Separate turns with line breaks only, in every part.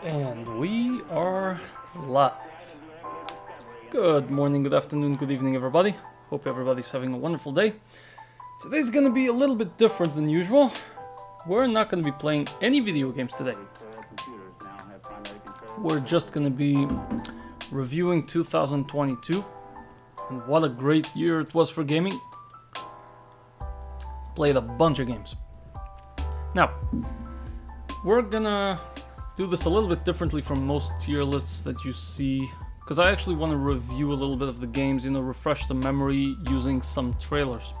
And we are live. Good morning, good afternoon, good evening, everybody. Hope everybody's having a wonderful day. Today's gonna be a little bit different than usual. We're not gonna be playing any video games today. We're just gonna be reviewing 2022. And what a great year it was for gaming. Played a bunch of games. Now, we're gonna do this a little bit differently from most tier lists that you see, because I actually want to review a little bit of the games, refresh the memory using some trailers.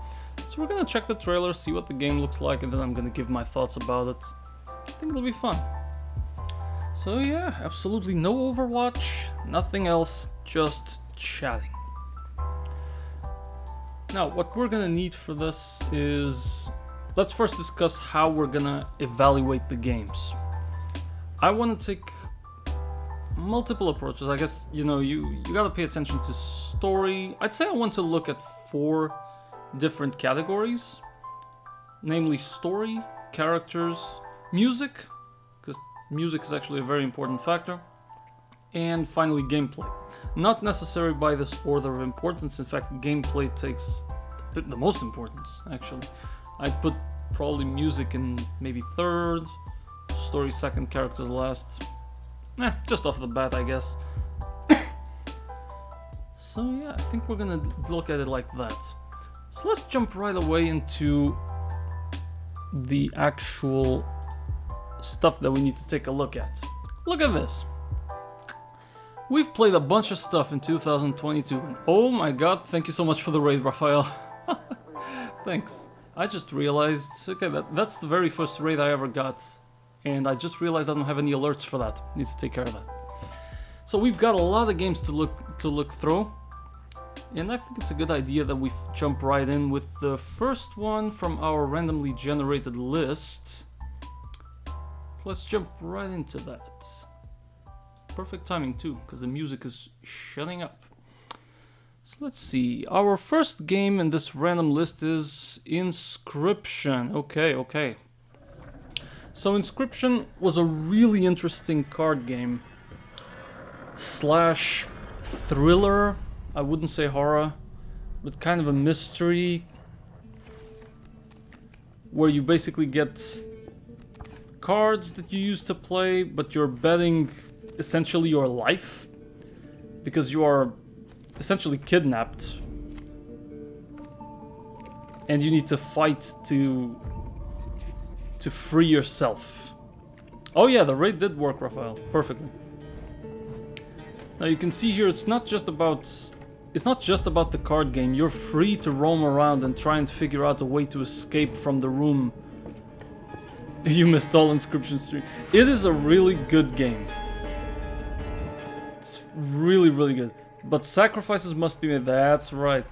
So we're gonna check the trailers, see what the game looks like, and then I'm gonna give my thoughts about it. I think it'll be fun. So yeah, absolutely no Overwatch, nothing else, just chatting. Now, what we're gonna need for this is, let's first discuss how we're gonna evaluate the games. I want to take multiple approaches. I guess, you gotta pay attention to story. I'd say I want to look at 4 different categories. Namely story, characters, music, because music is actually a very important factor. And finally gameplay. Not necessarily by this order of importance. In fact, gameplay takes the most importance, actually. I'd put probably music in maybe 3rd. Story second, characters last. Just off the bat, I guess. So yeah, I think we're gonna look at it like that. So let's jump right away into the actual stuff that we need to take a look at. Look at this. We've played a bunch of stuff in 2022, and oh my god, thank you so much for the raid, Raphael. Thanks. I just realized, okay, that's the very first raid I ever got. And I just realized I don't have any alerts for that. Need to take care of that. So we've got a lot of games to look through. And I think it's a good idea that we jump right in with the first one from our randomly generated list. Let's jump right into that. Perfect timing too, because the music is shutting up. So let's see. Our first game in this random list is Inscription. Okay. So Inscription was a really interesting card game / thriller. I wouldn't say horror, but kind of a mystery where you basically get cards that you use to play, but you're betting essentially your life because you are essentially kidnapped and you need to fight to free yourself. Oh yeah, the raid did work, Raphael, perfectly. Now you can see here it's not just about the card game. You're free to roam around and try and figure out a way to escape from the room. You missed all Inscription stream. It is a really good game. It's really, really good. But sacrifices must be made. That's right.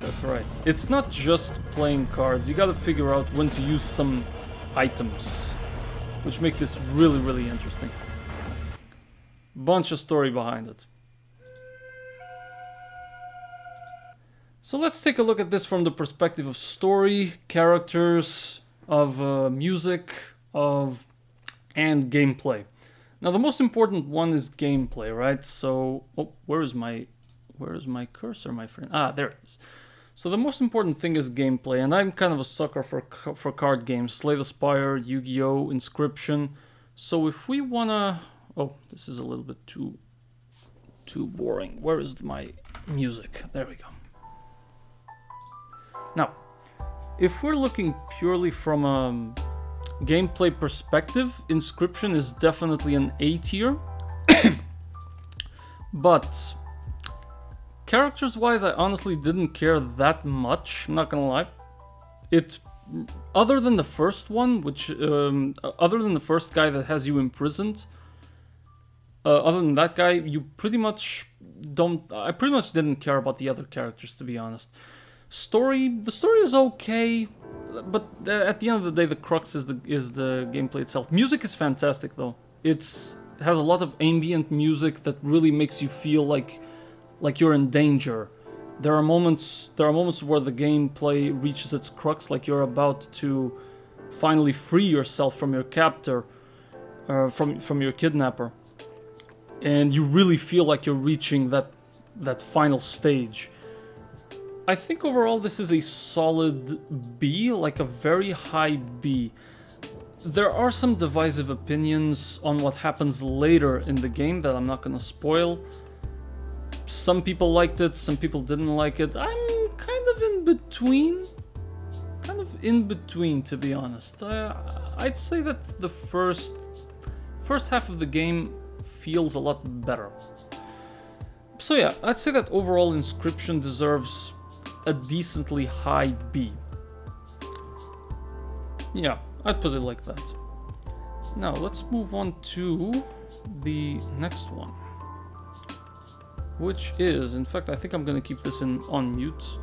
It's not just playing cards. You gotta figure out when to use some items, which make this really, really interesting. Bunch of story behind it. So let's take a look at this from the perspective of story, characters, of music, and gameplay. Now the most important one is gameplay, right? So, where is my cursor, my friend? Ah, there it is. So the most important thing is gameplay, and I'm kind of a sucker for card games. Slay the Spire, Yu-Gi-Oh!, Inscription. So if we wanna... Oh, this is a little bit too boring. Where is my music? There we go. Now, if we're looking purely from a gameplay perspective, Inscription is definitely an A tier. But characters-wise, I honestly didn't care that much, I'm not gonna lie. Other than the first one, other than the first guy that has you imprisoned, other than that guy, I pretty much didn't care about the other characters, to be honest. The story is okay, but at the end of the day, the crux is the gameplay itself. Music is fantastic, though. It has a lot of ambient music that really makes you feel like you're in danger. There are moments where the gameplay reaches its crux, like you're about to finally free yourself from your captor, from your kidnapper. and you really feel like you're reaching that final stage. I think overall this is a solid B, like a very high B. There are some divisive opinions on what happens later in the game that I'm not gonna spoil. Some people liked it, some people didn't like it. I'm kind of in between. To be honest. I'd say that the first half of the game feels a lot better. So yeah, I'd say that overall Inscription deserves a decently high B. Yeah, I'd put it like that. Now, let's move on to the next one. Which is, in fact, I think I'm gonna keep this on mute,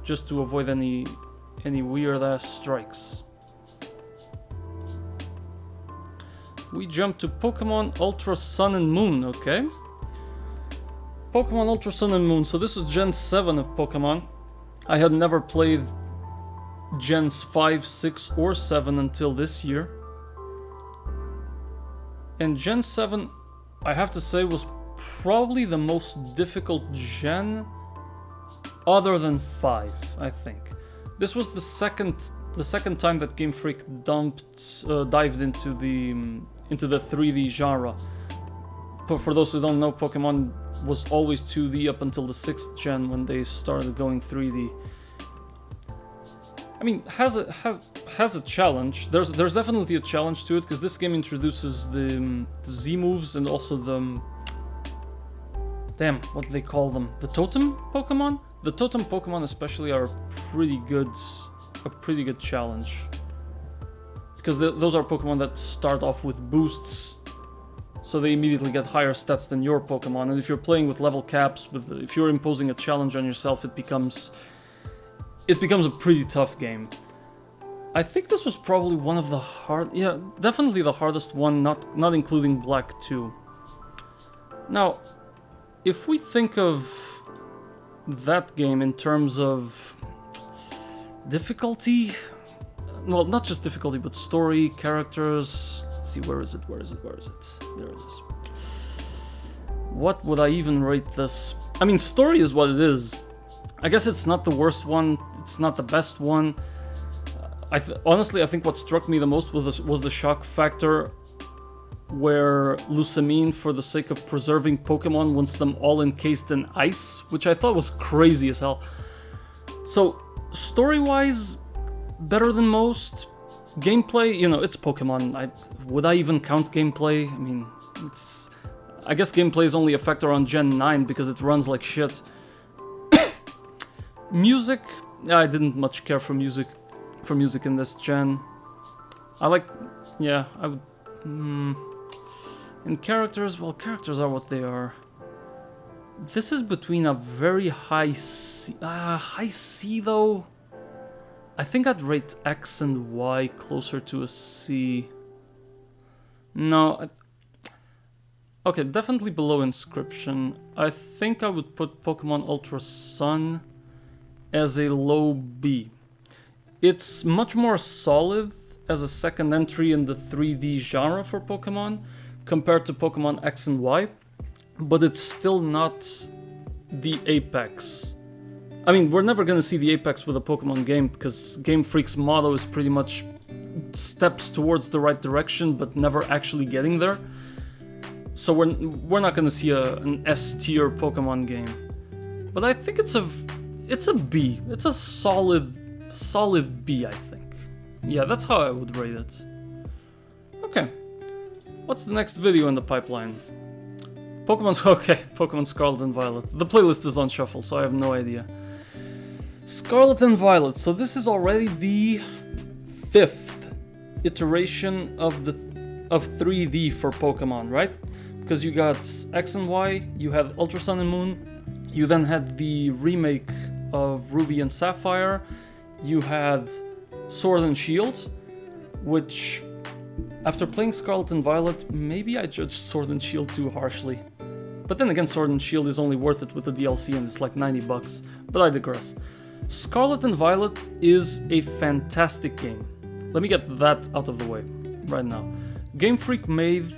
just to avoid any weird-ass strikes. We jump to Pokemon Ultra Sun and Moon, okay? Pokemon Ultra Sun and Moon, so this was Gen 7 of Pokemon. I had never played Gens 5, 6, or 7 until this year. And Gen 7, I have to say, was probably the most difficult gen other than 5, I think. This was the second time that Game Freak dived into the 3D genre. But for those who don't know, Pokemon was always 2D up until the 6th gen when they started going 3D. I mean, has a challenge. There's definitely a challenge to it, because this game introduces the Z moves and also the damn, what do they call them? The totem Pokemon? The totem Pokemon especially are a pretty good challenge. Because those are Pokemon that start off with boosts, so they immediately get higher stats than your Pokemon. And if you're playing with level caps, if you're imposing a challenge on yourself, it becomes a pretty tough game. I think this was probably one of the definitely the hardest one, not including Black 2. Now, if we think of that game in terms of difficulty, well, not just difficulty, but story, characters. Let's see, where is it? There it is. What would I even rate this? I mean, story is what it is. I guess it's not the worst one, it's not the best one. Honestly, I think what struck me the most was the shock factor where Lucamine, for the sake of preserving Pokemon, wants them all encased in ice, which I thought was crazy as hell. So, story-wise, better than most. Gameplay, it's Pokemon. Would I even count gameplay? I mean, I guess gameplay is only a factor on Gen 9 because it runs like shit. Music, I didn't much care for music in this gen. I would. And characters, well, characters are what they are. This is between a very high C, high C though. I think I'd rate X and Y closer to a C. No, okay, definitely below Inscription. I think I would put Pokemon Ultra Sun as a low B. It's much more solid as a second entry in the 3D genre for Pokemon compared to Pokemon X and Y, but it's still not the apex. I mean, we're never gonna see the apex with a Pokemon game because Game Freak's motto is pretty much steps towards the right direction but never actually getting there. So we're not gonna see an S tier Pokemon game. But I think it's a B. It's a solid B, I think. Yeah, that's how I would rate it. Okay. What's the next video in the pipeline? Pokemon Scarlet and Violet. The playlist is on shuffle, so I have no idea. Scarlet and Violet. So this is already the 5th iteration of 3D for Pokemon, right? Because you got X and Y, you had Ultra Sun and Moon, you then had the remake of Ruby and Sapphire, you had Sword and Shield, which, after playing Scarlet and Violet, maybe I judged Sword and Shield too harshly. But then again, Sword and Shield is only worth it with the DLC and it's like $90, but I digress. Scarlet and Violet is a fantastic game. Let me get that out of the way right now. Game Freak made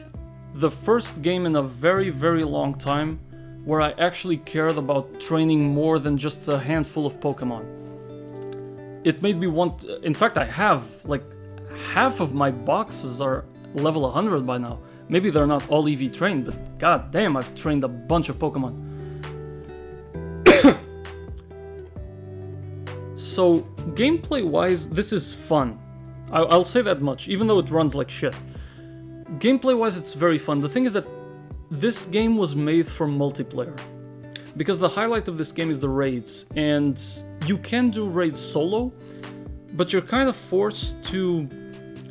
the first game in a very, very long time where I actually cared about training more than just a handful of Pokemon. It made me want... In fact, I have, like, half of my boxes are level 100 by now. Maybe they're not all EV trained, but god damn, I've trained a bunch of Pokemon. So, gameplay-wise, this is fun. I'll say that much, even though it runs like shit. Gameplay-wise, it's very fun. The thing is that this game was made for multiplayer. Because the highlight of this game is the raids, and you can do raids solo, but you're kind of forced to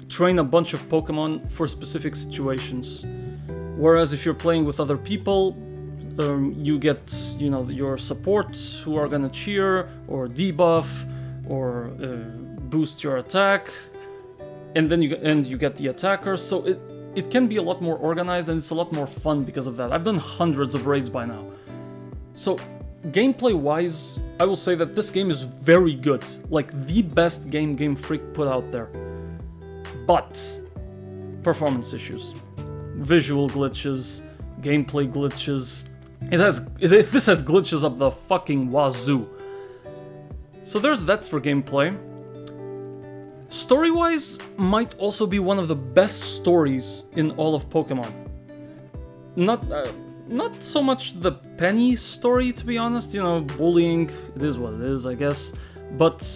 train a bunch of Pokemon for specific situations. Whereas if you're playing with other people, you get, you know, your supports who are gonna cheer, or debuff, or boost your attack, and then you get the attackers. So it can be a lot more organized, and it's a lot more fun because of that. I've done hundreds of raids by now. So gameplay-wise, I will say that this game is very good. Like, the best game Game Freak put out there. But performance issues, visual glitches, gameplay glitches. This has glitches up the fucking wazoo. So there's that for gameplay. Story-wise, might also be one of the best stories in all of Pokemon. Not so much the Penny story, to be honest. You know, bullying, it is what it is, I guess. But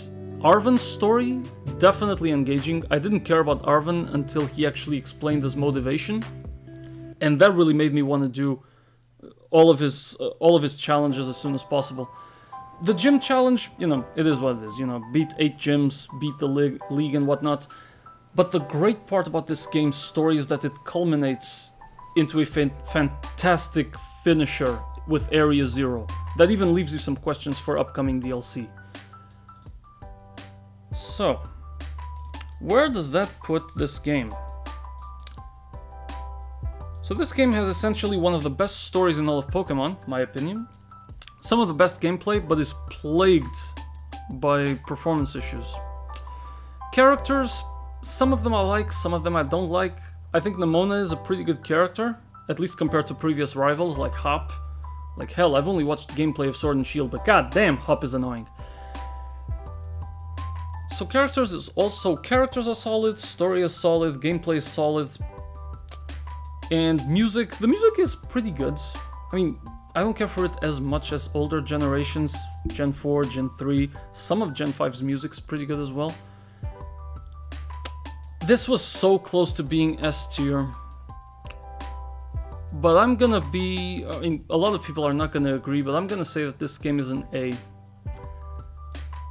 Arven's story, definitely engaging. I didn't care about Arven until he actually explained his motivation. And that really made me want to do all of his challenges as soon as possible. The gym challenge, you know, it is what it is. You know, beat 8 gyms, beat the league and whatnot. But the great part about this game's story is that it culminates into a fantastic finisher with Area Zero. That even leaves you some questions for upcoming DLC. So, where does that put this game? So this game has essentially one of the best stories in all of Pokemon, my opinion. Some of the best gameplay, but is plagued by performance issues. Characters, some of them I like, some of them I don't like. I think Nemona is a pretty good character, at least compared to previous rivals like Hop. Like hell, I've only watched gameplay of Sword and Shield, but god damn, Hop is annoying. So characters are solid, story is solid, gameplay is solid. And music, the music is pretty good. I mean, I don't care for it as much as older generations, Gen 4, Gen 3. Some of Gen 5's music's pretty good as well. This was so close to being S tier. But I'm gonna be... I mean, a lot of people are not gonna agree, but I'm gonna say that this game is an A.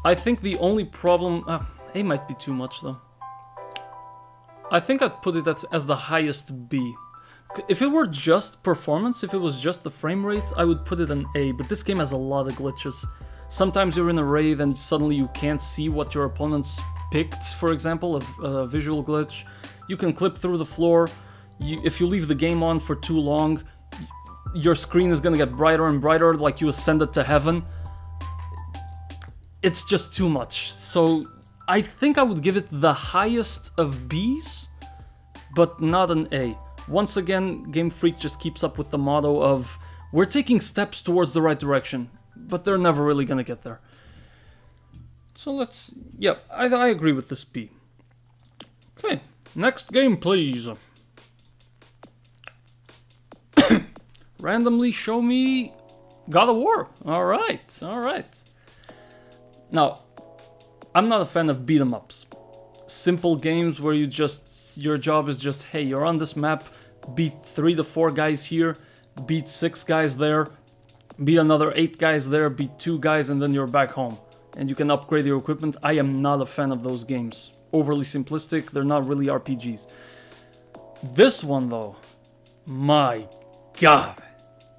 I think the only problem... A might be too much, though. I think I'd put it as the highest B. If it were just performance, if it was just the frame rate, I would put it an A, but this game has a lot of glitches. Sometimes you're in a raid and suddenly you can't see what your opponents picked, for example, a visual glitch. You can clip through the floor. If you leave the game on for too long, your screen is gonna get brighter and brighter, like you ascended to heaven. It's just too much. So I think I would give it the highest of Bs, but not an A. Once again, Game Freak just keeps up with the motto of, we're taking steps towards the right direction, but they're never really gonna get there. So let's... yeah, I agree with this B. Okay, next game, please. Randomly show me God of War. Alright, alright. Now, I'm not a fan of beat-em-ups. Simple games where your job is just, hey, you're on this map, beat 3 to 4 guys here, beat 6 guys there, beat another 8 guys there, beat 2 guys, and then you're back home. And you can upgrade your equipment. I am not a fan of those games. Overly simplistic, they're not really RPGs. This one, though, my god,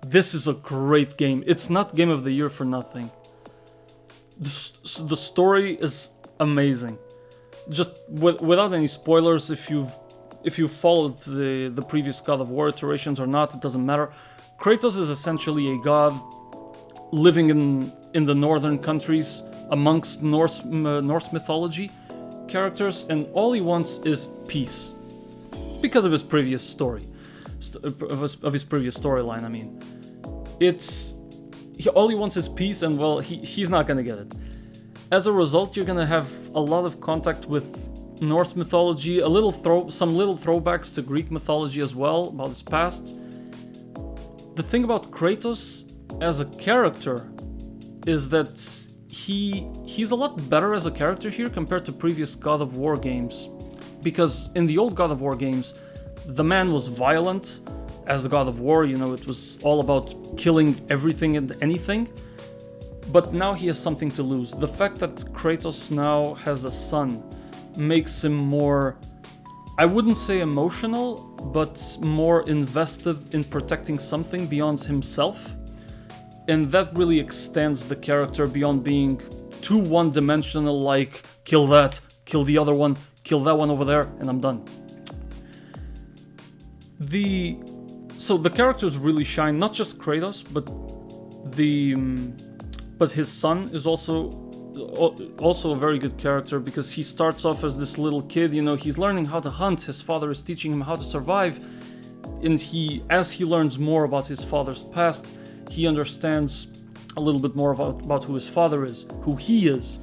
this is a great game. It's not Game of the Year for nothing. The story is amazing. Just without any spoilers, if you've followed the previous God of War iterations or not, it doesn't matter. Kratos is essentially a god living in the northern countries amongst Norse mythology characters, and all he wants is peace because of his previous story. of his previous storyline. I mean, all he wants is peace, and well, he's not gonna get it. As a result, you're gonna have a lot of contact with Norse mythology, some little throwbacks to Greek mythology as well about his past. The thing about Kratos as a character is that he's a lot better as a character here compared to previous God of War games, because in the old God of War games, the man was violent as the God of War. You know, it was all about killing everything and anything. But now he has something to lose. The fact that Kratos now has a son makes him more, I wouldn't say emotional, but more invested in protecting something beyond himself. And that really extends the character beyond being too one-dimensional, like, kill that, kill the other one, kill that one over there, and I'm done. So the characters really shine, not just Kratos, but his son is also a very good character, because he starts off as this little kid, you know, he's learning how to hunt, his father is teaching him how to survive, and as he learns more about his father's past, he understands a little bit more about who his father is, who he is,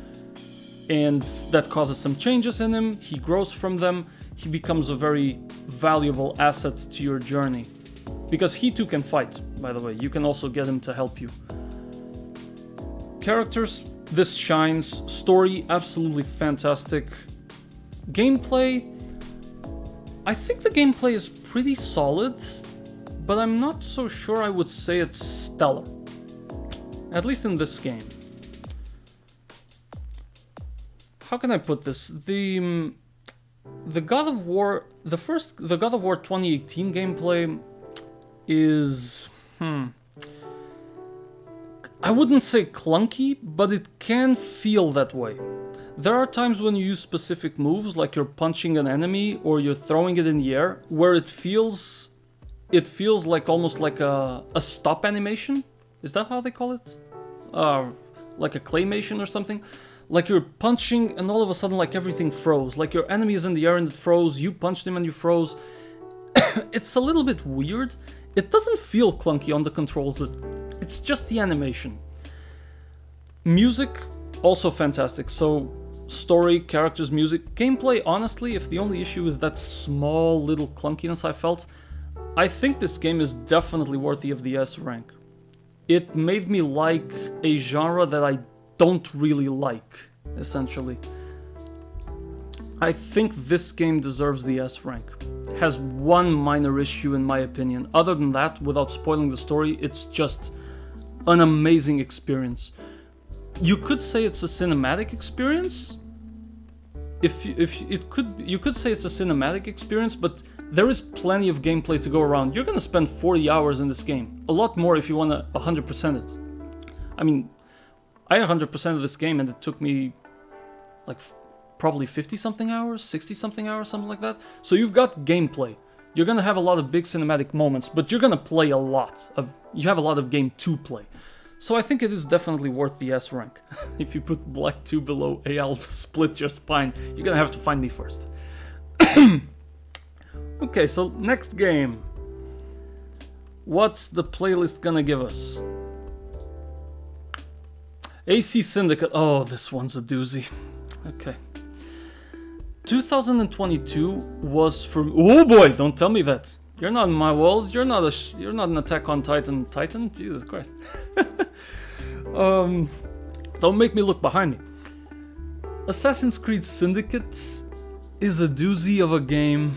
and that causes some changes in him. He grows from them. He becomes a very valuable asset to your journey, because he too can fight, by the way. You can also get him to help you. Characters, this shines. Story, absolutely fantastic. Gameplay, I think the gameplay is pretty solid, but I'm not so sure I would say it's stellar. At least in this game. How can I put this? The God of War, the God of War 2018 gameplay is, I wouldn't say clunky, but it can feel that way. There are times when you use specific moves, like you're punching an enemy or you're throwing it in the air, where it feels like almost like a stop animation. Is that how they call it? Like a claymation or something? Like you're punching and all of a sudden like everything froze. Like your enemy is in the air and it froze, you punched him and you froze. It's a little bit weird. It doesn't feel clunky on the controls, it's just the animation. Music, also fantastic. So, story, characters, music. Gameplay, honestly, if the only issue is that small little clunkiness I felt, I think this game is definitely worthy of the S rank. It made me like a genre that I don't really like, essentially. I think this game deserves the S rank. Has one minor issue in my opinion. Other than that, without spoiling the story, it's just an amazing experience. You could say it's a cinematic experience. You could say it's a cinematic experience, but there is plenty of gameplay to go around. You're gonna spend 40 hours in this game. A lot more if you wanna 100% it. I mean, I 100% of this game and it took me like probably 50-something hours, 60-something hours, something like that. So you've got gameplay. You're gonna have a lot of big cinematic moments, but you're gonna play you have a lot of game to play. So I think it is definitely worth the S rank. If you put Black 2 below A, I'll split your spine. You're gonna have to find me first. Okay, so next game. What's the playlist gonna give us? AC Syndicate. Oh, this one's a doozy. Okay. 2022 was for... Oh boy, don't tell me that. You're not in my walls. You're not an Attack on Titan. Jesus Christ. Don't make me look behind me. Assassin's Creed Syndicate is a doozy of a game.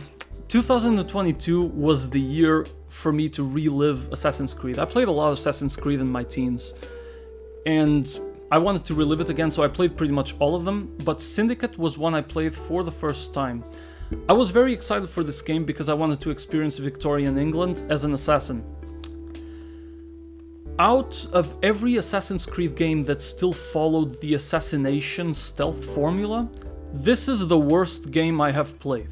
2022 was the year for me to relive Assassin's Creed. I played a lot of Assassin's Creed in my teens, and I wanted to relive it again, so I played pretty much all of them, but Syndicate was one I played for the first time. I was very excited for this game because I wanted to experience Victorian England as an assassin. Out of every Assassin's Creed game that still followed the assassination stealth formula, this is the worst game I have played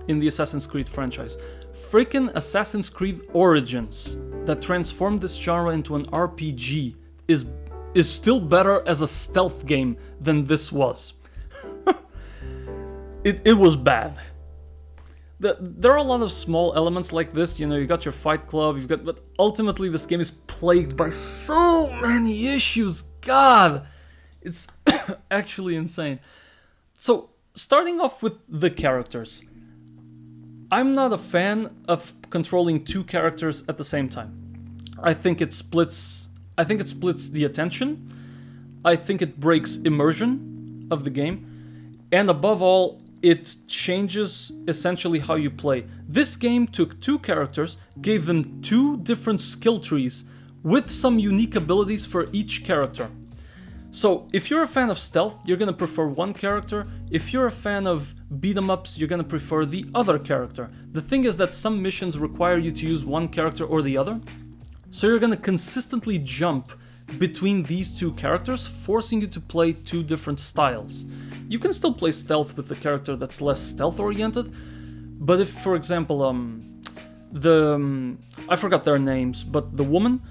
in the Assassin's Creed franchise. Freaking Assassin's Creed Origins, that transformed this genre into an RPG, is still better as a stealth game than this was. It was bad. there are a lot of small elements like this, you know, you got your fight club, but ultimately this game is plagued by so many issues. God, it's actually insane. So, starting off with the characters. I'm not a fan of controlling two characters at the same time. I think it splits the attention. I think it breaks immersion of the game. And above all, it changes essentially how you play. This game took two characters, gave them two different skill trees with some unique abilities for each character. So, if you're a fan of stealth, you're gonna prefer one character. If you're a fan of beat-em-ups, you're gonna prefer the other character. The thing is that some missions require you to use one character or the other, so you're gonna consistently jump between these two characters, forcing you to play two different styles. You can still play stealth with the character that's less stealth-oriented, but if, for example, I forgot their names, but the woman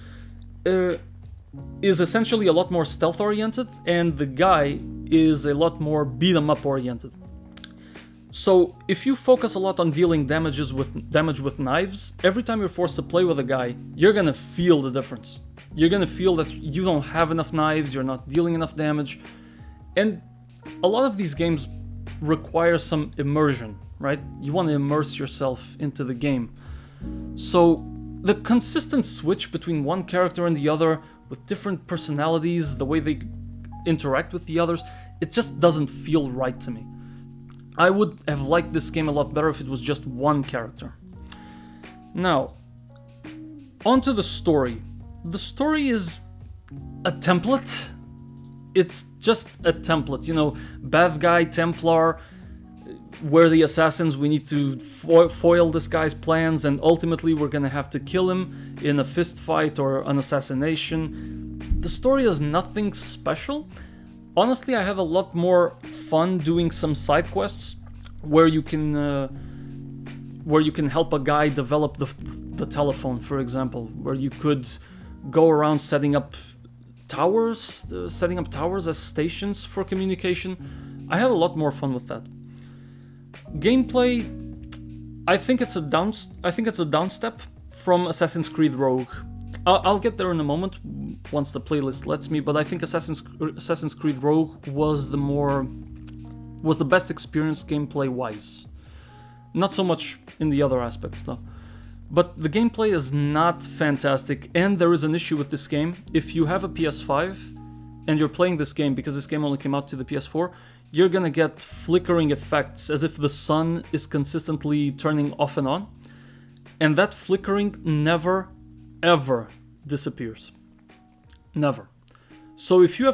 is essentially a lot more stealth-oriented, and the guy is a lot more beat-em-up oriented. So, if you focus a lot on dealing damage with knives, every time you're forced to play with a guy, you're gonna feel the difference. You're gonna feel that you don't have enough knives, you're not dealing enough damage, and a lot of these games require some immersion, right? You want to immerse yourself into the game. So, the consistent switch between one character and the other, with different personalities, the way they interact with the others, it just doesn't feel right to me. I would have liked this game a lot better if it was just one character. Now, onto the story. The story is a template. It's just a template, you know, bad guy, Templar, we're the assassins, we need to foil this guy's plans, and ultimately we're gonna have to kill him in a fist fight or an assassination. The story is nothing special. Honestly, I had a lot more fun doing some side quests where you can help a guy develop the telephone, for example, where you could go around setting up towers as stations for communication. I had a lot more fun with that. Gameplay, I think it's a downstep from Assassin's Creed Rogue. I'll get there in a moment once the playlist lets me, but I think Assassin's Creed Rogue was the best experience gameplay wise. Not so much in the other aspects though. But the gameplay is not fantastic, and there is an issue with this game. If you have a PS5 and you're playing this game, because this game only came out to the PS4, you're gonna get flickering effects as if the sun is consistently turning off and on. And that flickering never, ever disappears. Never. So if you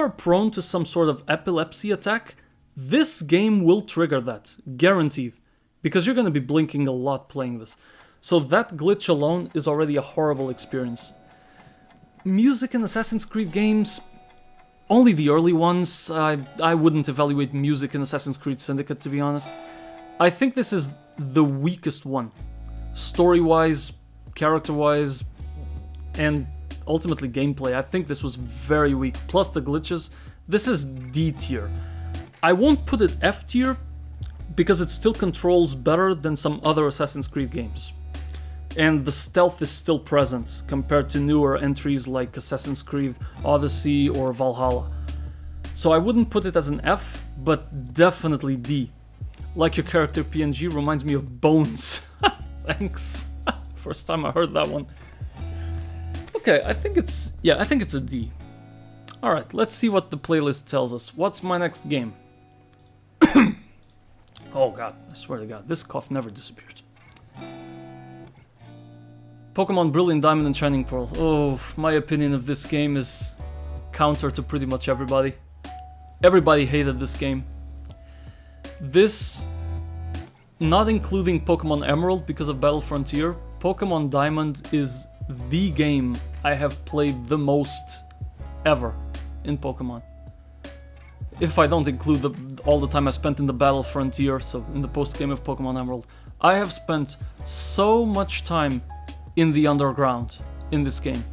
are prone to some sort of epilepsy attack, this game will trigger that, guaranteed. Because you're going to be blinking a lot playing this. So that glitch alone is already a horrible experience. Music in Assassin's Creed games, only the early ones. I wouldn't evaluate music in Assassin's Creed Syndicate, to be honest. I think this is the weakest one. Story-wise, character-wise, and ultimately gameplay. I think this was very weak. Plus the glitches. This is D tier. I won't put it F tier, because it still controls better than some other Assassin's Creed games. And the stealth is still present compared to newer entries like Assassin's Creed Odyssey or Valhalla. So I wouldn't put it as an F, but definitely D. Like your character PNG reminds me of Bones. Thanks. First time I heard that one. Okay, I think it's a D. Alright, let's see what the playlist tells us. What's my next game? Oh god, I swear to god, this cough never disappeared. Pokemon Brilliant Diamond and Shining Pearl. Oh, my opinion of this game is counter to pretty much everybody. Everybody hated this game. This, not including Pokemon Emerald because of Battle Frontier, Pokemon Diamond is the game I have played the most ever in Pokemon. If I don't include all the time I spent in the Battle Frontier, so in the post-game of Pokemon Emerald. I have spent so much time in the underground in this game.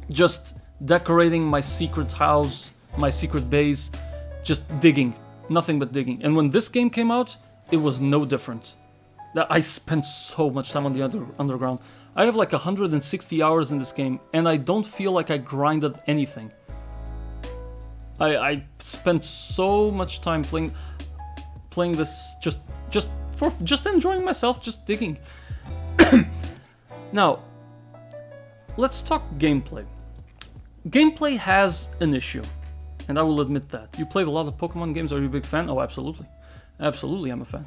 Just decorating my secret house, my secret base, just digging. Nothing but digging. And when this game came out, it was no different. I spent so much time on the underground. I have like 160 hours in this game, and I don't feel like I grinded anything. I spent so much time playing this just enjoying myself, just digging. Now, let's talk gameplay. Gameplay has an issue, and I will admit that. You played a lot of Pokemon games, are you a big fan? Oh, absolutely. Absolutely, I'm a fan.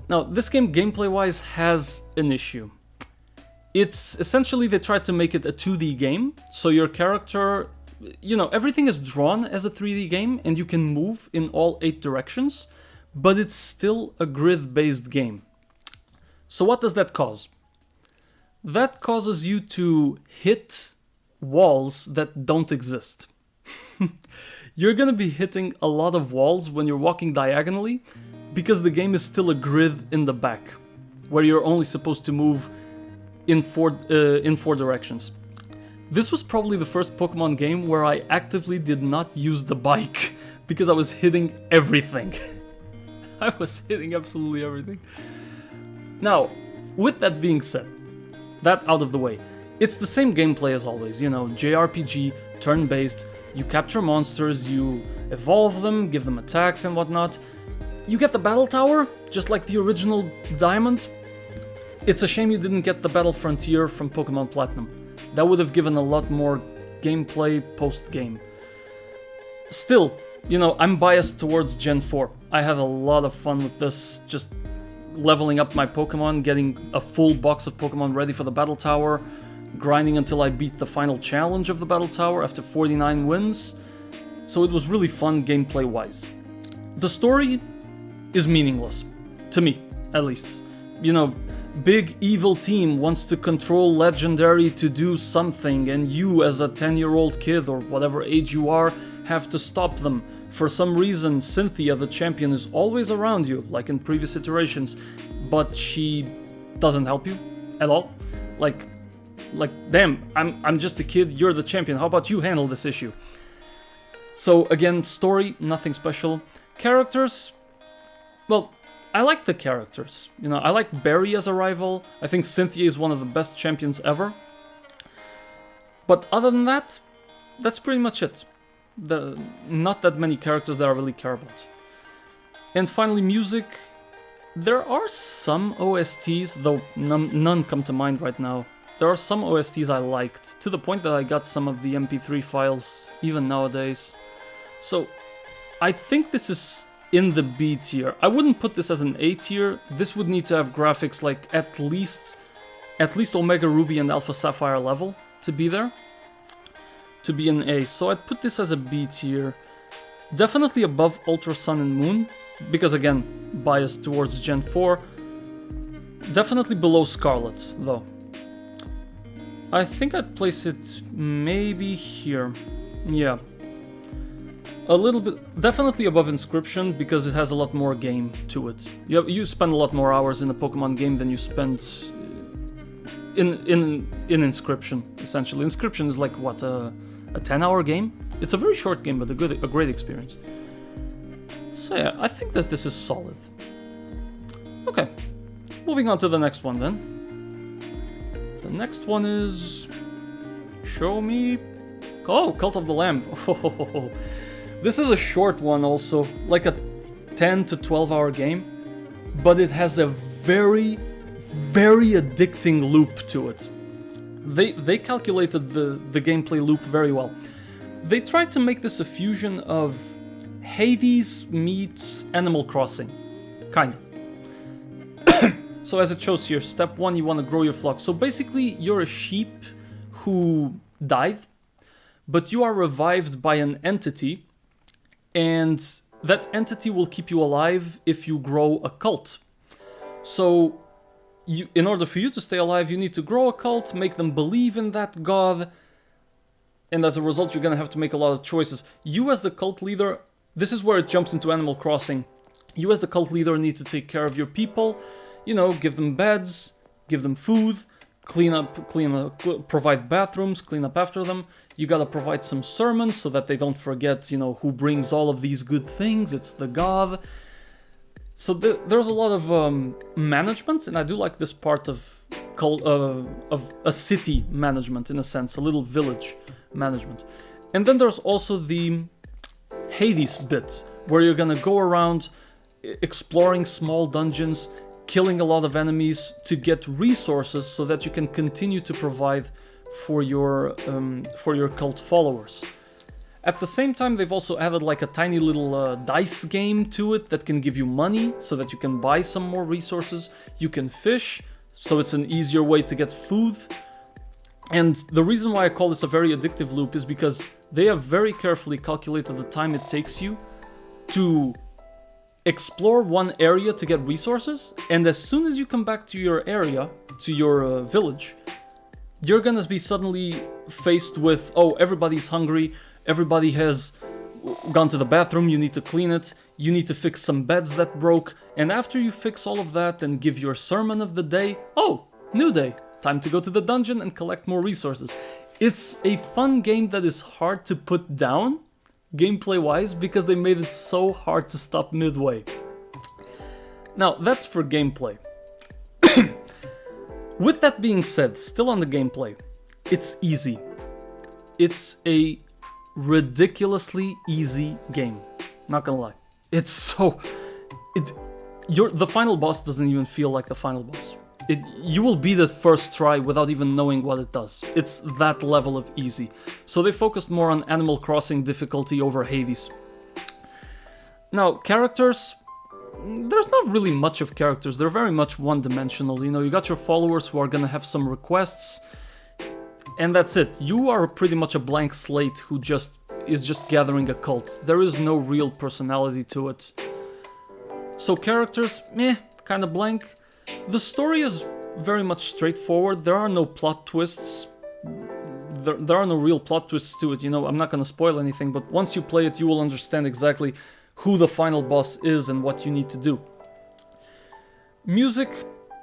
Now, this game, gameplay-wise, has an issue. It's essentially they tried to make it a 2D game, so your character, everything is drawn as a 3D game, and you can move in all 8 directions, but it's still a grid-based game. So what does that cause? That causes you to hit walls that don't exist. You're gonna be hitting a lot of walls when you're walking diagonally, because the game is still a grid in the back, where you're only supposed to move in four directions. This was probably the first Pokemon game where I actively did not use the bike, because I was hitting everything. I was hitting absolutely everything. Now, with that being said, that out of the way, it's the same gameplay as always, JRPG, turn-based, you capture monsters, you evolve them, give them attacks and whatnot. You get the battle tower, just like the original Diamond. It's a shame you didn't get the Battle Frontier from Pokemon Platinum. That would have given a lot more gameplay post-game. Still, I'm biased towards Gen 4. I had a lot of fun with this, just leveling up my Pokemon, getting a full box of Pokemon ready for the Battle Tower, grinding until I beat the final challenge of the Battle Tower after 49 wins. So it was really fun gameplay-wise. The story is meaningless. To me, at least. Big evil team wants to control Legendary to do something, and you as a 10-year-old kid or whatever age you are have to stop them. For some reason, Cynthia, the champion, is always around you, like in previous iterations, but she doesn't help you at all. Like, damn, I'm just a kid, you're the champion, how about you handle this issue? So again, story, nothing special. Characters, well, I like the characters. I like Barry as a rival. I think Cynthia is one of the best champions ever. But other than that, that's pretty much it. Not that many characters that I really care about. And finally, music. There are some OSTs, though none come to mind right now. There are some OSTs I liked, to the point that I got some of the MP3 files, even nowadays. So, I think this is in the B tier. I wouldn't put this as an A tier. This would need to have graphics like at least Omega Ruby and Alpha Sapphire level to be there, to be an A. So I'd put this as a B tier. Definitely above Ultra Sun and Moon, because again, biased towards Gen 4. Definitely below Scarlet, though. I think I'd place it maybe here. Yeah. A little bit, definitely above Inscription, because it has a lot more game to it. You spend a lot more hours in a Pokemon game than you spend in Inscription, essentially. Inscription is like, what, a 10-hour game? It's a very short game, but a great experience. So yeah, I think that this is solid. Okay, moving on to the next one then. The next one is... Show me... Oh, Cult of the Lamb. Oh, this is a short one also, like a 10 to 12 hour game, but it has a very, very addicting loop to it. They calculated the gameplay loop very well. They tried to make this a fusion of Hades meets Animal Crossing, kinda. So as it shows here, step 1, you want to grow your flock. So basically, you're a sheep who died, but you are revived by an entity, and that entity will keep you alive if you grow a cult. So, in order for you to stay alive, you need to grow a cult, make them believe in that god, and as a result, you're gonna have to make a lot of choices. You as the cult leader, this is where it jumps into Animal Crossing. You as the cult leader need to take care of your people, give them beds, give them food, provide bathrooms, clean up after them. You gotta provide some sermons so that they don't forget, who brings all of these good things. It's the god. So there's a lot of management, and I do like this part of a city management, in a sense, a little village management. And then there's also the Hades bit, where you're gonna go around exploring small dungeons, killing a lot of enemies to get resources so that you can continue to provide for your cult followers. At the same time, they've also added like a tiny little dice game to it that can give you money so that you can buy some more resources. You can fish, so it's an easier way to get food. And the reason why I call this a very addictive loop is because they have very carefully calculated the time it takes you to explore one area to get resources, and as soon as you come back to your area, to your village, you're gonna be suddenly faced with, oh, everybody's hungry, everybody has gone to the bathroom, you need to clean it, you need to fix some beds that broke, and after you fix all of that and give your sermon of the day, oh, new day, time to go to the dungeon and collect more resources. It's a fun game that is hard to put down, gameplay-wise, because they made it so hard to stop midway. Now, that's for gameplay. With that being said, still on the gameplay, it's easy. It's a ridiculously easy game. Not gonna lie. It's so... the final boss doesn't even feel like the final boss. You will beat it first try without even knowing what it does. It's that level of easy. So they focused more on Animal Crossing difficulty over Hades. Now, characters... There's not really much of characters. They're very much one-dimensional. You know, you got your followers who are gonna have some requests, and that's it. You are pretty much a blank slate who is just gathering a cult. There is no real personality to it. So characters, kind of blank. The story is very much straightforward. There are no plot twists. There are no real plot twists to it, you know. I'm not gonna spoil anything, but once you play it, you will understand exactly who the final boss is and what you need to do. Music,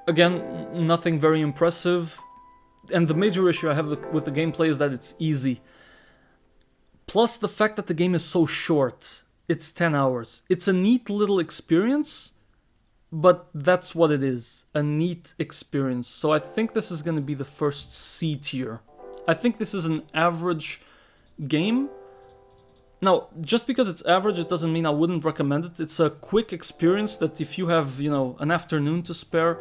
again, nothing very impressive. And the major issue I have with the gameplay is that it's easy. Plus the fact that the game is so short. It's 10 hours. It's a neat little experience, but that's what it is. A neat experience. So I think this is going to be the first C tier. I think this is an average game. Now, just because it's average, it doesn't mean I wouldn't recommend it. It's a quick experience that if you have, you know, an afternoon to spare,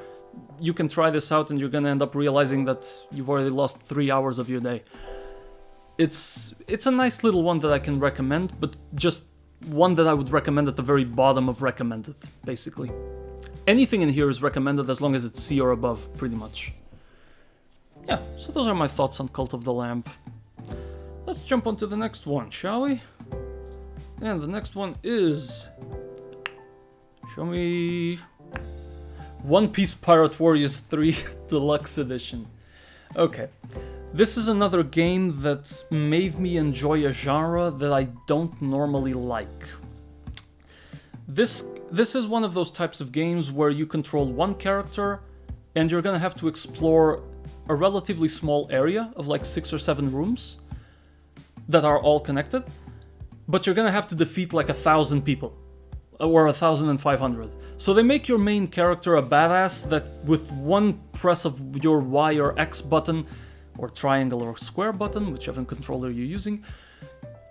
you can try this out and you're gonna end up realizing that you've already lost 3 hours of your day. It's a nice little one that I can recommend, but just one that I would recommend at the very bottom of recommended, basically. Anything in here is recommended as long as it's C or above, pretty much. Yeah, so those are my thoughts on Cult of the Lamb. Let's jump on to the next one, shall we? And the next one is... Show me... One Piece Pirate Warriors 3 Deluxe Edition. Okay. This is another game that made me enjoy a genre that I don't normally like. This is one of those types of games where you control one character and you're gonna have to explore a relatively small area of like 6 or 7 rooms that are all connected, but you're gonna have to defeat like 1,000 people, or 1,500. So they make your main character a badass that with one press of your Y or X button, or triangle or square button, whichever controller you're using,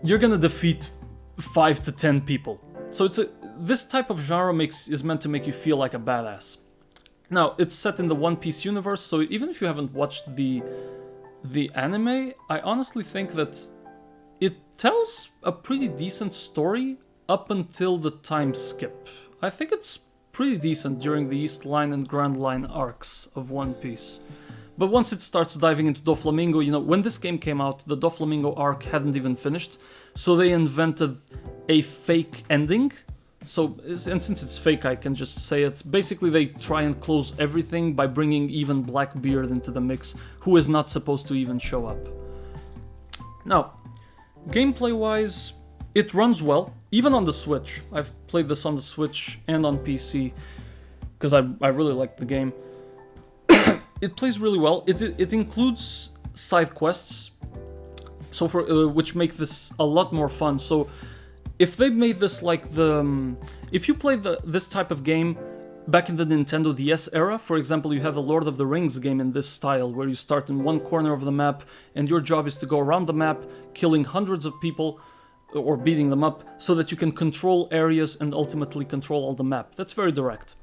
you're gonna defeat 5 to 10 people. So this type of genre is meant to make you feel like a badass. Now, it's set in the One Piece universe, so even if you haven't watched the anime, I honestly think that it tells a pretty decent story up until the time skip. I think it's pretty decent during the East Line and Grand Line arcs of One Piece. But once it starts diving into Doflamingo, you know, when this game came out, the Doflamingo arc hadn't even finished, so they invented a fake ending. So, and since it's fake, I can just say it. Basically, they try and close everything by bringing even Blackbeard into the mix, who is not supposed to even show up. Now, gameplay-wise, it runs well, even on the Switch. I've played this on the Switch and on PC, because I really like the game. It plays really well. It includes side quests, so which make this a lot more fun. So if they made this like the If you played this type of game back in the Nintendo DS era, for example, you have the Lord of the Rings game in this style, where you start in one corner of the map, and your job is to go around the map, killing hundreds of people, or beating them up, so that you can control areas and ultimately control all the map. That's very direct.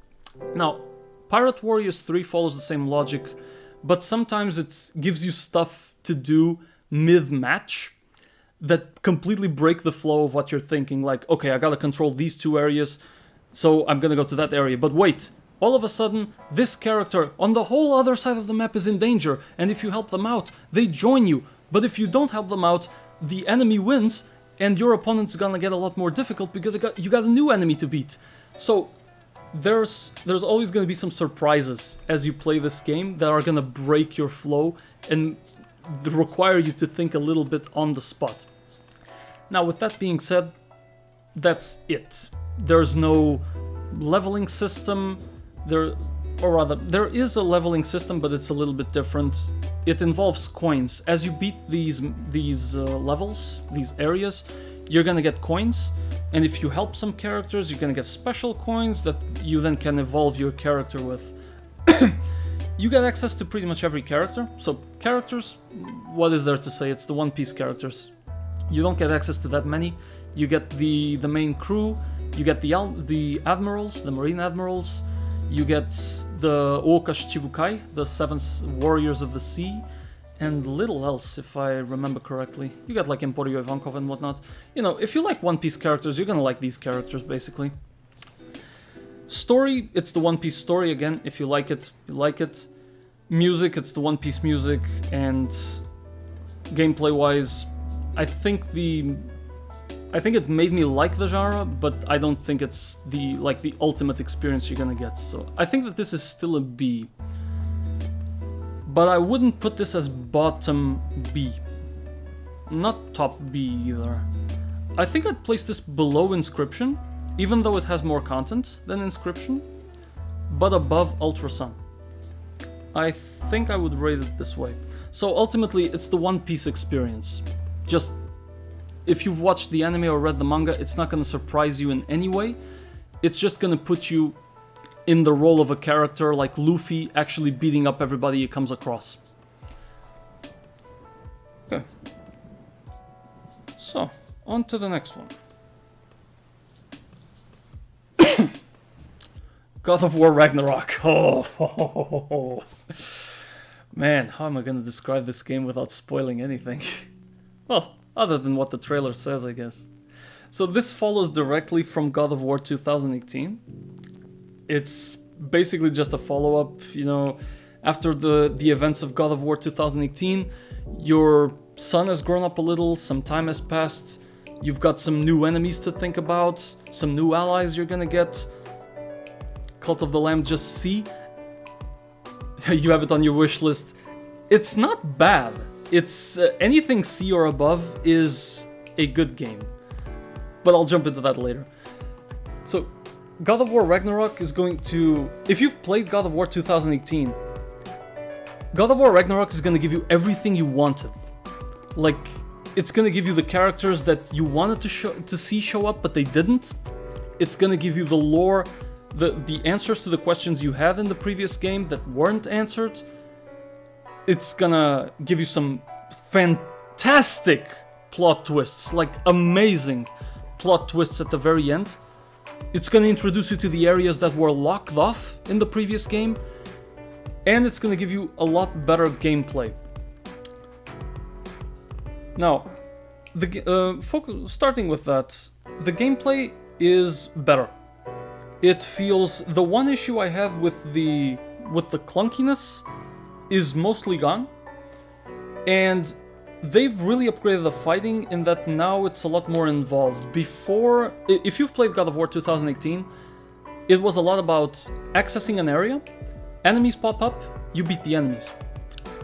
Now, Pirate Warriors 3 follows the same logic, but sometimes it gives you stuff to do mid-match that completely break the flow of what you're thinking. Like, okay, I gotta control these two areas, so I'm gonna go to that area. But wait, all of a sudden, this character on the whole other side of the map is in danger, and if you help them out, they join you. But if you don't help them out, the enemy wins, and your opponent's gonna get a lot more difficult because you got a new enemy to beat. So there's always gonna be some surprises as you play this game that are gonna break your flow and require you to think a little bit on the spot. Now, with that being said, that's it. There's no leveling system. There is a leveling system, but it's a little bit different. It involves coins. As you beat these levels, these areas, you're gonna get coins. And if you help some characters, you're gonna get special coins that you then can evolve your character with. You get access to pretty much every character. So characters, what is there to say? It's the One Piece characters. You don't get access to that many. You get the main crew. You get the admirals, the marine admirals. You get the Ookash Chibukai, the 7 warriors of the sea, and little else, if I remember correctly. You got like Emporio Ivankov and whatnot. You know, if you like One Piece characters, you're gonna like these characters, basically. Story, it's the One Piece story again. If you like it, you like it. Music, it's the One Piece music, and gameplay-wise, I think it made me like the genre, but I don't think it's the ultimate experience you're gonna get. So I think that this is still a B. But I wouldn't put this as bottom B. Not top B either. I think I'd place this below Inscription, even though it has more content than Inscription, but above Ultra Sun. I think I would rate it this way. So ultimately, it's the One Piece experience. Just, if you've watched the anime or read the manga, it's not gonna surprise you in any way. It's just gonna put you in the role of a character like Luffy actually beating up everybody he comes across. Okay. So, on to the next one. God of War Ragnarok. Oh. Man, how am I gonna describe this game without spoiling anything? Well, other than what the trailer says, I guess. So this follows directly from God of War 2018. It's basically just a follow-up, you know, after the events of God of War 2018, your son has grown up a little, some time has passed, you've got some new enemies to think about, some new allies you're gonna get. Cult of the Lamb Just C. You have it on your wish list. It's not bad. It's anything C or above is a good game. But I'll jump into that later. So, God of War Ragnarok is going to... If you've played God of War 2018, God of War Ragnarok is going to give you everything you wanted. Like, it's going to give you the characters that you wanted to see show up, but they didn't. It's going to give you the lore, the answers to the questions you had in the previous game that weren't answered. It's gonna give you some fantastic plot twists, like amazing plot twists at the very end. It's gonna introduce you to the areas that were locked off in the previous game, and it's gonna give you a lot better gameplay. Now, starting with that, the gameplay is better. It feels... The one issue I have with the clunkiness is mostly gone. And they've really upgraded the fighting in that now it's a lot more involved. Before, if you've played God of War 2018, it was a lot about accessing an area, enemies pop up, you beat the enemies.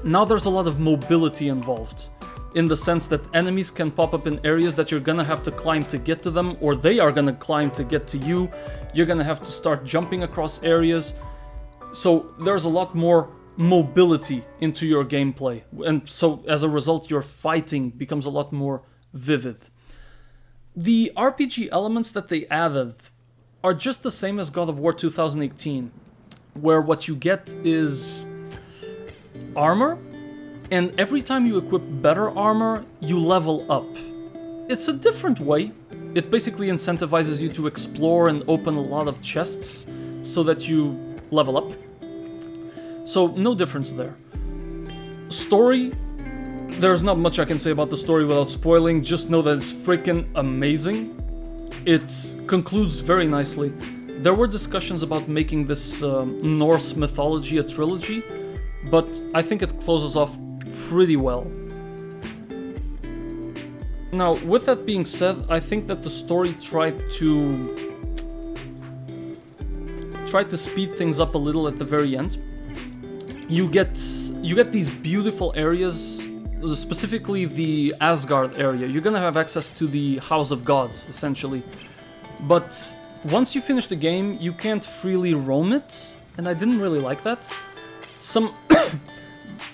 Now there's a lot of mobility involved, in the sense that enemies can pop up in areas that you're gonna have to climb to get to them, or they are gonna climb to get to you. You're gonna have to start jumping across areas. So there's a lot more mobility into your gameplay, and so as a result your fighting becomes a lot more vivid. The RPG elements that they added are just the same as God of War 2018, where what you get is armor, and every time you equip better armor, you level up. It's a different way. It basically incentivizes you to explore and open a lot of chests so that you level up. So, no difference there. Story, there's not much I can say about the story without spoiling. Just know that it's freaking amazing. It concludes very nicely. There were discussions about making this Norse mythology a trilogy, but I think it closes off pretty well. Now, with that being said, I think that the story tried to speed things up a little at the very end. You get these beautiful areas, specifically the Asgard area. You're gonna have access to the House of Gods, essentially. But once you finish the game, you can't freely roam it, and I didn't really like that.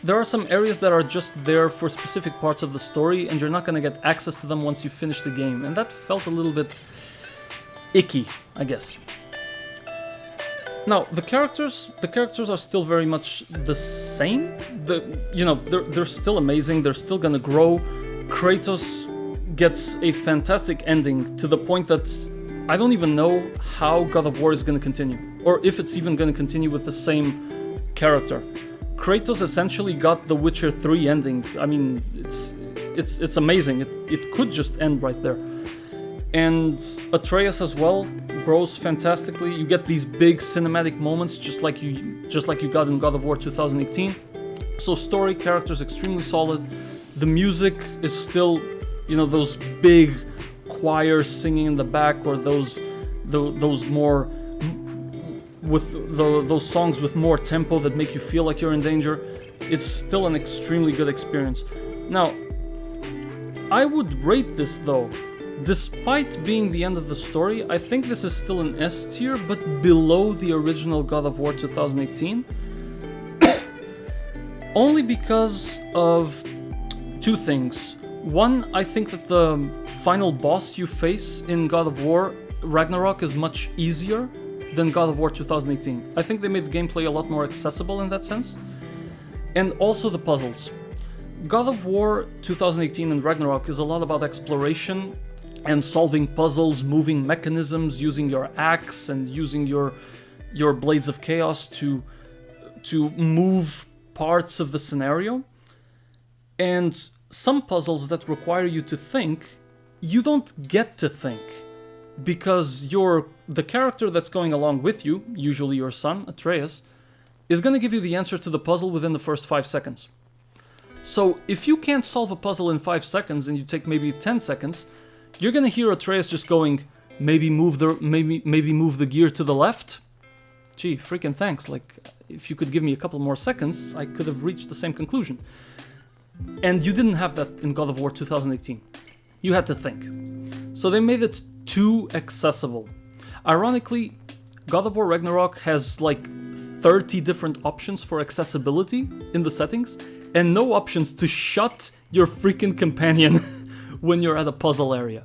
There are some areas that are just there for specific parts of the story, and you're not gonna get access to them once you finish the game, and that felt a little bit icky, I guess. Now, the characters are still very much the same. They're still amazing. They're still gonna grow. Kratos gets a fantastic ending to the point that I don't even know how God of War is gonna continue, or if it's even gonna continue with the same character. Kratos essentially got the Witcher 3 ending. I mean, it's amazing. It could just end right there. And Atreus as well grows fantastically. You get these big cinematic moments just like you got in God of War 2018. So story, characters extremely solid. The music is still, those big choirs singing in the back, or those more with those songs with more tempo that make you feel like you're in danger. It's still an extremely good experience. Now, I would rate this though. Despite being the end of the story, I think this is still an S tier, but below the original God of War 2018. Only because of two things. One, I think that the final boss you face in God of War Ragnarok is much easier than God of War 2018. I think they made the gameplay a lot more accessible in that sense. And also the puzzles. God of War 2018 and Ragnarok is a lot about exploration and solving puzzles, moving mechanisms, using your axe and using your blades of chaos to move parts of the scenario. And some puzzles that require you to think, you don't get to think, because the character that's going along with you, usually your son, Atreus, is going to give you the answer to the puzzle within the first 5 seconds. So if you can't solve a puzzle in 5 seconds and you take maybe 10 seconds, you're gonna hear Atreus just going, maybe move the gear to the left. Gee, freaking thanks. Like, if you could give me a couple more seconds, I could have reached the same conclusion. And you didn't have that in God of War 2018. You had to think. So they made it too accessible. Ironically, God of War Ragnarok has like 30 different options for accessibility in the settings, and no options to shut your freaking companion when you're at a puzzle area.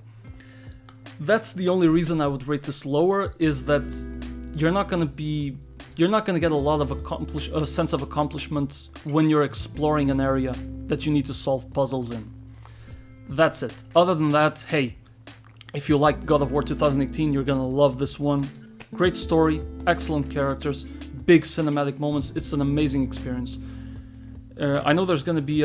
That's the only reason I would rate this lower, is that you're not gonna get a lot of a sense of accomplishment when you're exploring an area that you need to solve puzzles in. That's it. Other than that, hey, if you like God of War 2018, you're gonna love this one. Great story, excellent characters, big cinematic moments. It's an amazing experience. I know there's gonna be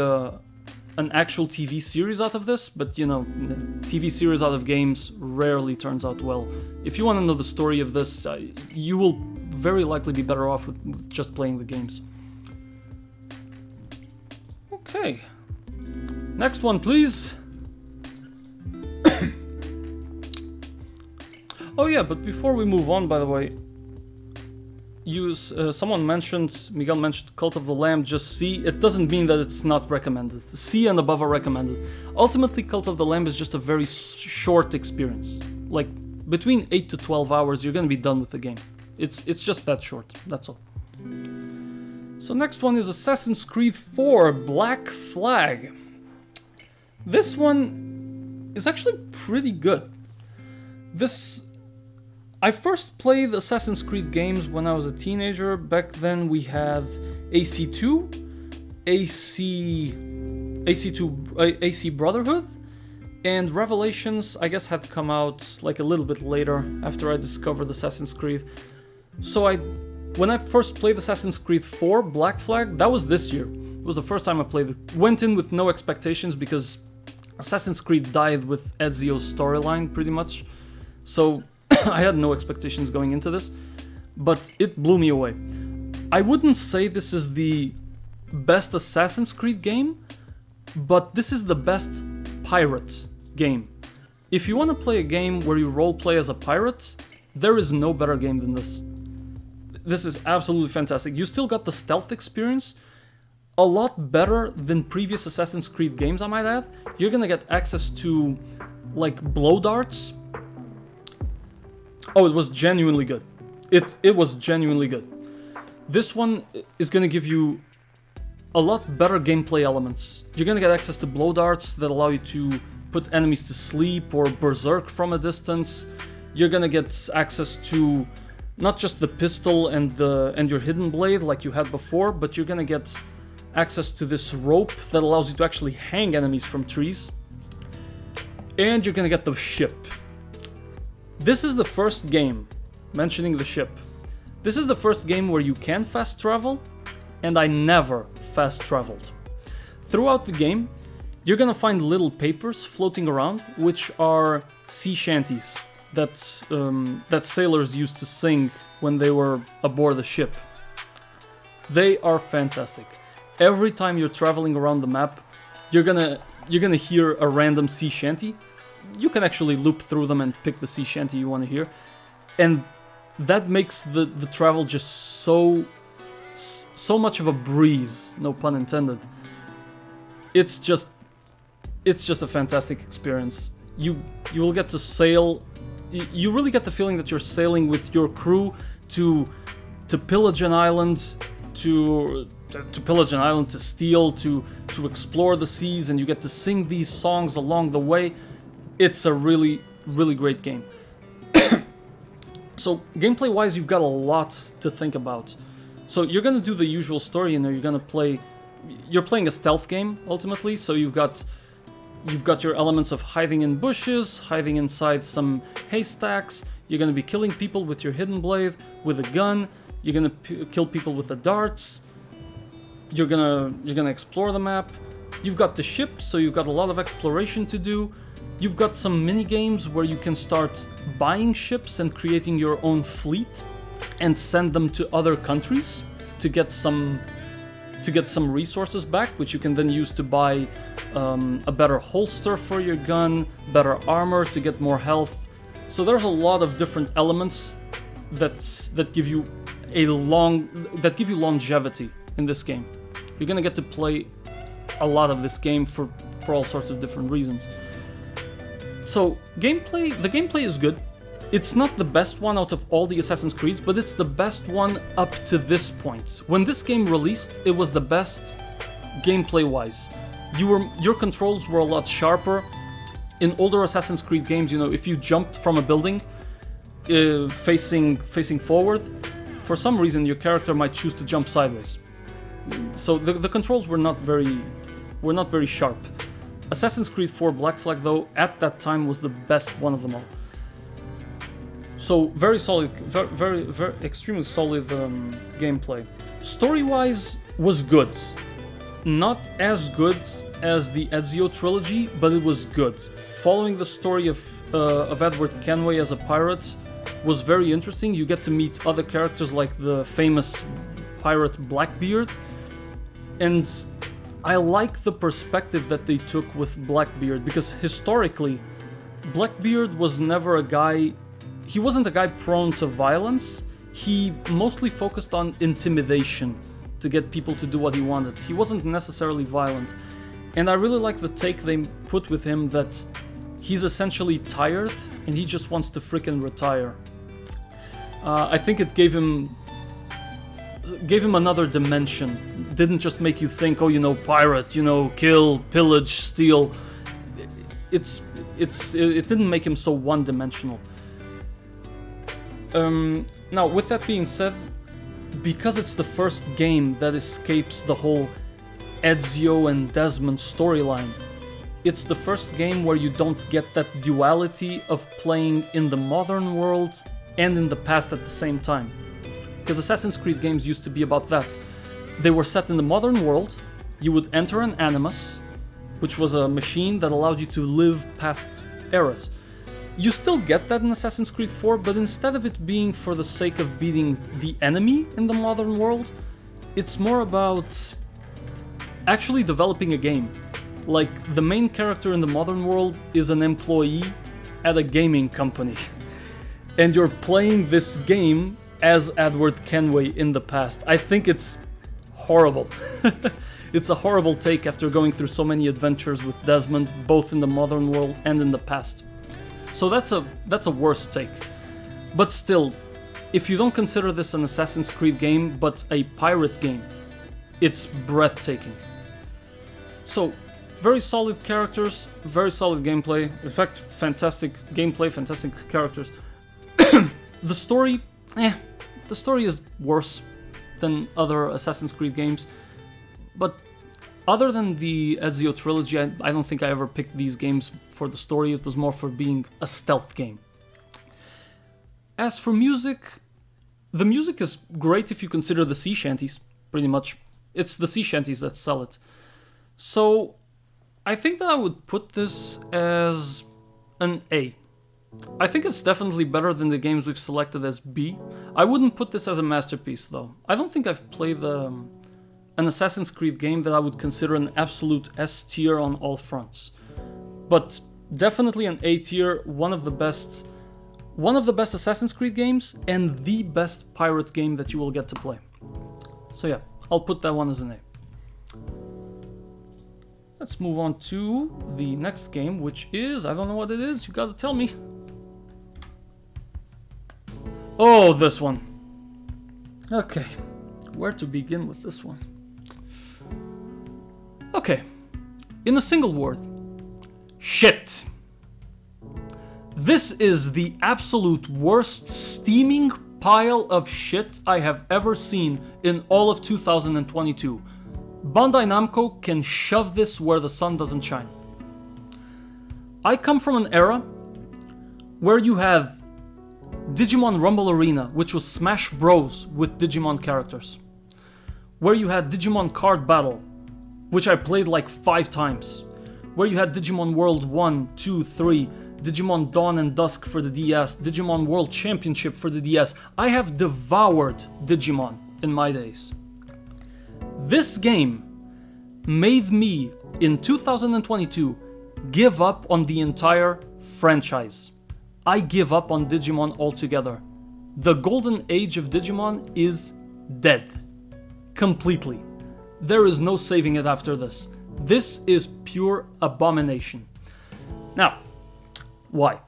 an actual TV series out of this, but TV series out of games rarely turns out well. If you want to know the story of this, you will very likely be better off with just playing the games. Okay. Next one, please. Oh yeah, but before we move on, by the way, Miguel mentioned Cult of the Lamb, just C. It doesn't mean that it's not recommended. C and above are recommended. Ultimately, Cult of the Lamb is just a very short experience. Like, between 8 to 12 hours, you're gonna be done with the game. It's just that short, that's all. So next one is Assassin's Creed 4 Black Flag. This one is actually pretty good. I first played Assassin's Creed games when I was a teenager. Back then we had AC2, AC Brotherhood, and Revelations, I guess, had come out like a little bit later after I discovered Assassin's Creed. So when I first played Assassin's Creed 4, Black Flag, that was this year. It was the first time I played it. Went in with no expectations because Assassin's Creed died with Ezio's storyline pretty much. So I had no expectations going into this, but it blew me away. I wouldn't say this is the best Assassin's Creed game, but this is the best pirate game. If you want to play a game where you roleplay as a pirate, there is no better game than this. This is absolutely fantastic. You still got the stealth experience, a lot better than previous Assassin's Creed games, I might add. You're gonna get access to, like, blow darts. Oh, it was genuinely good. It was genuinely good. This one is gonna give you a lot better gameplay elements. You're gonna get access to blow darts that allow you to put enemies to sleep or berserk from a distance. You're gonna get access to not just the pistol and your hidden blade like you had before, but you're gonna get access to this rope that allows you to actually hang enemies from trees. And you're gonna get the ship. This is the first game, mentioning the ship. This is the first game where you can fast travel, and I never fast traveled. Throughout the game, you're gonna find little papers floating around, which are sea shanties that sailors used to sing when they were aboard the ship. They are fantastic. Every time you're traveling around the map, you're gonna hear a random sea shanty. You can actually loop through them and pick the sea shanty you want to hear, and that makes the travel just so much of a breeze, no pun intended. It's just a fantastic experience. You will get to sail. You really get the feeling that you're sailing with your crew to pillage an island, to pillage an island, to steal, to explore the seas, and you get to sing these songs along the way. It's a really, really great game. So gameplay-wise, you've got a lot to think about. So you're gonna do the usual story, and you're playing a stealth game ultimately. So you've got your elements of hiding in bushes, hiding inside some haystacks. You're gonna be killing people with your hidden blade, with a gun. You're gonna kill people with the darts. You're gonna explore the map. You've got the ship, so you've got a lot of exploration to do. You've got some mini games where you can start buying ships and creating your own fleet and send them to other countries to get some resources back, which you can then use to buy a better holster for your gun, better armor to get more health. So there's a lot of different elements that give you longevity in this game. You're gonna get to play a lot of this game for all sorts of different reasons. So the gameplay is good. It's not the best one out of all the Assassin's Creeds, but it's the best one up to this point. When this game released, it was the best gameplay-wise. Your controls were a lot sharper. In older Assassin's Creed games, if you jumped from a building facing forward, for some reason your character might choose to jump sideways. So the controls were not very sharp. Assassin's Creed 4 Black Flag, though, at that time was the best one of them all. So very solid, very extremely solid gameplay. Story-wise, was good. Not as good as the Ezio trilogy, but it was good. Following the story of Edward Kenway as a pirate was very interesting. You get to meet other characters like the famous pirate Blackbeard, and I like the perspective that they took with Blackbeard, because historically, Blackbeard was never a guy. He wasn't a guy prone to violence. He mostly focused on intimidation to get people to do what he wanted. He wasn't necessarily violent. And I really like the take they put with him that he's essentially tired and he just wants to freaking retire. I think it gave him another dimension. Didn't just make you think, pirate, kill, pillage, steal. It didn't make him so one-dimensional. Now, with that being said, because it's the first game that escapes the whole Ezio and Desmond storyline, it's the first game where you don't get that duality of playing in the modern world and in the past at the same time. Because Assassin's Creed games used to be about that. They were set in the modern world, you would enter an Animus, which was a machine that allowed you to live past eras. You still get that in Assassin's Creed 4, but instead of it being for the sake of beating the enemy in the modern world, it's more about actually developing a game. Like, the main character in the modern world is an employee at a gaming company. And you're playing this game as Edward Kenway in the past. I think it's horrible. It's a horrible take after going through so many adventures with Desmond, both in the modern world and in the past. So that's a worse take. But still, if you don't consider this an Assassin's Creed game, but a pirate game, it's breathtaking. So, very solid characters, very solid gameplay. In fact, fantastic gameplay, fantastic characters. The story is worse than other Assassin's Creed games. But other than the Ezio trilogy, I don't think I ever picked these games for the story. It was more for being a stealth game. As for music, the music is great if you consider the sea shanties, pretty much. It's the sea shanties that sell it. So, I think that I would put this as an A. I think it's definitely better than the games we've selected as B. I wouldn't put this as a masterpiece, though. I don't think I've played an Assassin's Creed game that I would consider an absolute S tier on all fronts. But definitely an A tier, one of the best Assassin's Creed games, and the best pirate game that you will get to play. So yeah, I'll put that one as an A. Let's move on to the next game, which is, I don't know what it is, you gotta tell me. Oh, this one. Okay, where to begin with this one? Okay, in a single word, shit. This is the absolute worst steaming pile of shit I have ever seen in all of 2022. Bandai Namco can shove this where the sun doesn't shine. I come from an era where you have Digimon Rumble Arena, which was Smash Bros with Digimon characters. Where you had Digimon Card Battle, which I played like 5 times. Where you had Digimon World 1, 2, 3, Digimon Dawn and Dusk for the DS, Digimon World Championship for the DS. I have devoured Digimon in my days. This game made me, in 2022, give up on the entire franchise. I give up on Digimon altogether. The golden age of Digimon is dead. Completely. There is no saving it after this. This is pure abomination. Now, why?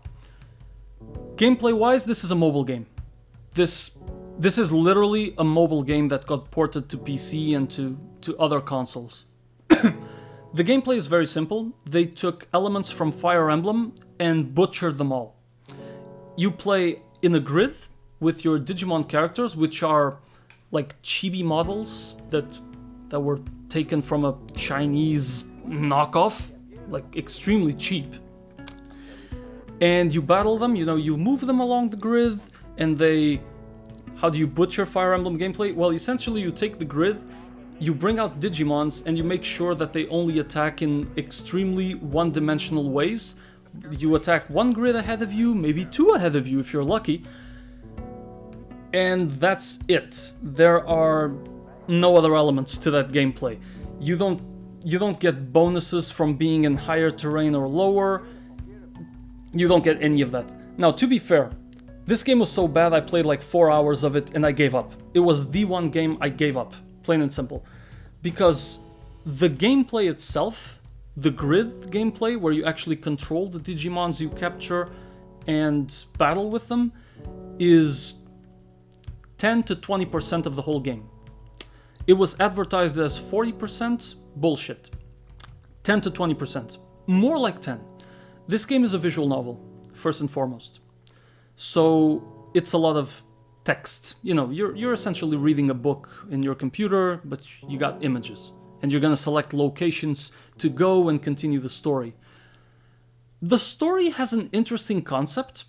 Gameplay-wise, this is a mobile game. This is literally a mobile game that got ported to PC and to other consoles. The gameplay is very simple. They took elements from Fire Emblem and butchered them all. You play in a grid with your Digimon characters, which are like chibi models that were taken from a Chinese knockoff, like extremely cheap. And you battle them, you move them along the grid, and how do you butcher Fire Emblem gameplay? Well, essentially you take the grid, you bring out Digimons, and you make sure that they only attack in extremely one-dimensional ways. You attack one grid ahead of you, maybe 2 ahead of you if you're lucky. And that's it. There are no other elements to that gameplay. You don't get bonuses from being in higher terrain or lower. You don't get any of that. Now, to be fair, this game was so bad I played like 4 hours of it and I gave up. It was the one game I gave up, plain and simple. Because the gameplay itself, the grid gameplay, where you actually control the Digimons you capture and battle with them, is 10 to 20% of the whole game. It was advertised as 40%, bullshit. 10 to 20%. More like 10. This game is a visual novel, first and foremost. So it's a lot of text. You know, you're essentially reading a book in your computer, but you got images. And you're gonna select locations to go and continue the story. The story has an interesting concept,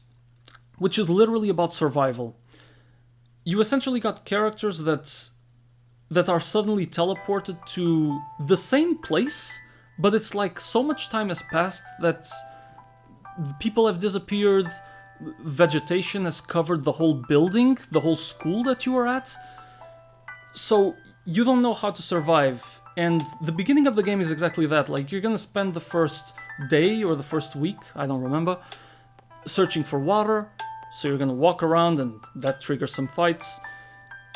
which is literally about survival. You essentially got characters that are suddenly teleported to the same place, but it's like so much time has passed that people have disappeared, vegetation has covered the whole building, the whole school that you were at, so you don't know how to survive. And the beginning of the game is exactly that. Like, you're gonna spend the first day or the first week, I don't remember, searching for water, so you're gonna walk around and that triggers some fights.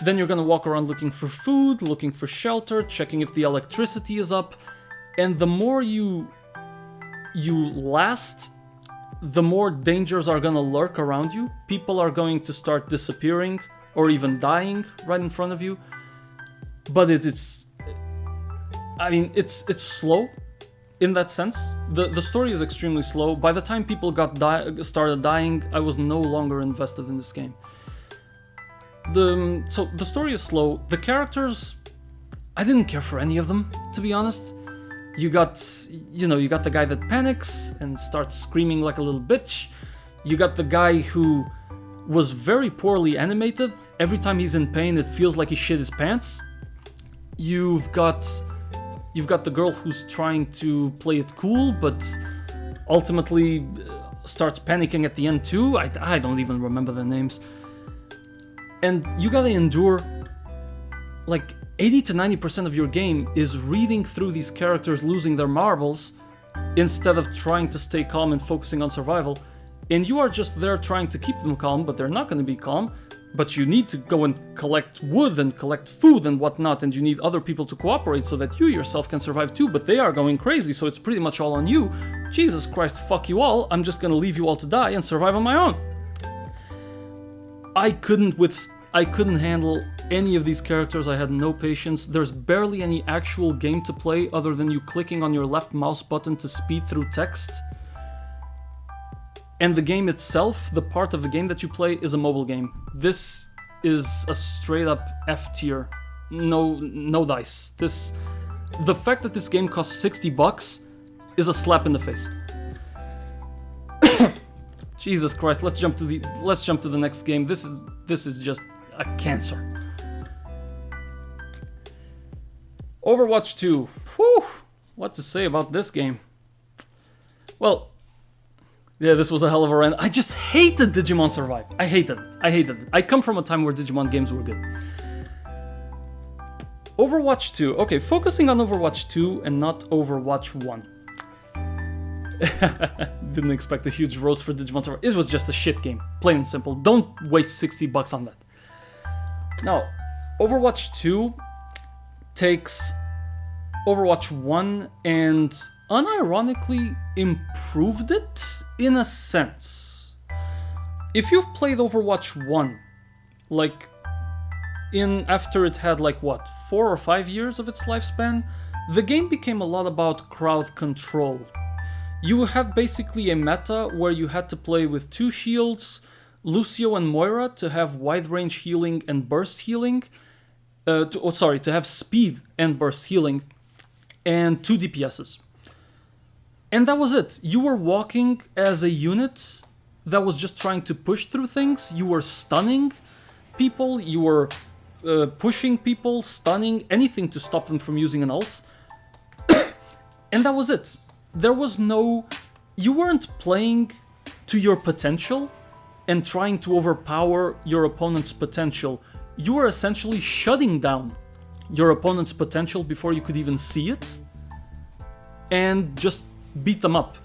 Then you're gonna walk around looking for food, looking for shelter, checking if the electricity is up. And the more you last, the more dangers are gonna lurk around you. People are going to start disappearing or even dying right in front of you. But it's slow in that sense. The story is extremely slow. By the time people started dying, I was no longer invested in this game. So the story is slow. The characters, I didn't care for any of them, to be honest. You got the guy that panics and starts screaming like a little bitch. You got the guy who was very poorly animated. Every time he's in pain, it feels like he shit his pants. You've got the girl who's trying to play it cool, but ultimately starts panicking at the end too. I don't even remember their names. And you gotta endure, like, 80 to 90% of your game is reading through these characters losing their marbles instead of trying to stay calm and focusing on survival. And you are just there trying to keep them calm, but they're not gonna be calm. But you need to go and collect wood and collect food and whatnot, and you need other people to cooperate so that you yourself can survive too, but they are going crazy, so it's pretty much all on you. Jesus Christ, fuck you all, I'm just gonna leave you all to die and survive on my own. I couldn't handle any of these characters. I had no patience. There's barely any actual game to play other than you clicking on your left mouse button to speed through text. And the game itself, the part of the game that you play, is a mobile game. This is a straight up F tier. No dice. The fact that this game costs $60 is a slap in the face. Jesus Christ, let's jump to the next game. This is just a cancer. Overwatch 2. Whew, what to say about this game? Well, yeah, this was a hell of a run. I just hated Digimon Survive. I hated it. I come from a time where Digimon games were good. Overwatch 2. Okay, focusing on Overwatch 2 and not Overwatch 1. Didn't expect a huge roast for Digimon Survive. It was just a shit game. Plain and simple. Don't waste $60 on that. Now, Overwatch 2 takes Overwatch 1 and unironically improved it in a sense. If you've played Overwatch 1, like after it had 4 or 5 years of its lifespan, the game became a lot about crowd control. You had basically a meta where you had to play with 2 shields, Lucio and Moira to have wide range healing and burst healing, to have speed and burst healing, and 2 DPSs. And that was it. You were walking as a unit that was just trying to push through things. You were stunning people, you were pushing people, stunning, anything to stop them from using an ult. And that was it. You weren't playing to your potential and trying to overpower your opponent's potential. You were essentially shutting down your opponent's potential before you could even see it and just beat them up.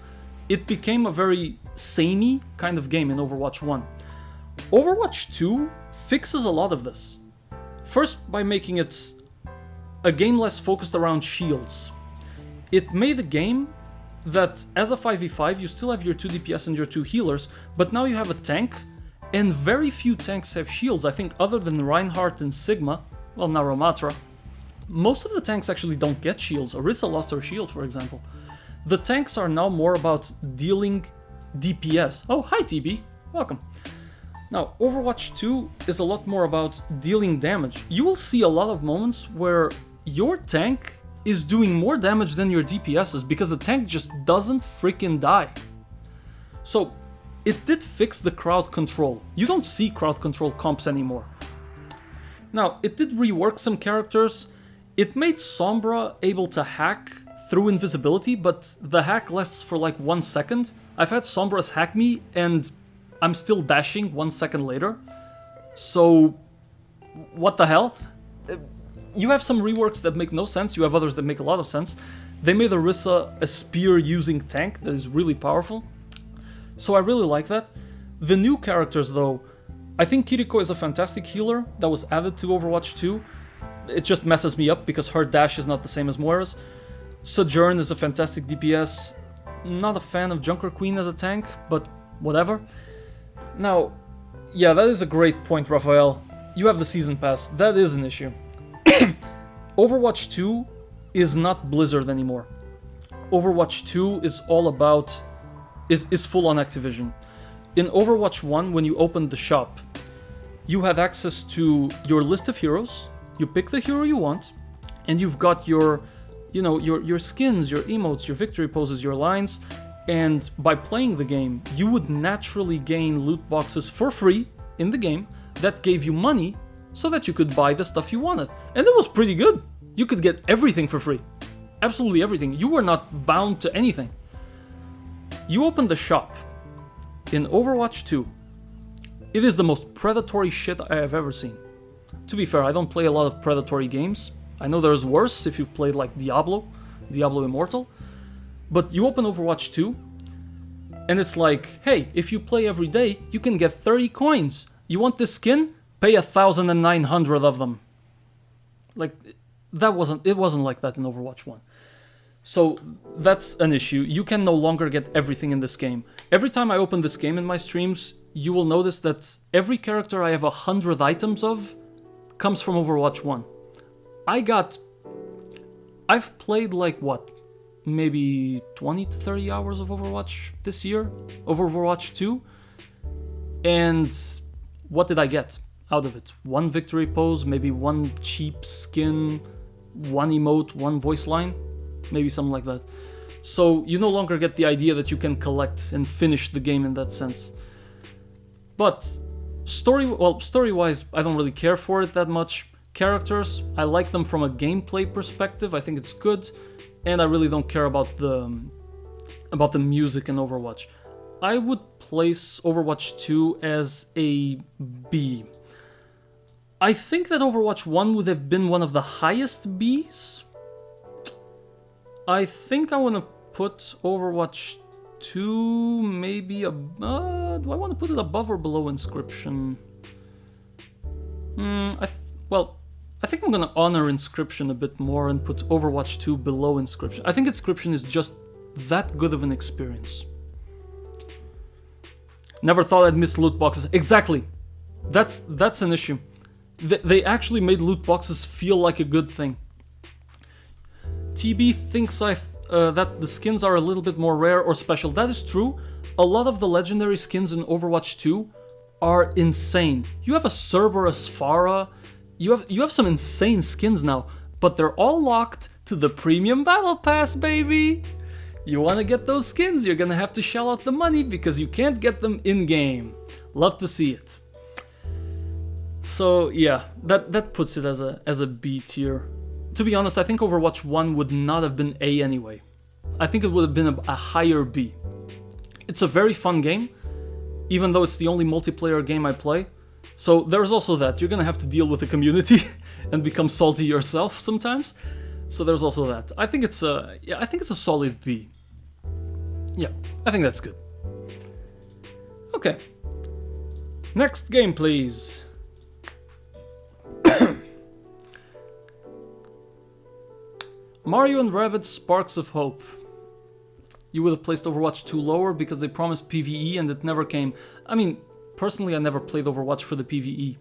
It became a very samey kind of game in Overwatch 1. Overwatch 2 fixes a lot of this. First, by making it a game less focused around shields. It made a game that, as a 5v5, you still have your 2 DPS and your 2 healers, but now you have a tank, and very few tanks have shields. I think other than Reinhardt and Sigma, well, now Ramatra, most of the tanks actually don't get shields. Orisa lost her shield, for example. The tanks are now more about dealing DPS. Oh, hi TB, welcome. Now, Overwatch 2 is a lot more about dealing damage. You will see a lot of moments where your tank is doing more damage than your DPSs because the tank just doesn't freaking die. So, it did fix the crowd control. You don't see crowd control comps anymore. Now, it did rework some characters. It made Sombra able to hack through invisibility, but the hack lasts for like 1 second. I've had Sombras hack me, and I'm still dashing 1 second later. So, what the hell? You have some reworks that make no sense, you have others that make a lot of sense. They made Orisa a spear-using tank that is really powerful. So I really like that. The new characters, though, I think Kiriko is a fantastic healer that was added to Overwatch 2. It just messes me up because her dash is not the same as Moira's. Sojourn is a fantastic DPS. Not a fan of Junker Queen as a tank, but whatever. Now, yeah, that is a great point, Raphael. You have the Season Pass. That is an issue. Overwatch 2 is not Blizzard anymore. Overwatch 2 is all about... is full on Activision. In Overwatch 1, when you opened the shop, you had access to your list of heroes, you pick the hero you want, and you've got your, your skins, your emotes, your victory poses, your lines, and by playing the game, you would naturally gain loot boxes for free in the game that gave you money so that you could buy the stuff you wanted. And it was pretty good. You could get everything for free. Absolutely everything. You were not bound to anything. You open the shop in Overwatch 2. It is the most predatory shit I have ever seen. To be fair, I don't play a lot of predatory games. I know there's worse if you've played like Diablo Immortal. But you open Overwatch 2, and it's like, hey, if you play every day, you can get 30 coins. You want this skin? Pay 1,900 of them. Like, it wasn't like that in Overwatch 1. So that's an issue. You can no longer get everything in this game. Every time I open this game in my streams, you will notice that every character I have 100 items of comes from Overwatch 1. I've played like what? Maybe 20 to 30 hours of Overwatch this year? Of Overwatch 2? And what did I get out of it? 1 victory pose, maybe 1 cheap skin, 1 emote, 1 voice line? Maybe something like that. So you no longer get the idea that you can collect and finish the game in that sense. But story-wise, I don't really care for it that much. Characters, I like them from a gameplay perspective. I think it's good, and I really don't care about the music in Overwatch. I would place Overwatch 2 as a B. I think that Overwatch 1 would have been one of the highest Bs. I think I want to put Overwatch 2 maybe do I want to put it above or below Inscription? I think I'm gonna honor Inscription a bit more and put Overwatch 2 below Inscription. I think Inscription is just that good of an experience. Never thought I'd miss loot boxes. Exactly. That's an issue. They actually made loot boxes feel like a good thing. TB thinks that the skins are a little bit more rare or special. That is true. A lot of the legendary skins in Overwatch 2 are insane. You have a Cerberus Pharah. You have some insane skins now, but they're all locked to the premium battle pass, baby. You want to get those skins, you're gonna have to shell out the money because you can't get them in-game. Love to see it. So yeah, that puts it as a B tier. To be honest, I think Overwatch 1 would not have been A anyway. I think it would have been a higher B. It's a very fun game, even though it's the only multiplayer game I play. So there's also that. You're gonna have to deal with the community and become salty yourself sometimes. So there's also that. I think it's a solid B. Yeah, I think that's good. Okay. Next game, please. Mario and Rabbids Sparks of Hope. You would have placed Overwatch 2 lower because they promised PvE and it never came. I mean, personally, I never played Overwatch for the PvE.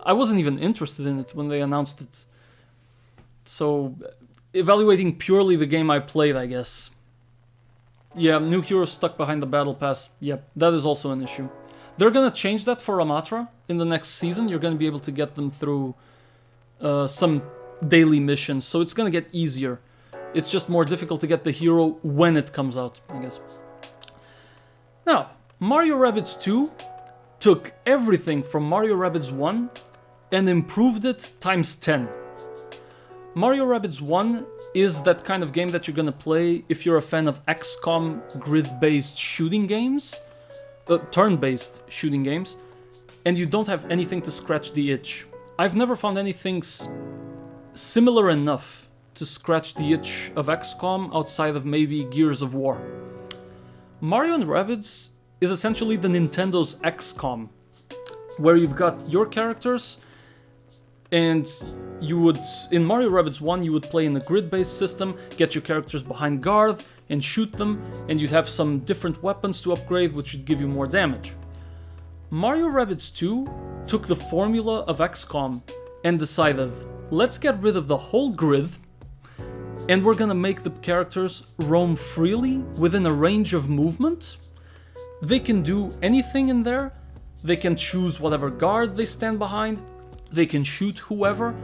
I wasn't even interested in it when they announced it. So, evaluating purely the game I played, I guess. Yeah, new heroes stuck behind the battle pass. Yep, that is also an issue. They're gonna change that for Ramatra in the next season. You're gonna be able to get them through some daily missions, so it's gonna get easier. It's just more difficult to get the hero when it comes out, I guess. Now, Mario Rabbids 2 took everything from Mario Rabbids 1 and improved it times 10. Mario Rabbids 1 is that kind of game that you're gonna play if you're a fan of XCOM grid-based shooting games, turn-based shooting games, and you don't have anything to scratch the itch. I've never found anything similar enough to scratch the itch of XCOM outside of maybe Gears of War. Mario and Rabbids is essentially the Nintendo's XCOM, where you've got your characters, and you would, in Mario Rabbids 1, you would play in a grid-based system, get your characters behind guard, and shoot them, and you'd have some different weapons to upgrade, which would give you more damage. Mario Rabbids 2 took the formula of XCOM and decided, let's get rid of the whole grid, and we're gonna make the characters roam freely within a range of movement. They can do anything in there. They can choose whatever guard they stand behind. They can shoot whoever.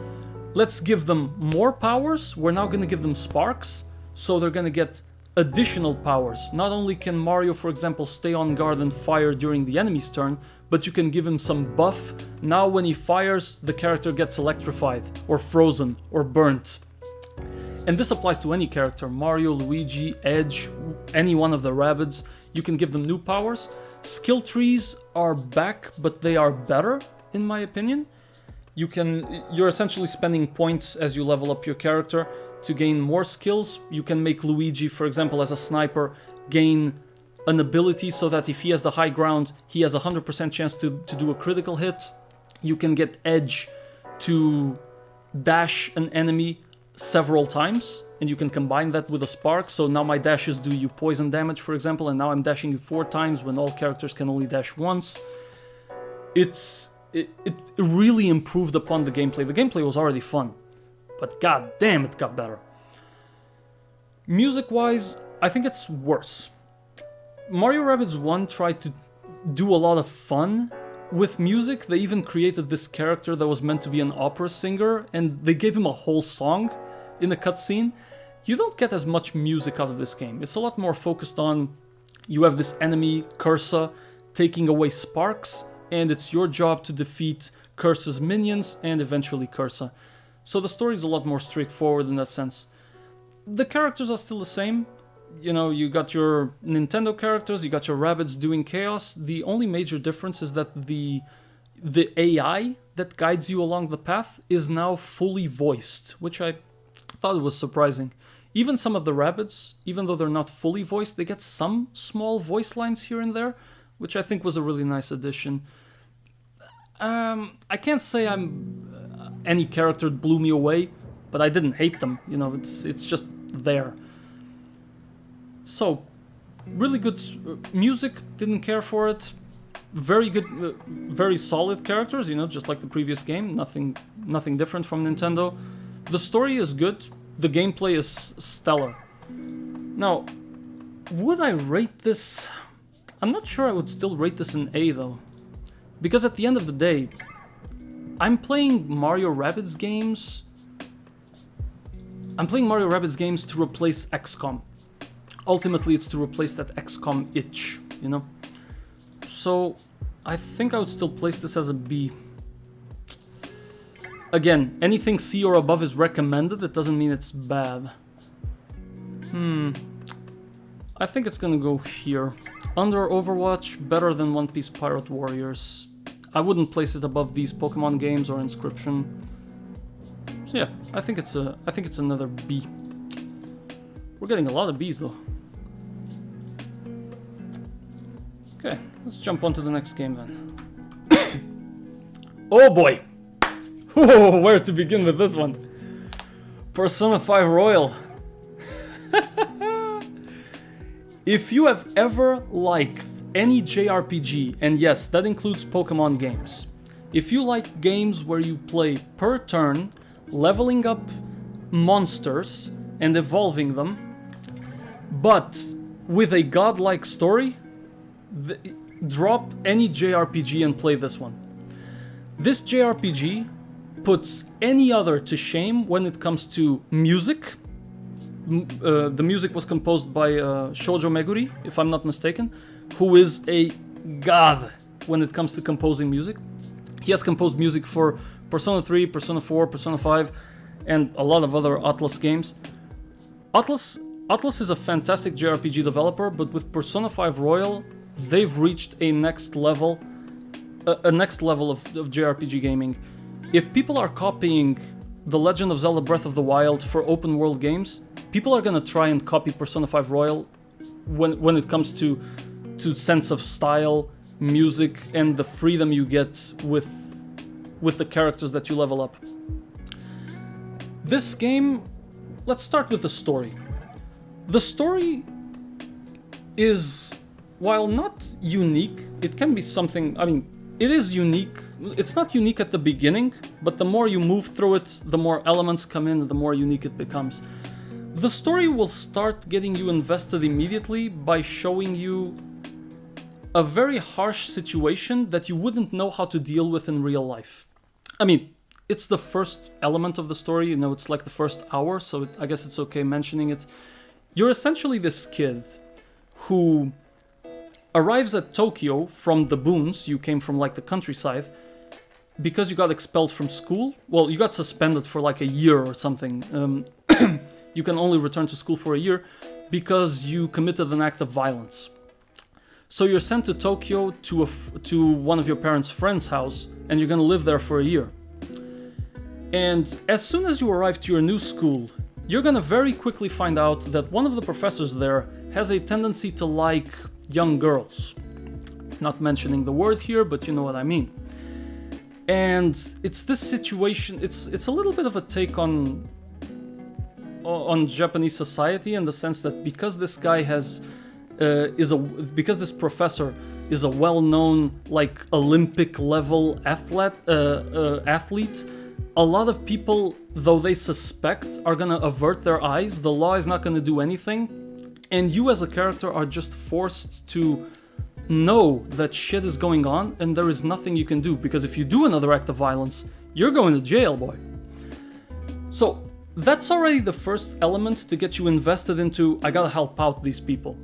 Let's give them more powers. We're now gonna give them sparks, so they're gonna get additional powers. Not only can Mario, for example, stay on guard and fire during the enemy's turn, but you can give him some buff. Now when he fires, the character gets electrified, or frozen, or burnt. And this applies to any character, Mario, Luigi, Edge, any one of the Rabbids. You can give them new powers. Skill trees are back, but they are better, in my opinion. You're essentially spending points as you level up your character to gain more skills. You can make Luigi, for example, as a sniper, gain an ability so that if he has the high ground, he has a 100% chance to do a critical hit. You can get Edge to dash an enemy several times, and you can combine that with a spark. So now my dashes do you poison damage, for example, and now I'm dashing you 4 times when all characters can only dash once. It really improved upon the gameplay. The gameplay was already fun, but god damn, it got better. Music-wise, I think it's worse. Mario Rabbids 1 tried to do a lot of fun with music. They even created this character that was meant to be an opera singer, and they gave him a whole song in a cutscene. You don't get as much music out of this game. It's a lot more focused on, you have this enemy, Cursa, taking away sparks, and it's your job to defeat Cursa's minions and eventually Cursa. So the story is a lot more straightforward in that sense. The characters are still the same. You know, you got your Nintendo characters, you got your Rabbids doing chaos. The only major difference is that the AI that guides you along the path is now fully voiced, which I thought was surprising. Even some of the Rabbids, even though they're not fully voiced, they get some small voice lines here and there, which I think was a really nice addition. I can't say any character blew me away, but I didn't hate them. You know, it's just there. So, really good music, didn't care for it. Very good, very solid characters, you know, just like the previous game. Nothing different from Nintendo. The story is good. The gameplay is stellar. Now, would I rate this? I'm not sure I would still rate this an A though. Because at the end of the day, I'm playing Mario Rabbids games. I'm playing Mario Rabbids games to replace XCOM. Ultimately, it's to replace that XCOM itch, you know? So, I think I would still place this as a B. Again, anything C or above is recommended, it doesn't mean it's bad. I think it's gonna go here. Under Overwatch, better than One Piece Pirate Warriors. I wouldn't place it above these Pokemon games or Inscription. So yeah, I think it's another B. We're getting a lot of Bs though. Okay, let's jump on to the next game then. Oh boy! Whoa, where to begin with this one? Persona 5 Royal. If you have ever liked any JRPG, and yes, that includes Pokemon games. If you like games where you play per turn, leveling up monsters and evolving them, but with a godlike story, drop any JRPG and play this one. This JRPG puts any other to shame when it comes to music. The music was composed by Shoujo Meguri, if I'm not mistaken, who is a god when it comes to composing music. He has composed music for Persona 3, Persona 4, Persona 5, and a lot of other Atlus games. Atlus is a fantastic JRPG developer, but with Persona 5 Royal, they've reached a next level of JRPG gaming. If people are copying The Legend of Zelda Breath of the Wild for open world games, people are gonna try and copy Persona 5 Royal when it comes to sense of style, music, and the freedom you get with the characters that you level up. This game, let's start with the story. The story is, while not unique, it can be something, I mean, it is unique. It's not unique at the beginning, but the more you move through it, the more elements come in, the more unique it becomes. The story will start getting you invested immediately by showing you a very harsh situation that you wouldn't know how to deal with in real life. I mean, it's the first element of the story, you know, it's like the first hour, so I guess it's okay mentioning it. You're essentially this kid who arrives at Tokyo from the boons, you came from like the countryside, because you got expelled from school. Well, you got suspended for like a year or something. You can only return to school for a year because you committed an act of violence. So you're sent to Tokyo to one of your parents' friend's house, and you're gonna live there for a year. And as soon as you arrive to your new school, you're gonna very quickly find out that one of the professors there has a tendency to like young girls. Not mentioning the word here, but you know what I mean. And it's this situation, it's a little bit of a take on Japanese society, in the sense that because this guy because this professor is a well-known like Olympic level athlete, a lot of people, though they suspect, are gonna avert their eyes. The law is not gonna do anything, and you as a character are just forced to know that shit is going on, and there is nothing you can do, because if you do another act of violence, you're going to jail, boy. So that's already the first element to get you invested into, I gotta help out these people.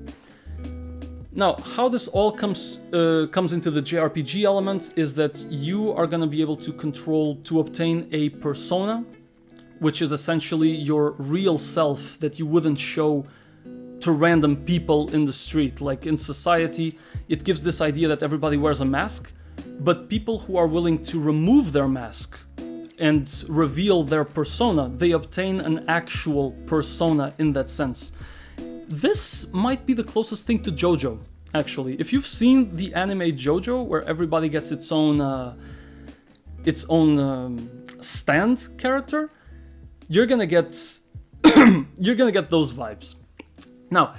Now, how this all comes into the JRPG element is that you are gonna be able to obtain a persona, which is essentially your real self that you wouldn't show to random people in the street. Like in society, it gives this idea that everybody wears a mask, but people who are willing to remove their mask and reveal their persona, they obtain an actual persona in that sense. This might be the closest thing to JoJo, actually. If you've seen the anime JoJo, where everybody gets its own stand character, you're gonna get those vibes. Now,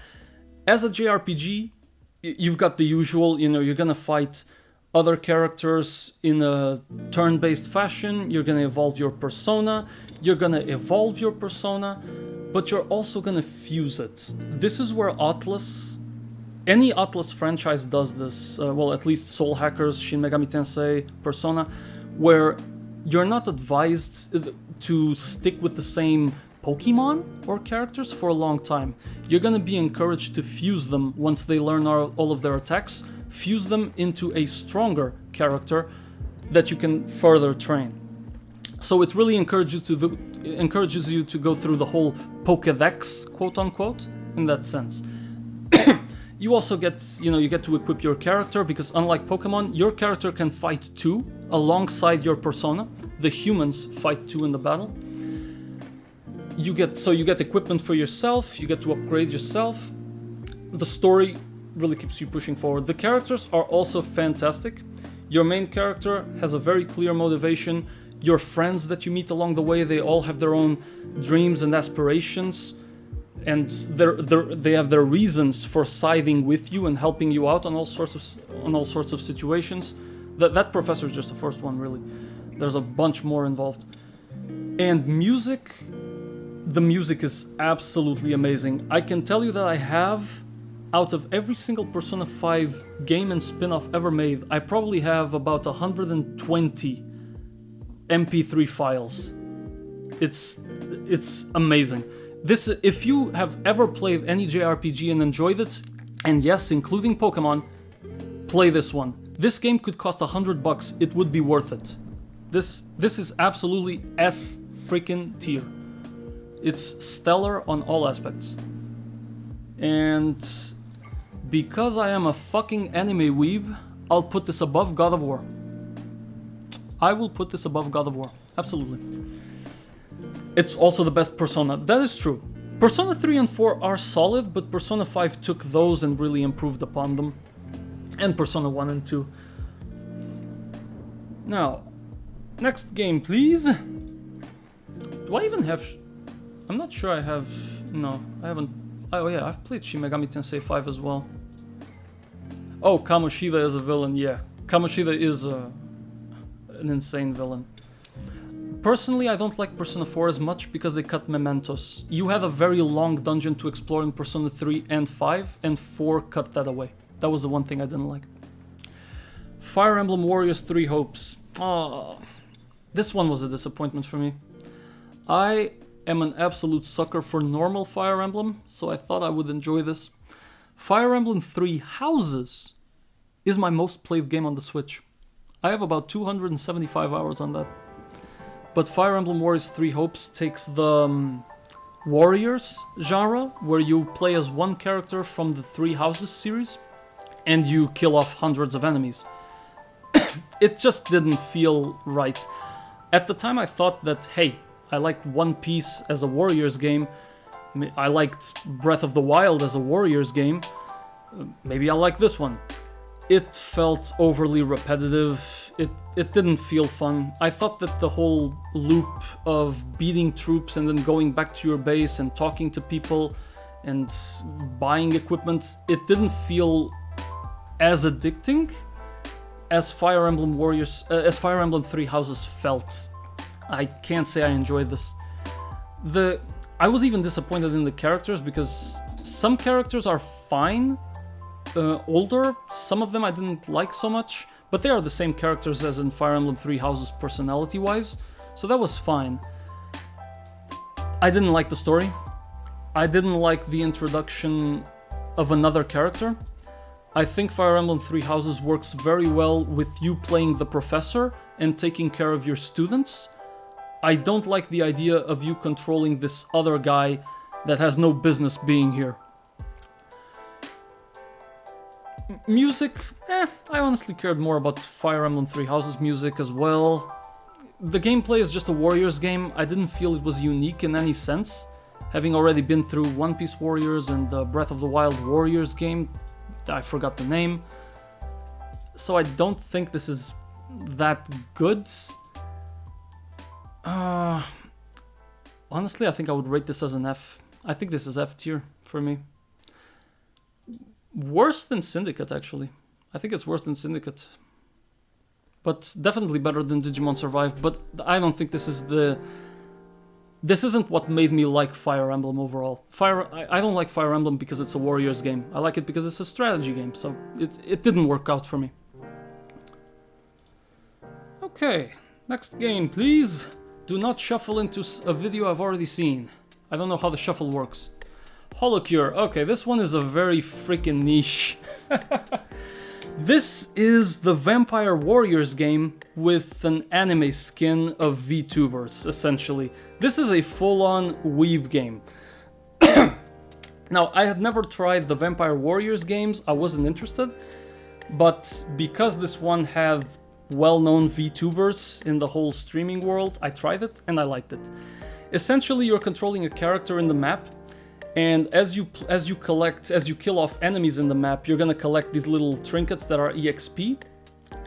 as a JRPG, you've got the usual, you know, you're gonna fight other characters in a turn-based fashion, you're gonna evolve your persona, but you're also gonna fuse it. This is where any Atlus franchise does this, well, at least Soul Hackers, Shin Megami Tensei, Persona, where you're not advised to stick with the same Pokemon or characters for a long time. You're gonna be encouraged to fuse them once they learn all of their attacks, fuse them into a stronger character that you can further train. So it really encourages you to go through the whole Pokédex, quote unquote, in that sense. You also get to equip your character, because unlike Pokemon, your character can fight two alongside your persona. The humans fight two in the battle. You get equipment for yourself, you get to upgrade yourself. The story really keeps you pushing forward. The characters are also fantastic. Your main character has a very clear motivation. Your friends that you meet along the way, they all have their own dreams and aspirations, and they have their reasons for siding with you and helping you out on all sorts of situations. That professor is just the first one, really. There's a bunch more involved. And the music is absolutely amazing. I can tell you that I have out of every single Persona 5 game and spin-off ever made, I probably have about 120 MP3 files. It's amazing. This, if you have ever played any JRPG and enjoyed it, and yes, including Pokemon, play this one. This game could cost $100. It would be worth it. This is absolutely S freaking tier. It's stellar on all aspects. And because I am a fucking anime weeb, I'll put this above God of War. I will put this above God of War. Absolutely. It's also the best Persona. That is true. Persona 3 and 4 are solid, but Persona 5 took those and really improved upon them. And Persona 1 and 2. Now, next game, please. Do I even have... I'm not sure I have... No, I haven't... Oh yeah, I've played Shin Megami Tensei 5 as well. Oh, Kamoshida is a villain, yeah. Kamoshida is an insane villain. Personally, I don't like Persona 4 as much because they cut mementos. You had a very long dungeon to explore in Persona 3 and 5, and 4 cut that away. That was the one thing I didn't like. Fire Emblem Warriors 3 Hopes. Oh, this one was a disappointment for me. I am an absolute sucker for normal Fire Emblem, so I thought I would enjoy this. Fire Emblem 3 Houses is my most played game on the Switch. I have about 275 hours on that. But Fire Emblem Warriors 3 Hopes takes the Warriors genre, where you play as one character from the Three Houses series, and you kill off hundreds of enemies. It just didn't feel right. At the time I thought that, hey, I liked One Piece as a Warriors game, I liked Breath of the Wild as a Warriors game, maybe I'll like this one. It felt overly repetitive, it didn't feel fun. I thought that the whole loop of beating troops and then going back to your base and talking to people and buying equipment, it didn't feel as addicting as Fire Emblem Warriors, as Fire Emblem 3 Houses felt. I can't say I enjoyed this. I was even disappointed in the characters because some characters are fine, older, some of them I didn't like so much, but they are the same characters as in Fire Emblem 3 Houses personality-wise, so that was fine. I didn't like the story. I didn't like the introduction of another character. I think Fire Emblem 3 Houses works very well with you playing the professor and taking care of your students. I don't like the idea of you controlling this other guy that has no business being here. Music, I honestly cared more about Fire Emblem 3 Houses music as well. The gameplay is just a Warriors game. I didn't feel it was unique in any sense. Having already been through One Piece Warriors and the Breath of the Wild Warriors game, I forgot the name. So I don't think this is that good. Honestly, I think I would rate this as an F. I think this is F tier for me. Worse than Syndicate, actually. I think it's worse than Syndicate. But definitely better than Digimon Survive. But I don't think this is the... This isn't what made me like Fire Emblem overall. I don't like Fire Emblem because it's a Warriors game. I like it because it's a strategy game, so it didn't work out for me. Okay, next game, please. Do not shuffle into a video I've already seen. I don't know how the shuffle works. Holocure. Okay, this one is a very freaking niche. This is the Vampire Warriors game with an anime skin of VTubers, essentially. This is a full-on weeb game. Now, I had never tried the Vampire Warriors games, I wasn't interested, but because this one had well-known VTubers in the whole streaming world, I tried it and I liked it. Essentially, you're controlling a character in the map, and as you kill off enemies in the map, you're gonna collect these little trinkets that are EXP,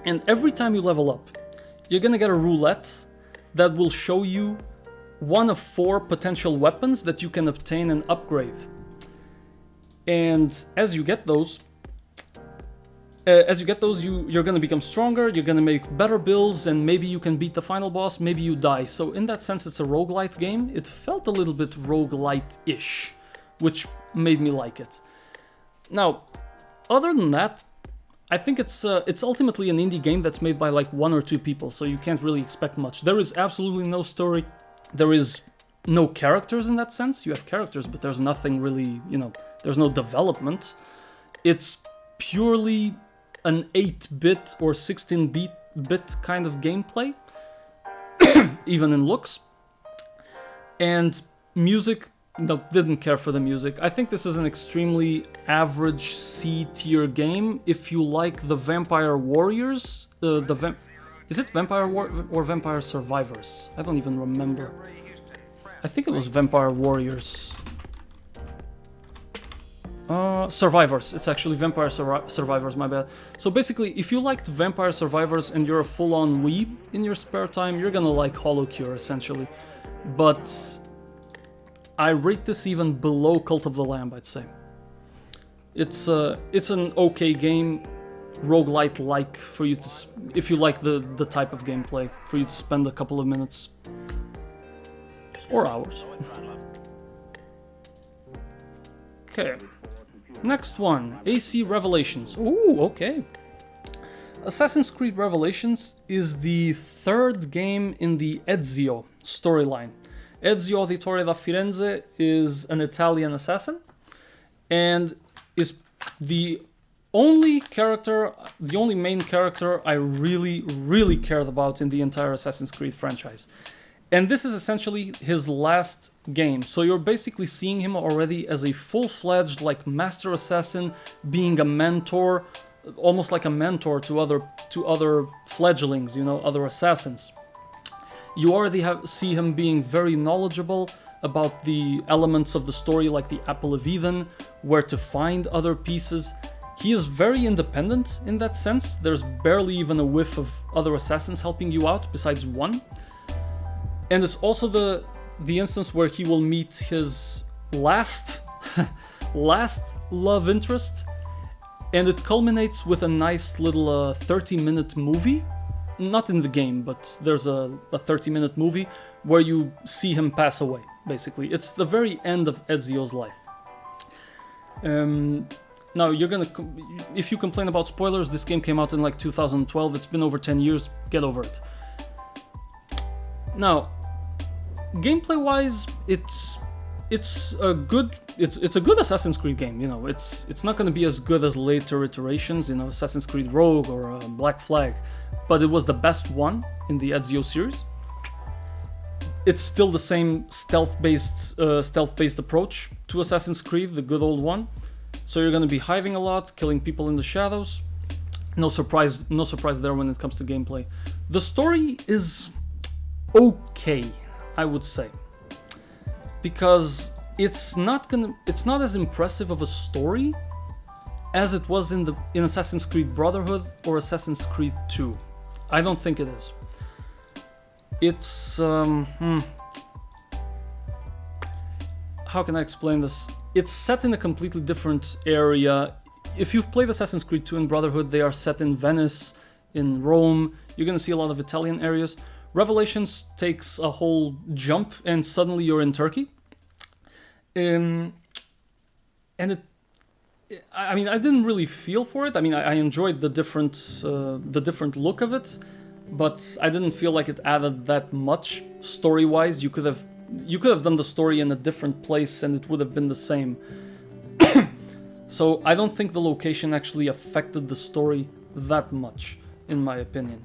and every time you level up, you're gonna get a roulette that will show you one of 4 potential weapons that you can obtain and upgrade. And as you get those, you're gonna become stronger, you're gonna make better builds, and maybe you can beat the final boss, maybe you die. So in that sense, it's a roguelite game. It felt a little bit roguelite-ish, which made me like it. Now, other than that, I think it's ultimately an indie game that's made by like 1 or 2 people, so you can't really expect much. There is absolutely no story. There is no characters in that sense. You have characters, but there's nothing really, you know, there's no development. It's purely an 8-bit or 16-bit kind of gameplay, even in looks. And music, no, didn't care for the music. I think this is an extremely average C-tier game. If you like the Vampire Warriors, is it Vampire or Vampire Survivors? I don't even remember. I think it was Vampire Warriors. Survivors. It's actually Vampire Survivors, my bad. So basically, if you liked Vampire Survivors and you're a full-on weeb in your spare time, you're gonna like Hollow Cure, essentially. But I rate this even below Cult of the Lamb, I'd say. It's an okay game, roguelite-like, for you to, if you like the type of gameplay, for you to spend a couple of minutes. Or hours. Okay. Next one, AC Revelations. Ooh, okay. Assassin's Creed Revelations is the 3rd game in the Ezio storyline. Ezio Auditore da Firenze is an Italian assassin and is the only main character I really cared about in the entire Assassin's Creed franchise. And this is essentially his last game, so you're basically seeing him already as a full-fledged, like, master assassin, being a mentor, almost like a mentor to other fledglings, you know, other assassins. You already see him being very knowledgeable about the elements of the story, like the Apple of Eden, where to find other pieces. He is very independent in that sense. There's barely even a whiff of other assassins helping you out, besides one. And it's also the instance where he will meet his last love interest, and it culminates with a nice little 30-minute movie. Not in the game, but there's a 30-minute movie where you see him pass away, basically. It's the very end of Ezio's life. Now, if you complain about spoilers, this game came out in like 2012, it's been over 10 years, get over it. Now, gameplay-wise, it's a good Assassin's Creed game. You know, it's not going to be as good as later iterations, you know, Assassin's Creed Rogue or Black Flag, but it was the best one in the Ezio series. It's still the same stealth-based approach to Assassin's Creed, the good old one. So you're going to be hiving a lot, killing people in the shadows. No surprise there when it comes to gameplay. The story is okay, I would say, because it's not as impressive of a story as it was in Assassin's Creed Brotherhood or Assassin's Creed 2. I don't think it is. It's how can I explain this? It's set in a completely different area. If you've played Assassin's Creed 2 and Brotherhood, they are set in Venice, in Rome. You're gonna see a lot of Italian areas. Revelations takes a whole jump and suddenly you're in Turkey. I didn't really feel for it. I mean, I enjoyed the different look of it, but I didn't feel like it added that much story-wise. You could have done the story in a different place and it would have been the same. So I don't think the location actually affected the story that much, in my opinion.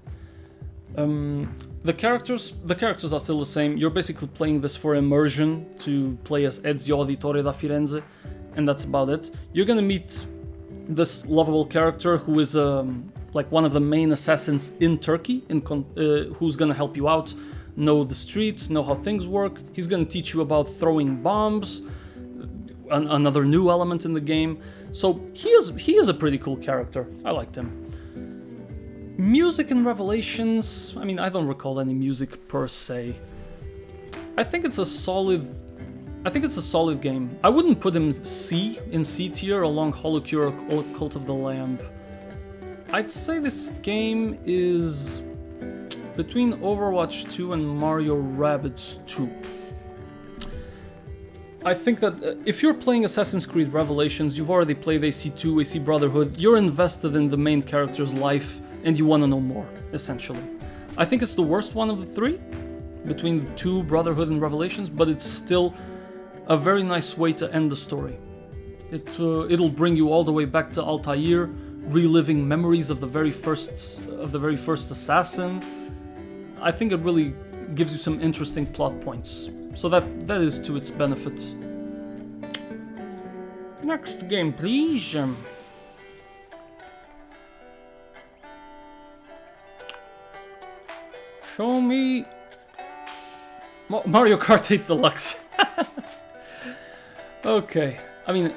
The characters are still the same. You're basically playing this for immersion, to play as Ezio Auditore da Firenze, and that's about it. You're gonna meet this lovable character who is like one of the main assassins in Turkey, who's gonna help you out, know the streets, know how things work. He's gonna teach you about throwing bombs, another new element in the game. So he is a pretty cool character. I liked him. Music in Revelations, I mean, I don't recall any music per se. I think it's a solid game. I wouldn't put him in C tier along Hollow Cure or Cult of the Lamb. I'd say this game is between Overwatch 2 and Mario Rabbids 2. I think that if you're playing Assassin's Creed Revelations, you've already played AC2, AC Brotherhood, you're invested in the main character's life, and you want to know more, essentially. I think it's the worst one of the three, between the two, Brotherhood and Revelations, but it's still a very nice way to end the story. It'll bring you all the way back to Altair, reliving memories of the very first assassin. I think it really gives you some interesting plot points. So that is to its benefit. Next game, please. Show me Mario Kart 8 Deluxe. Okay, I mean,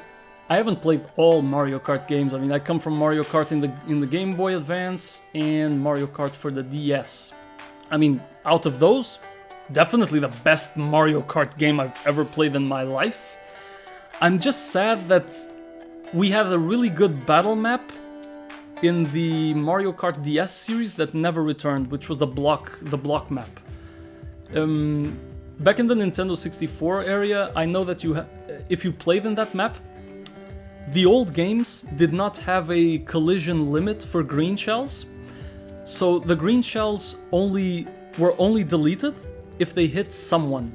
I haven't played all Mario Kart games. I mean, I come from Mario Kart in the Game Boy Advance and Mario Kart for the DS. I mean, out of those, definitely the best Mario Kart game I've ever played in my life. I'm just sad that we had a really good battle map in the Mario Kart DS series that never returned, which was the block map. Back in the Nintendo 64 area, I know that if you played in that map, the old games did not have a collision limit for green shells. So the green shells were only deleted if they hit someone.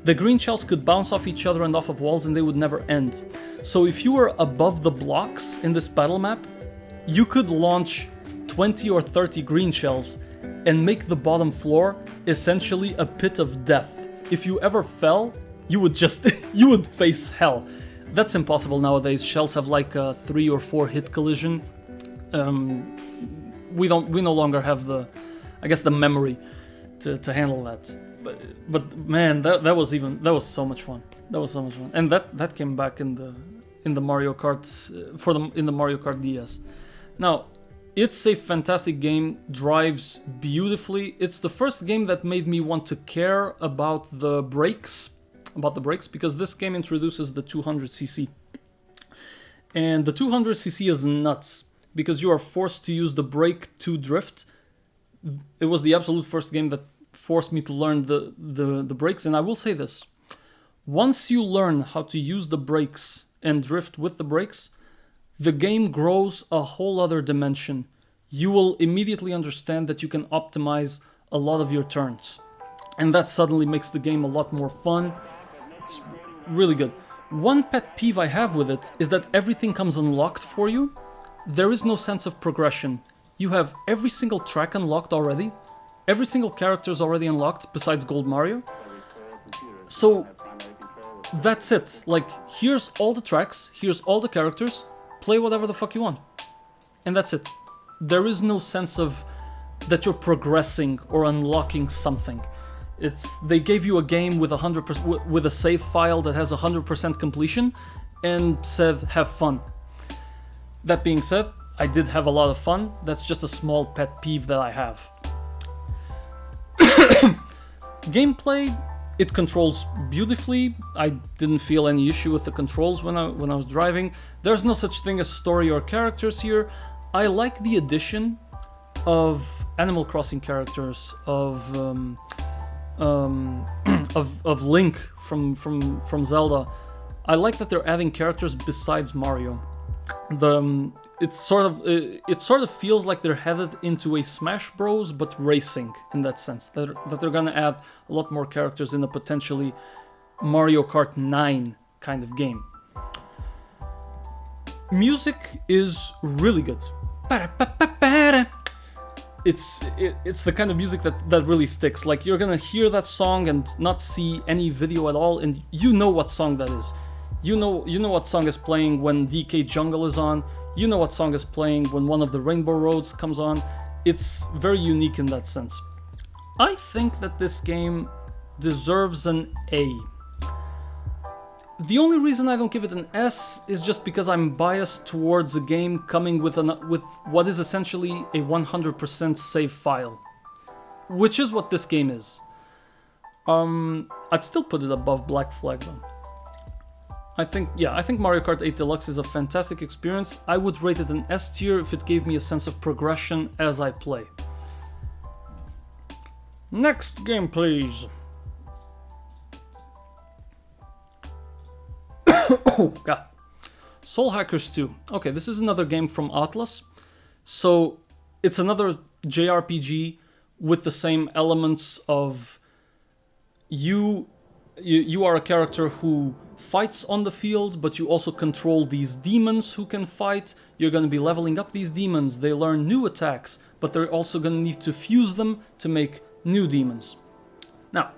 The green shells could bounce off each other and off of walls and they would never end. So if you were above the blocks in this battle map, you could launch 20 or 30 green shells and make the bottom floor essentially a pit of death. If you ever fell, you would you would face hell. That's impossible nowadays. Shells have like a 3 or 4 hit collision. We no longer have the memory to handle that. But man, that was so much fun. That was so much fun, and that came back in the Mario Karts in the Mario Kart DS. Now, it's a fantastic game, drives beautifully. It's the first game that made me want to care about the brakes, because this game introduces the 200cc. And the 200cc is nuts, because you are forced to use the brake to drift. It was the absolute first game that forced me to learn the brakes, and I will say this. Once you learn how to use the brakes and drift with the brakes, the game grows a whole other dimension. You will immediately understand that you can optimize a lot of your turns. And that suddenly makes the game a lot more fun. It's really good. One pet peeve I have with it is that everything comes unlocked for you. There is no sense of progression. You have every single track unlocked already. Every single character is already unlocked besides Gold Mario. So that's it. Like, here's all the tracks, here's all the characters, play whatever the fuck you want. And that's it. There is no sense of that you're progressing or unlocking something. They gave you a game with 100% with a save file that has 100% completion and said have fun. That being said, I did have a lot of fun. That's just a small pet peeve that I have. Gameplay, it controls beautifully. I didn't feel any issue with the controls when I was driving. There's no such thing as story or characters here. I like the addition of Animal Crossing characters, of Link from Zelda. I like that they're adding characters besides Mario. It sort of feels like they're headed into a Smash Bros, but racing in that sense. That they're gonna add a lot more characters in a potentially Mario Kart 9 kind of game. Music is really good. It's the kind of music that really sticks. Like, you're gonna hear that song and not see any video at all, and you know what song that is. You know what song is playing when DK Jungle is on. You know what song is playing when one of the Rainbow Roads comes on. It's very unique in that sense. I think that this game deserves an A. The only reason I don't give it an S is just because I'm biased towards a game coming with what is essentially a 100% save file, which is what this game is. I'd still put it above Black Flag though. I think Mario Kart 8 Deluxe is a fantastic experience. I would rate it an S tier if it gave me a sense of progression as I play. Next game, please. Oh, God. Soul Hackers 2. Okay, this is another game from Atlas. So it's another JRPG with the same elements of you are a character who fights on the field, but you also control these demons who can fight. You're going to be leveling up these demons. They learn new attacks, but they're also going to need to fuse them to make new demons. Now,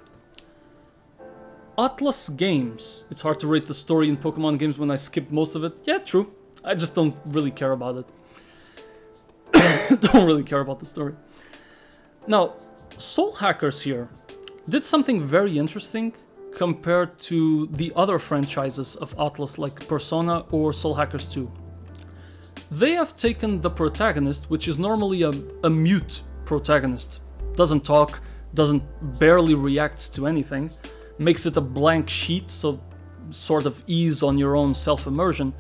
Atlas Games. It's hard to rate the story in Pokemon games when I skip most of it. Yeah, true. I just don't really care about it. Don't really care about the story. Now, Soul Hackers here did something very interesting compared to the other franchises of Atlas like Persona or Soul Hackers 2. They have taken the protagonist, which is normally a mute protagonist, doesn't talk, barely reacts to anything, makes it a blank sheet, so sort of ease on your own self-immersion.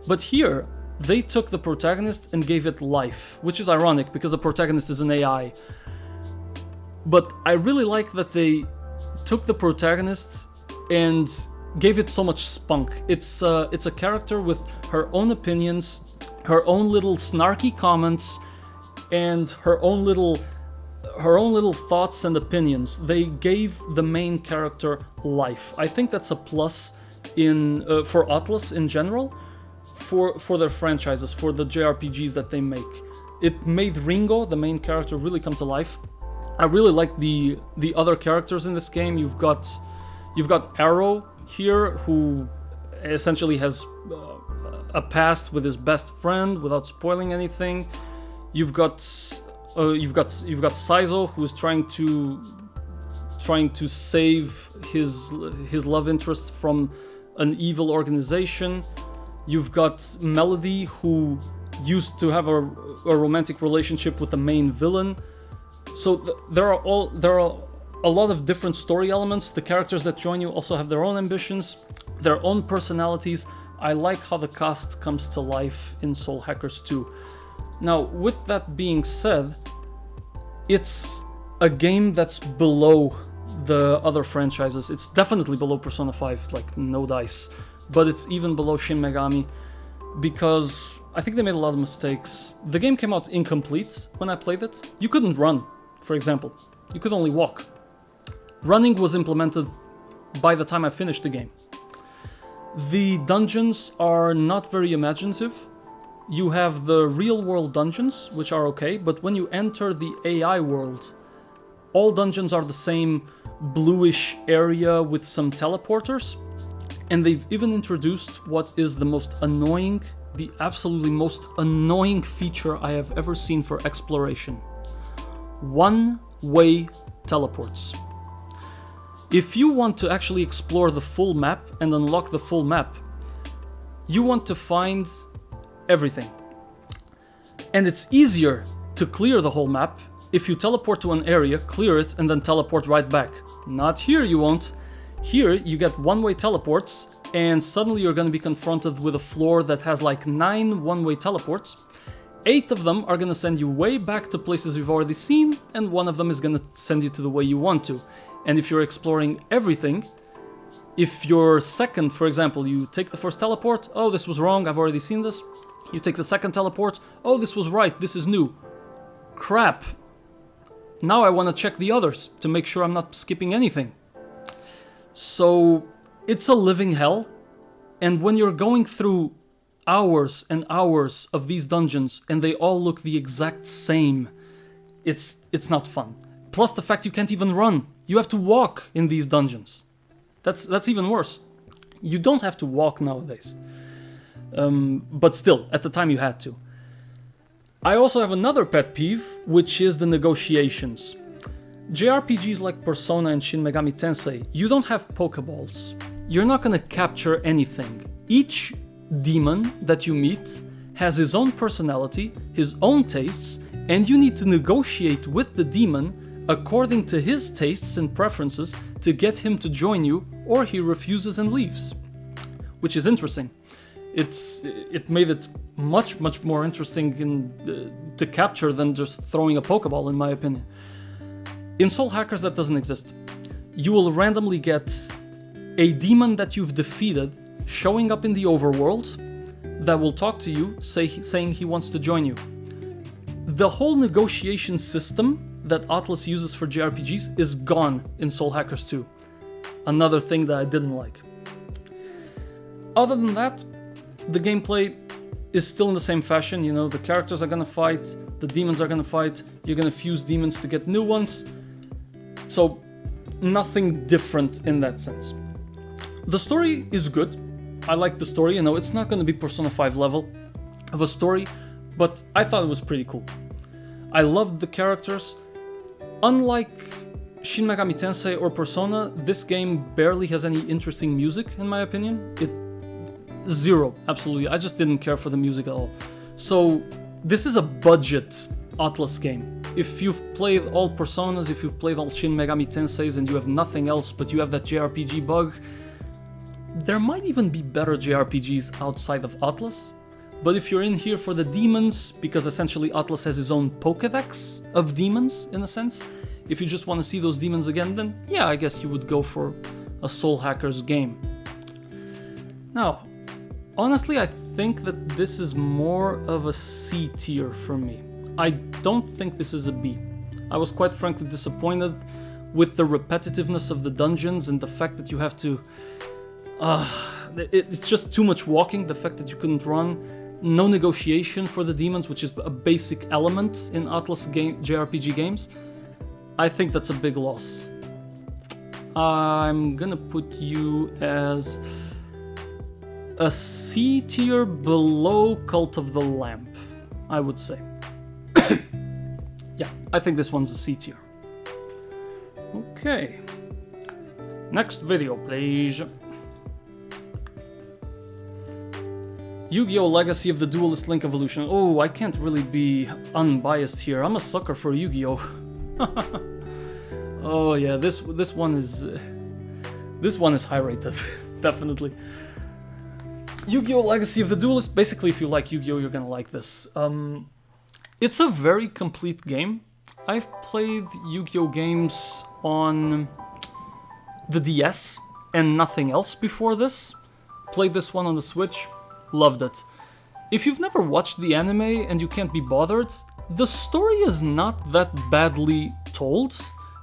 But here, they took the protagonist and gave it life, which is ironic because the protagonist is an AI. But I really like that they took the protagonist and gave it so much spunk. It's a character with her own opinions, her own little snarky comments, and her own little thoughts and opinions. They gave the main character life. I think that's a plus in for Atlas in general, for their franchises, for the JRPGs that they make. It made Ringo, the main character, really come to life. I really like the other characters in this game. You've got Arrow here, who essentially has a past with his best friend, without spoiling anything. You've got Saizo, who is trying to save his love interest from an evil organization. You've got Melody, who used to have a romantic relationship with the main villain. So there are a lot of different story elements. The characters that join you also have their own ambitions, their own personalities. I like how the cast comes to life in Soul Hackers 2. Now, with that being said, it's a game that's below the other franchises. It's definitely below Persona 5, like no dice. But it's even below Shin Megami, because I think they made a lot of mistakes. The game came out incomplete when I played it. You couldn't run, for example. You could only walk. Running was implemented by the time I finished the game. The dungeons are not very imaginative. You have the real-world dungeons, which are okay, but when you enter the AI world, all dungeons are the same bluish area with some teleporters. And they've even introduced what is the most annoying, the absolutely most annoying feature I have ever seen for exploration. One-way teleports. If you want to actually explore the full map and unlock the full map, you want to find everything. And it's easier to clear the whole map if you teleport to an area, clear it, and then teleport right back. Not here, you won't. Here, you get one-way teleports, and suddenly you're going to be confronted with a floor that has like 9 one-way teleports. 8 of them are going to send you way back to places you've already seen, and 1 of them is going to send you to the way you want to. And if you're exploring everything, if you're second, for example, you take the first teleport, oh, this was wrong, I've already seen this. You take the second teleport, oh, this was right, this is new. Crap. Now I want to check the others to make sure I'm not skipping anything. So it's a living hell, and when you're going through hours and hours of these dungeons and they all look the exact same, it's not fun. Plus the fact you can't even run. You have to walk in these dungeons. That's even worse. You don't have to walk nowadays. But still, at the time you had to. I also have another pet peeve, which is the negotiations. JRPGs like Persona and Shin Megami Tensei, you don't have Pokeballs. You're not gonna capture anything. Each demon that you meet has his own personality, his own tastes, and you need to negotiate with the demon according to his tastes and preferences to get him to join you, or he refuses and leaves. Which is interesting. It made it much more interesting to capture than just throwing a Pokeball, in my opinion. In Soul Hackers, that doesn't exist. You will randomly get a demon that you've defeated showing up in the overworld that will talk to you, saying he wants to join you. The whole negotiation system that Atlas uses for JRPGs is gone in Soul Hackers 2. Another thing that I didn't like. Other than that, the gameplay is still in the same fashion. You know, the characters are gonna fight, the demons are gonna fight, you're gonna fuse demons to get new ones. So, nothing different in that sense. The story is good. I like the story. You know, it's not gonna be Persona 5 level of a story, but I thought it was pretty cool. I loved the characters. Unlike Shin Megami Tensei or Persona, this game barely has any interesting music, in my opinion. Zero, absolutely. I just didn't care for the music at all. So, this is a budget Atlas game. If you've played all Personas, if you've played all Shin Megami Tenseis and you have nothing else but you have that JRPG bug, there might even be better JRPGs outside of Atlas. But if you're in here for the demons, because essentially Atlas has his own Pokédex of demons, in a sense, if you just want to see those demons again, then yeah, I guess you would go for a Soul Hackers game. Now, honestly, I think that this is more of a C tier for me. I don't think this is a B. I was quite frankly disappointed with the repetitiveness of the dungeons and the fact that you have to... it's just too much walking, the fact that you couldn't run. No negotiation for the demons, which is a basic element in Atlas JRPG games. I think that's a big loss. I'm gonna put you as a C tier below Cult of the Lamp, I would say. Yeah, I think this one's a C tier. Okay. Next video, please. Yu-Gi-Oh! Legacy of the Duelist Link Evolution. Oh, I can't really be unbiased here. I'm a sucker for Yu-Gi-Oh! Oh yeah, this one is high rated, definitely. Yu-Gi-Oh! Legacy of the Duelist. Basically, if you like Yu-Gi-Oh!, you're gonna like this. It's a very complete game. I've played Yu-Gi-Oh! Games on the DS and nothing else before this. Played this one on the Switch. Loved it. If you've never watched the anime and you can't be bothered, the story is not that badly told.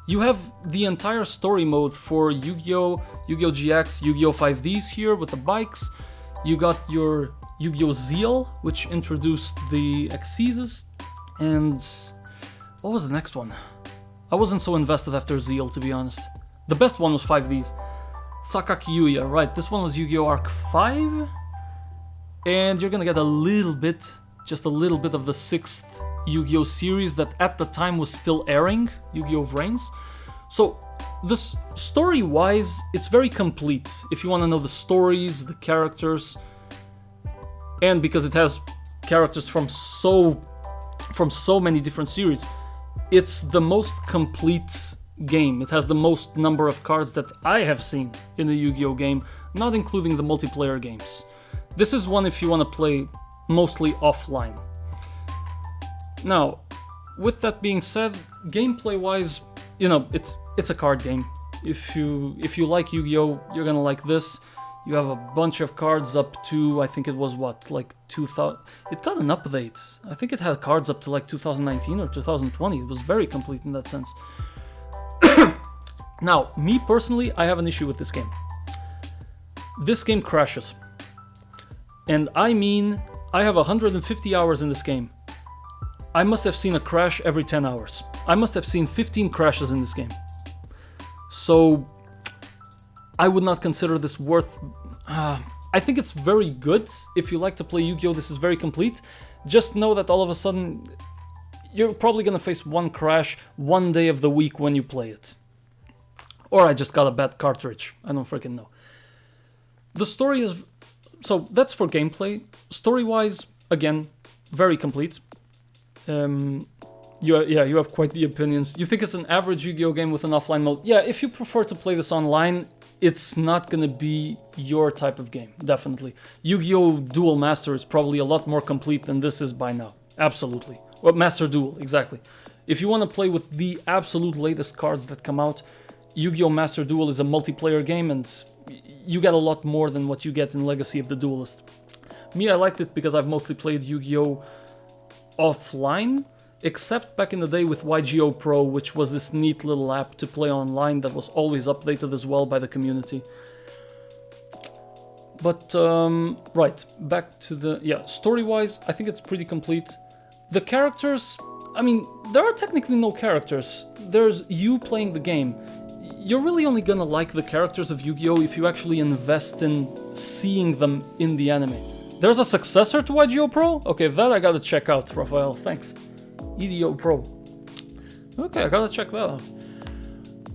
You have the entire story mode for Yu-Gi-Oh!, Yu-Gi-Oh! GX, Yu-Gi-Oh! 5Ds here with the bikes. You got your Yu-Gi-Oh! Zeal, which introduced the Exeses, and what was the next one? I wasn't so invested after Zeal, to be honest. The best one was 5Ds. Sakaki Yuya, right, this one was Yu-Gi-Oh! Arc 5? And you're gonna get a little bit, just a little bit of the 6th Yu-Gi-Oh! Series that at the time was still airing, Yu-Gi-Oh! Vrains. So, this story-wise, it's very complete. If you want to know the stories, the characters, and because it has characters from so many different series, it's the most complete game. It has the most number of cards that I have seen in a Yu-Gi-Oh! Game, not including the multiplayer games. This is one if you want to play mostly offline. Now, with that being said, gameplay-wise, you know, it's a card game. If you like Yu-Gi-Oh!, you're gonna like this. You have a bunch of cards up to, I think it was what, like 2000... It got an update. I think it had cards up to like 2019 or 2020. It was very complete in that sense. Now, me personally, I have an issue with this game. This game crashes. And I mean, I have 150 hours in this game. I must have seen a crash every 10 hours. I must have seen 15 crashes in this game. So, I would not consider this worth... I think it's very good. If you like to play Yu-Gi-Oh! This is very complete. Just know that all of a sudden, you're probably gonna face one crash one day of the week when you play it. Or I just got a bad cartridge. I don't freaking know. The story is... So, that's for gameplay. Story-wise, again, very complete. You have quite the opinions. You think it's an average Yu-Gi-Oh! Game with an offline mode? Yeah, if you prefer to play this online, it's not gonna be your type of game, definitely. Yu-Gi-Oh! Duel Master is probably a lot more complete than this is by now. Absolutely. Well, Master Duel, exactly. If you want to play with the absolute latest cards that come out, Yu-Gi-Oh! Master Duel is a multiplayer game, and you get a lot more than what you get in Legacy of the Duelist. Me, I liked it because I've mostly played Yu-Gi-Oh! Offline, except back in the day with YGO Pro, which was this neat little app to play online that was always updated as well by the community. But, right, back to the... yeah, story-wise, I think it's pretty complete. The characters... I mean, there are technically no characters. There's you playing the game. You're really only gonna like the characters of Yu-Gi-Oh! If you actually invest in seeing them in the anime. There's a successor to YGO Pro? Okay, that I gotta check out, Raphael, thanks. EDO Pro. Okay, I gotta check that out.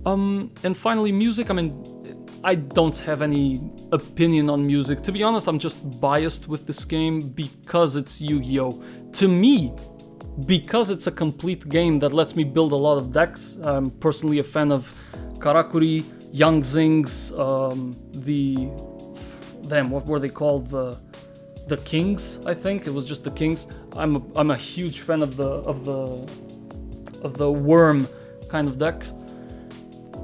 And finally, music. I mean, I don't have any opinion on music. To be honest, I'm just biased with this game because it's Yu-Gi-Oh! To me, because it's a complete game that lets me build a lot of decks. I'm personally a fan of Karakuri, Yang Zing's, what were they called? The Kings, I think. It was just the Kings. I'm a huge fan of the worm kind of deck.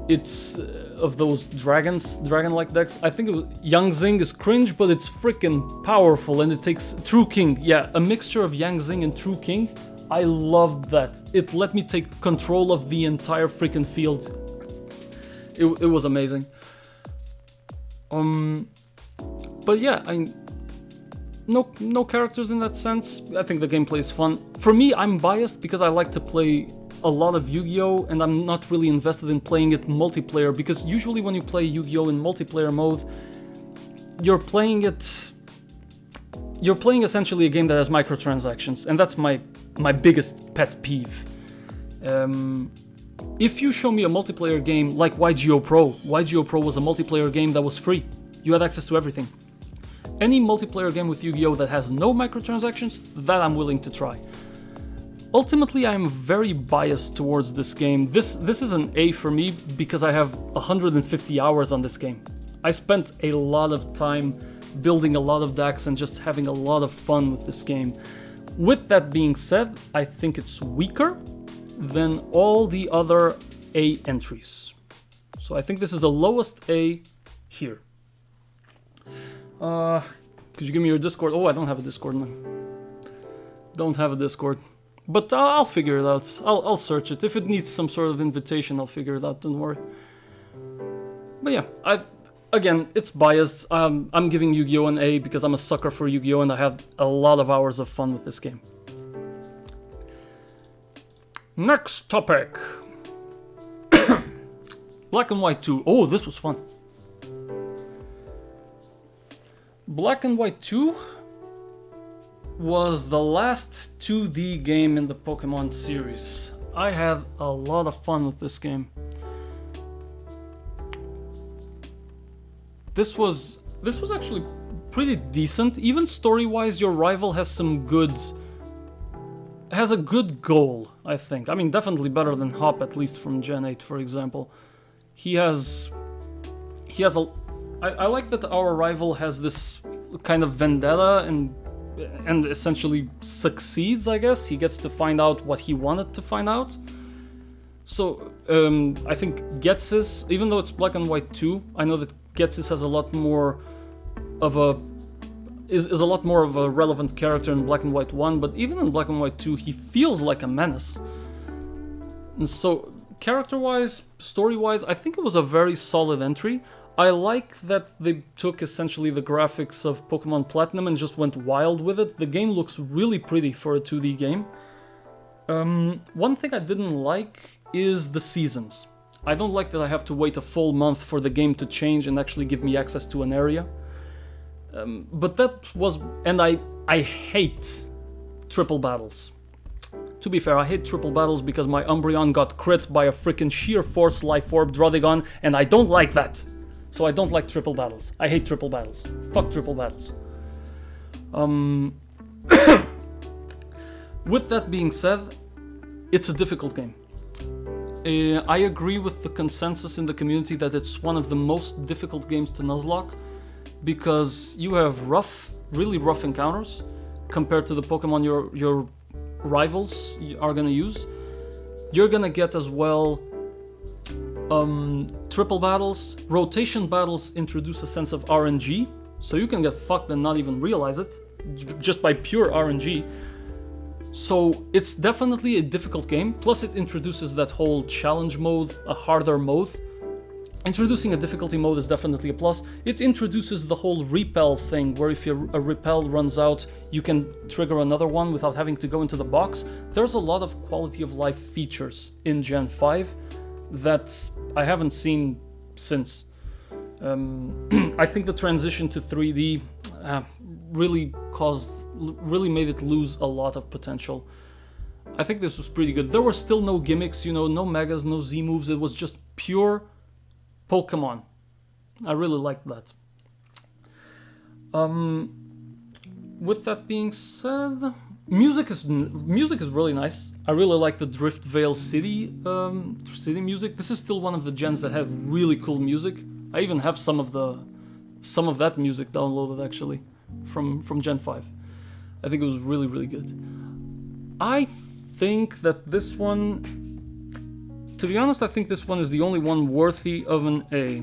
It's of those dragon-like decks. I think Yang Zing is cringe, but it's freaking powerful, and it takes True King. Yeah, a mixture of Yang Zing and True King. I loved that. It let me take control of the entire freaking field. It was amazing. But yeah, no characters in that sense. I think the gameplay is fun. For me, I'm biased because I like to play a lot of Yu-Gi-Oh! And I'm not really invested in playing it multiplayer, because usually when you play Yu-Gi-Oh! In multiplayer mode, you're playing essentially a game that has microtransactions, and that's my biggest pet peeve. If you show me a multiplayer game like YGO Pro was a multiplayer game that was free. You had access to everything. Any multiplayer game with Yu-Gi-Oh! That has no microtransactions, that I'm willing to try. Ultimately, I'm very biased towards this game. This is an A for me because I have 150 hours on this game. I spent a lot of time building a lot of decks and just having a lot of fun with this game. With that being said, I think it's weaker than all the other A entries. So I think this is the lowest A here. Could you give me your Discord? Oh, I don't have a Discord now. Don't have a Discord. But I'll figure it out. I'll search it. If it needs some sort of invitation, I'll figure it out, don't worry. But yeah, again, it's biased. I'm giving Yu-Gi-Oh! An A because I'm a sucker for Yu-Gi-Oh! And I had a lot of hours of fun with this game. Next topic. Black and White 2. Oh, this was fun. Black and White 2 was the last 2D game in the Pokemon series. I had a lot of fun with this game. This was actually pretty decent. Even story-wise, your rival has a good goal, I think. I mean, definitely better than Hop, at least from Gen 8, for example. I like that our rival has this kind of vendetta and essentially succeeds, I guess. He gets to find out what he wanted to find out. So, I think Getsis, even though it's Black and White 2, I know that Getsis has a lot more of is a lot more of a relevant character in Black and White 1, but even in Black and White 2, he feels like a menace. And so, character-wise, story-wise, I think it was a very solid entry. I like that they took essentially the graphics of Pokemon Platinum and just went wild with it. The game looks really pretty for a 2D game. One thing I didn't like is the seasons. I don't like that I have to wait a full month for the game to change and actually give me access to an area. But that was... and I hate triple battles. To be fair, I hate triple battles because my Umbreon got crit by a freaking Sheer Force Life Orb Draudigon, and I don't like that. So I don't like triple battles. I hate triple battles. Fuck triple battles. With that being said, it's a difficult game. I agree with the consensus in the community that it's one of the most difficult games to Nuzlocke because you have really rough encounters compared to the Pokemon your rivals are gonna use. You're gonna get as well triple battles. Rotation battles introduce a sense of RNG, so you can get fucked and not even realize it, just by pure RNG. So it's definitely a difficult game, plus it introduces that whole challenge mode, a harder mode. Introducing a difficulty mode is definitely a plus. It introduces the whole repel thing, where if a repel runs out, you can trigger another one without having to go into the box. There's a lot of quality of life features in Gen 5 that I haven't seen since. I think the transition to 3D really made it lose a lot of potential. I think this was pretty good. There were still no gimmicks, you know, no megas, no Z moves. It was just pure Pokemon. I really liked that. With that being said, music is really nice. I really like the Driftvale City music. This is still one of the gens that have really cool music. I even have some of that music downloaded actually from Gen 5. I think it was really, really good. I think that this one, to be honest, I think this one is the only one worthy of an A.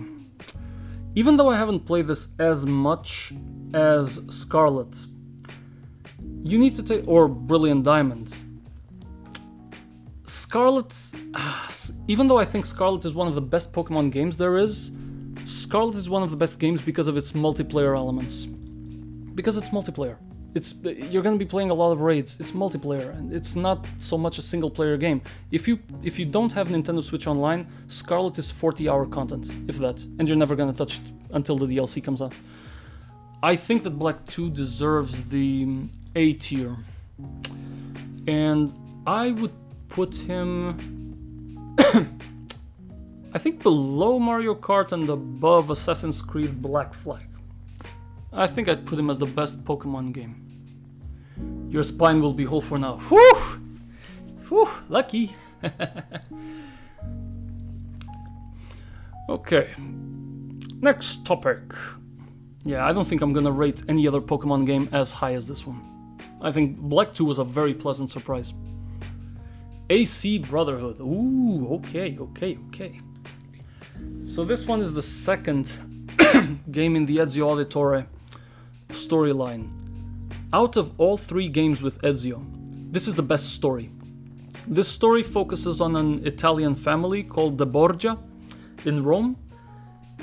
Even though I haven't played this as much as Scarlet, you need to take, or Brilliant Diamond. Scarlet, even though I think Scarlet is one of the best Pokemon games there is, Scarlet is one of the best games because of its multiplayer elements. Because it's multiplayer. You're gonna be playing a lot of raids. It's multiplayer, and it's not so much a single-player game. If you don't have Nintendo Switch Online, Scarlet is 40-hour content, if that, and you're never gonna touch it until the DLC comes out. I think that Black 2 deserves the A tier, and I would put him, I think, below Mario Kart and above Assassin's Creed Black Flag. I think I'd put him as the best Pokemon game. Your spine will be whole for now. Whew! Whew! Lucky! Okay. Next topic. Yeah, I don't think I'm gonna rate any other Pokemon game as high as this one. I think Black 2 was a very pleasant surprise. AC Brotherhood. Ooh, okay. So this one is the second game in the Ezio Auditore storyline. Out of all three games with Ezio, this is the best story. This story focuses on an Italian family called the Borgia in Rome,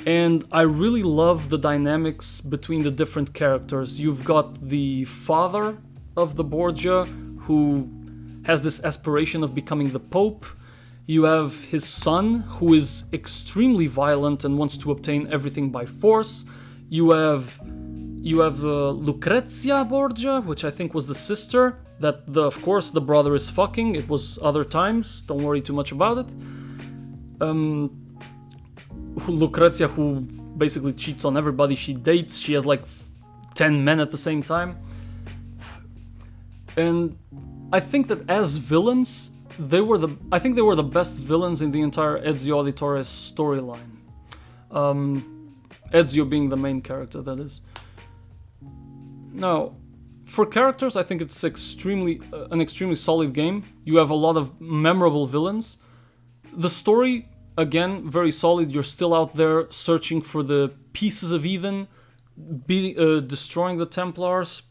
and I really love the dynamics between the different characters. You've got the father of the Borgia, who has this aspiration of becoming the Pope. You have his son, who is extremely violent and wants to obtain everything by force. You have Lucrezia Borgia, which I think was the sister, that of course the brother is fucking. It was other times, don't worry too much about it. Lucrezia, who basically cheats on everybody she dates. She has like 10 men at the same time. And I think that as villains, they were the best villains in the entire Ezio Auditore storyline. Ezio being the main character, that is. Now, for characters, I think it's an extremely solid game. You have a lot of memorable villains. The story, again, very solid. You're still out there searching for the pieces of Eden, destroying the Templars,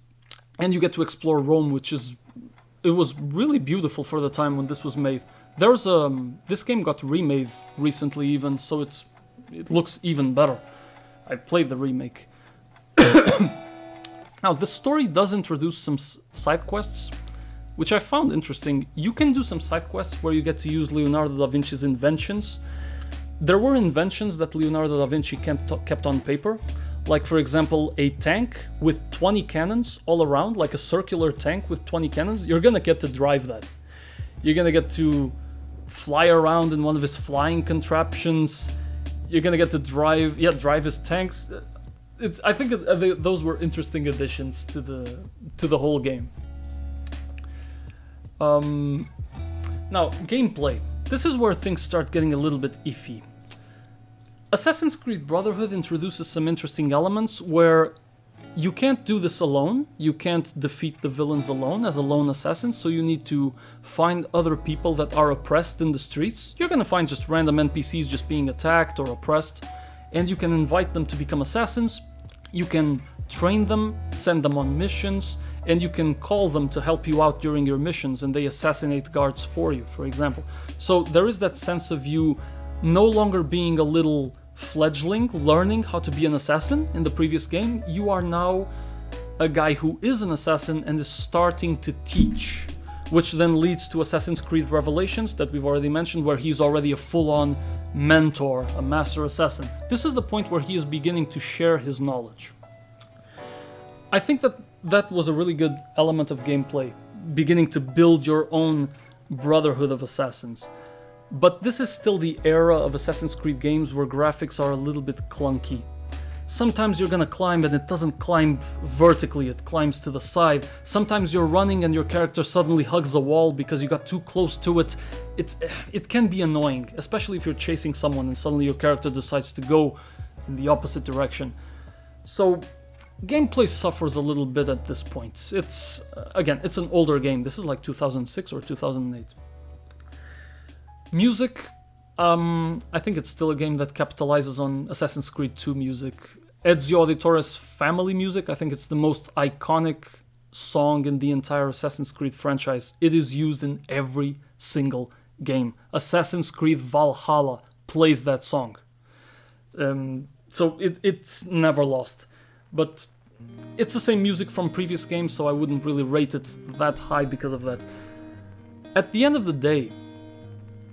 and you get to explore Rome, it was really beautiful for the time when this was made. This game got remade recently even, so it looks even better. I played the remake. Now, the story does introduce some side quests, which I found interesting. You can do some side quests where you get to use Leonardo da Vinci's inventions. There were inventions that Leonardo da Vinci kept on paper, like for example a tank with 20 cannons all around, like a circular tank with 20 cannons. You're gonna get to drive that. You're gonna get to fly around in one of his flying contraptions. You're gonna get to drive his tanks. I think those were interesting additions to the whole game. Now, gameplay. This is where things start getting a little bit iffy. Assassin's Creed Brotherhood introduces some interesting elements where you can't do this alone. You can't defeat the villains alone as a lone assassin, so you need to find other people that are oppressed in the streets. You're gonna find just random NPCs just being attacked or oppressed, and you can invite them to become assassins. You can train them, send them on missions, and you can call them to help you out during your missions, and they assassinate guards for you, for example. So there is that sense of you no longer being a little fledgling learning how to be an assassin in the previous game. You are now a guy who is an assassin and is starting to teach, which then leads to Assassin's Creed Revelations that we've already mentioned, where he's already a full-on mentor, a master assassin. This is the point where he is beginning to share his knowledge. I think that was a really good element of gameplay, beginning to build your own brotherhood of assassins. But this is still the era of Assassin's Creed games where graphics are a little bit clunky. Sometimes you're gonna climb and it doesn't climb vertically, it climbs to the side. Sometimes you're running and your character suddenly hugs a wall because you got too close to it. It can be annoying, especially if you're chasing someone and suddenly your character decides to go in the opposite direction. So gameplay suffers a little bit at this point. It's an older game. This is like 2006 or 2008. Music, I think it's still a game that capitalizes on Assassin's Creed 2 music. Ezio Auditore's family music, I think it's the most iconic song in the entire Assassin's Creed franchise. It is used in every single game. Assassin's Creed Valhalla plays that song. So it's never lost. But it's the same music from previous games, so I wouldn't really rate it that high because of that. At the end of the day,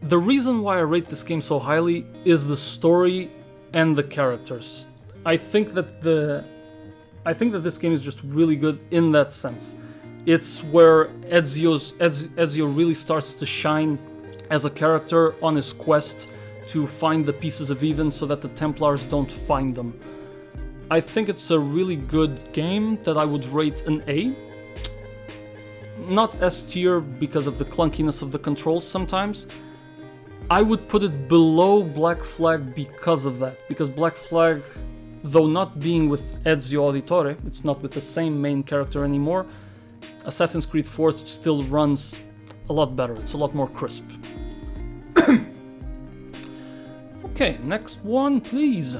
the reason why I rate this game so highly is the story and the characters. I think that this game is just really good in that sense. It's where Ezio really starts to shine as a character on his quest to find the pieces of Eden so that the Templars don't find them. I think it's a really good game that I would rate an A. Not S tier because of the clunkiness of the controls sometimes. I would put it below Black Flag because of that. Because Black Flag, though not being with Ezio Auditore, it's not with the same main character anymore, Assassin's Creed 4 still runs a lot better. It's a lot more crisp. Okay, next one, please.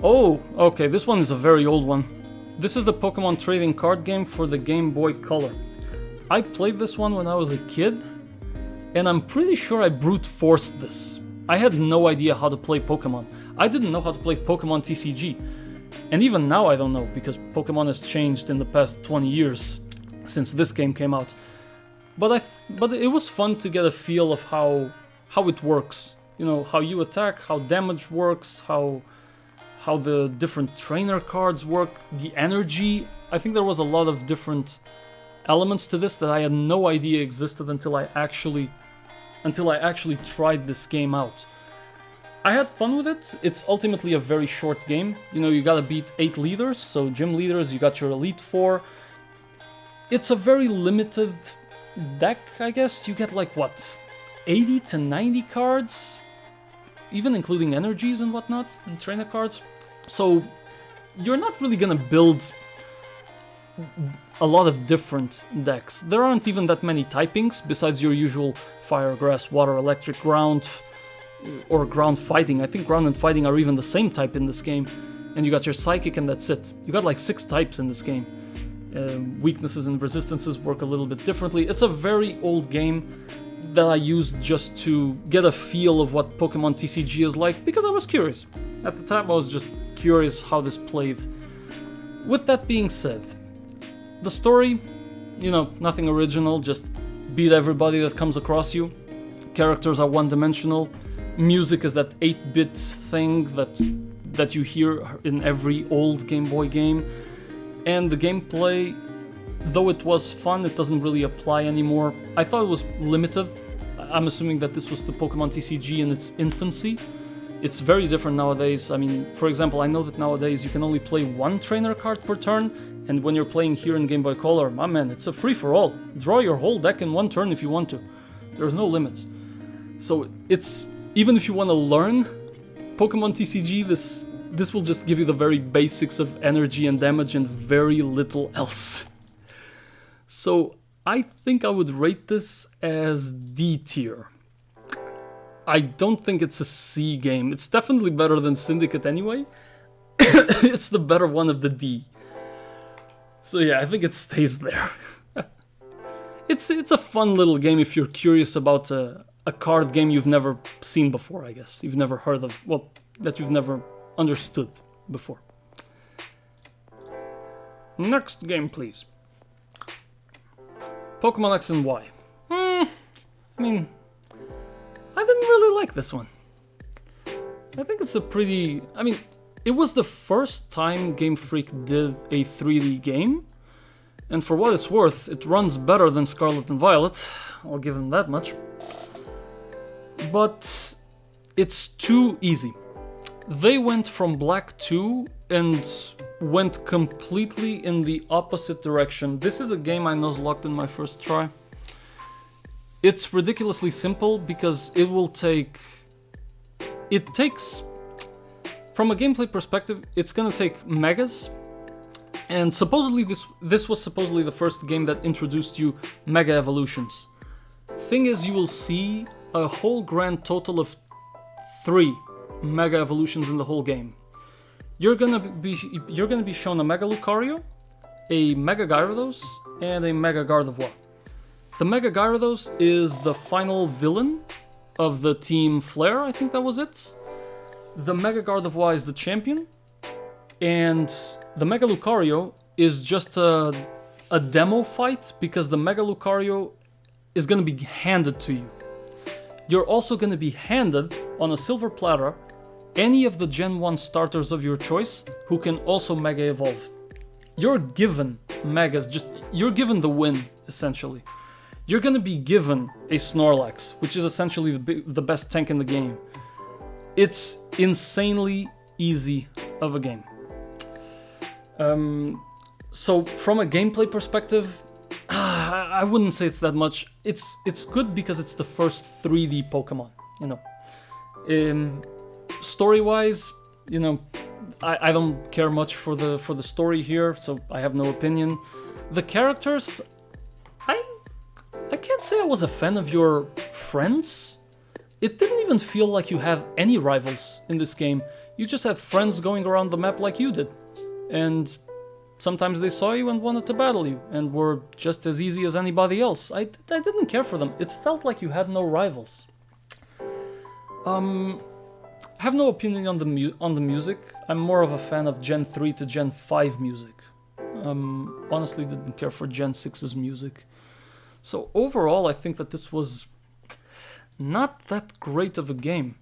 Oh, okay, this one is a very old one. This is the Pokemon trading card game for the Game Boy Color. I played this one when I was a kid, and I'm pretty sure I brute forced this. I had no idea how to play Pokemon. I didn't know how to play Pokemon TCG. And even now I don't know, because Pokemon has changed in the past 20 years since this game came out. But it was fun to get a feel of how it works. You know, how you attack, how damage works, how the different trainer cards work, the energy. I think there was a lot of different elements to this that I had no idea existed until I actually tried this game out. I had fun with it. It's ultimately a very short game. You know, you gotta beat 8 leaders, so gym leaders, you got your Elite Four. It's a very limited deck, I guess. You get like, what, 80 to 90 cards? Even including energies and whatnot, and trainer cards. So you're not really gonna build a lot of different decks. There aren't even that many typings besides your usual fire, grass, water, electric, ground, or ground fighting. I think ground and fighting are even the same type in this game. And you got your psychic and that's it. You got like 6 types in this game. Weaknesses and resistances work a little bit differently. It's a very old game that I used just to get a feel of what Pokemon TCG is like, because I was curious. At the time I was just curious how this played. With that being said, the story, you know, nothing original, just beat everybody that comes across you. Characters are one-dimensional. Music is that 8-bit thing that you hear in every old Game Boy game. And the gameplay, though it was fun, it doesn't really apply anymore. I thought it was limited. I'm assuming that this was the Pokemon TCG in its infancy. It's very different nowadays. I mean, for example, I know that nowadays you can only play 1 trainer card per turn, and when you're playing here in Game Boy Color, my man, it's a free-for-all. Draw your whole deck in 1 turn if you want to. There's no limits. So it's even if you want to learn Pokemon TCG, this will just give you the very basics of energy and damage and very little else. So I think I would rate this as D tier. I don't think it's a C game. It's definitely better than Syndicate anyway. It's the better one of the D. So yeah, I think it stays there. It's a fun little game if you're curious about a card game you've never seen before, I guess. You've never heard of, well, that you've never understood before. Next game, please. Pokemon X and Y. I mean, I didn't really like this one. I think it's a pretty... I mean, it was the first time Game Freak did a 3D game. And for what it's worth, it runs better than Scarlet and Violet. I'll give them that much. But it's too easy. They went from Black 2 and went completely in the opposite direction. This is a game I nuzlocked in my first try. It's ridiculously simple because it takes, from a gameplay perspective, it's gonna take Megas, and supposedly this was supposedly the first game that introduced you Mega Evolutions. Thing is, you will see a whole grand total of 3 Mega Evolutions in the whole game. You're gonna be shown a Mega Lucario, a Mega Gyarados, and a Mega Gardevoir. The Mega Gyarados is the final villain of the Team Flare, I think that was it. The Mega Gardevoir is the champion, and the Mega Lucario is just a demo fight because the Mega Lucario is gonna be handed to you. You're also gonna be handed on a silver platter any of the Gen 1 starters of your choice who can also Mega Evolve. You're given Megas, you're given the win, essentially. You're gonna be given a Snorlax, which is essentially the best tank in the game. It's insanely easy of a game. So from a gameplay perspective, I wouldn't say it's that much. It's good because it's the first 3D Pokemon, you know. Story-wise, you know, I don't care much for the story here, so I have no opinion. The characters, I can't say I was a fan of your friends. It didn't even feel like you had any rivals in this game. You just had friends going around the map like you did. And sometimes they saw you and wanted to battle you, and were just as easy as anybody else. I didn't care for them. It felt like you had no rivals. I have no opinion on the music. I'm more of a fan of Gen 3 to Gen 5 music. Honestly didn't care for Gen 6's music. So overall, I think that this was not that great of a game.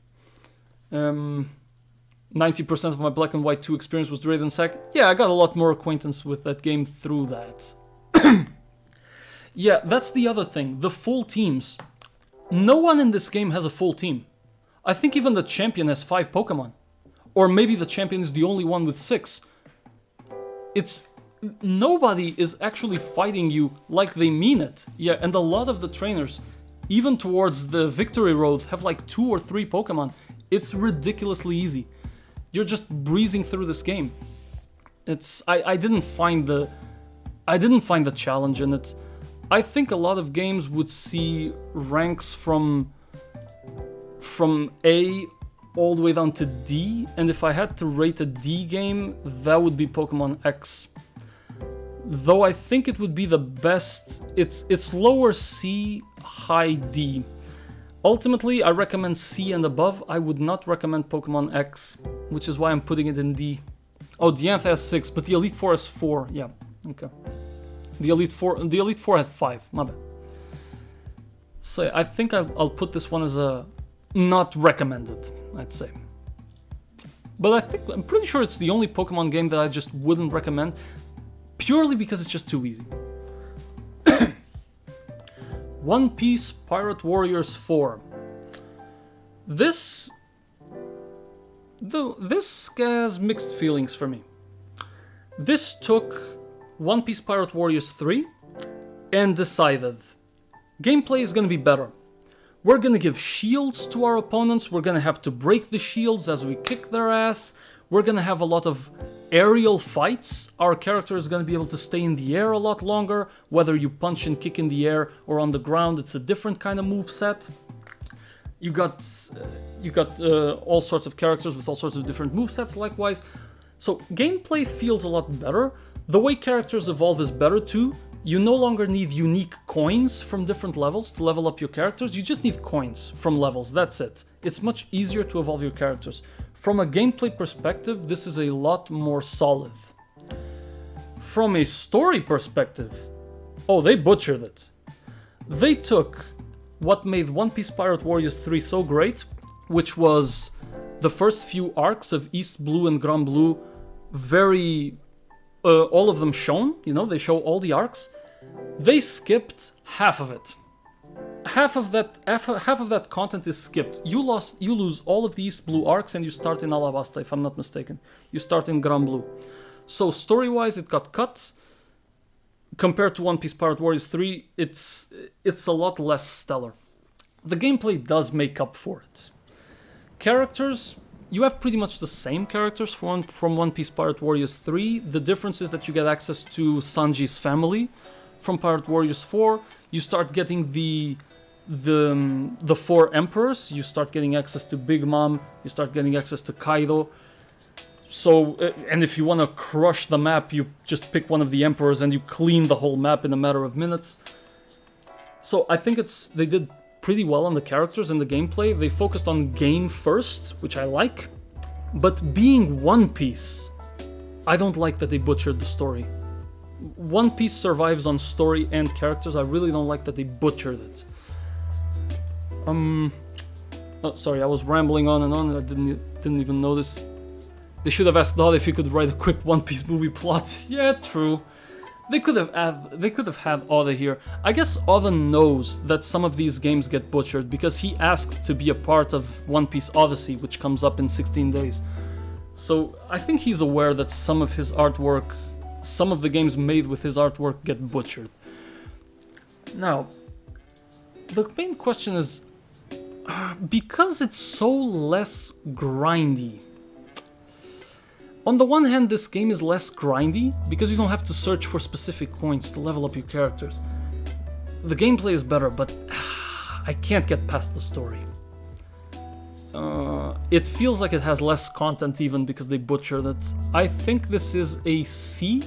90% of my Black and White 2 experience was Raiden Sack. Yeah, I got a lot more acquaintance with that game through that. Yeah, that's the other thing. The full teams. No one in this game has a full team. I think even the champion has 5 Pokemon. Or maybe the champion is the only one with 6. Nobody is actually fighting you like they mean it. Yeah, and a lot of the trainers, even towards the victory road, have like 2 or 3 Pokemon. It's ridiculously easy. You're just breezing through this game. I didn't find the challenge in it. I think a lot of games would see ranks from A all the way down to D, and if I had to rate a D game, that would be Pokemon X. Though I think it would be the best. It's lower C, high D. Ultimately, I recommend C and above. I would not recommend Pokemon X, which is why I'm putting it in D. Oh, Diantha has 6, but the Elite Four has 4. Yeah, okay. The Elite Four had 5. My bad. So I think I'll put this one as a not recommended, I'd say. But I'm pretty sure it's the only Pokemon game that I just wouldn't recommend, purely because it's just too easy. One Piece Pirate Warriors 4. This has mixed feelings for me. This took One Piece Pirate Warriors 3 and decided gameplay is gonna be better. We're gonna give shields to our opponents. We're gonna have to break the shields as we kick their ass. We're gonna have a lot of aerial fights. Our character is gonna be able to stay in the air a lot longer. Whether you punch and kick in the air or on the ground, it's a different kind of moveset. You got all sorts of characters with all sorts of different movesets likewise. So gameplay feels a lot better. The way characters evolve is better too. You no longer need unique coins from different levels to level up your characters. You just need coins from levels, that's it. It's much easier to evolve your characters. From a gameplay perspective, this is a lot more solid. From a story perspective, oh, they butchered it. They took what made One Piece Pirate Warriors 3 so great, which was the first few arcs of East Blue and Grand Blue, very... all of them shown, you know, they show all the arcs. They skipped half of it. Half of that content is skipped. You lose all of the East Blue arcs and you start in Alabasta, if I'm not mistaken. You start in Grand Blue. So story-wise, it got cut. Compared to One Piece Pirate Warriors 3, it's a lot less stellar. The gameplay does make up for it. Characters, you have pretty much the same characters from One Piece Pirate Warriors 3. The difference is that you get access to Sanji's family. From Pirate Warriors 4, you start getting the 4 emperors. You start getting access to Big Mom. You start getting access to Kaido. So, and if you want to crush the map, you just pick one of the emperors and you clean the whole map in a matter of minutes. So I think they did pretty well on the characters and the gameplay. They focused on game first, which I like. But being One Piece, I don't like that they butchered the story. One Piece survives on story and characters. I really don't like that they butchered it. Oh, sorry, I was rambling on and I didn't even notice. They should have asked Dodd if he could write a quick One Piece movie plot. Yeah, true. They could have had Oda here. I guess Oda knows that some of these games get butchered because he asked to be a part of One Piece Odyssey, which comes up in 16 days. So I think he's aware that some of his artwork, some of the games made with his artwork get butchered. Now, the main question is, because it's so less grindy. On the one hand, this game is less grindy, because you don't have to search for specific coins to level up your characters. The gameplay is better, but I can't get past the story. It feels like it has less content even because they butchered it. I think this is a C,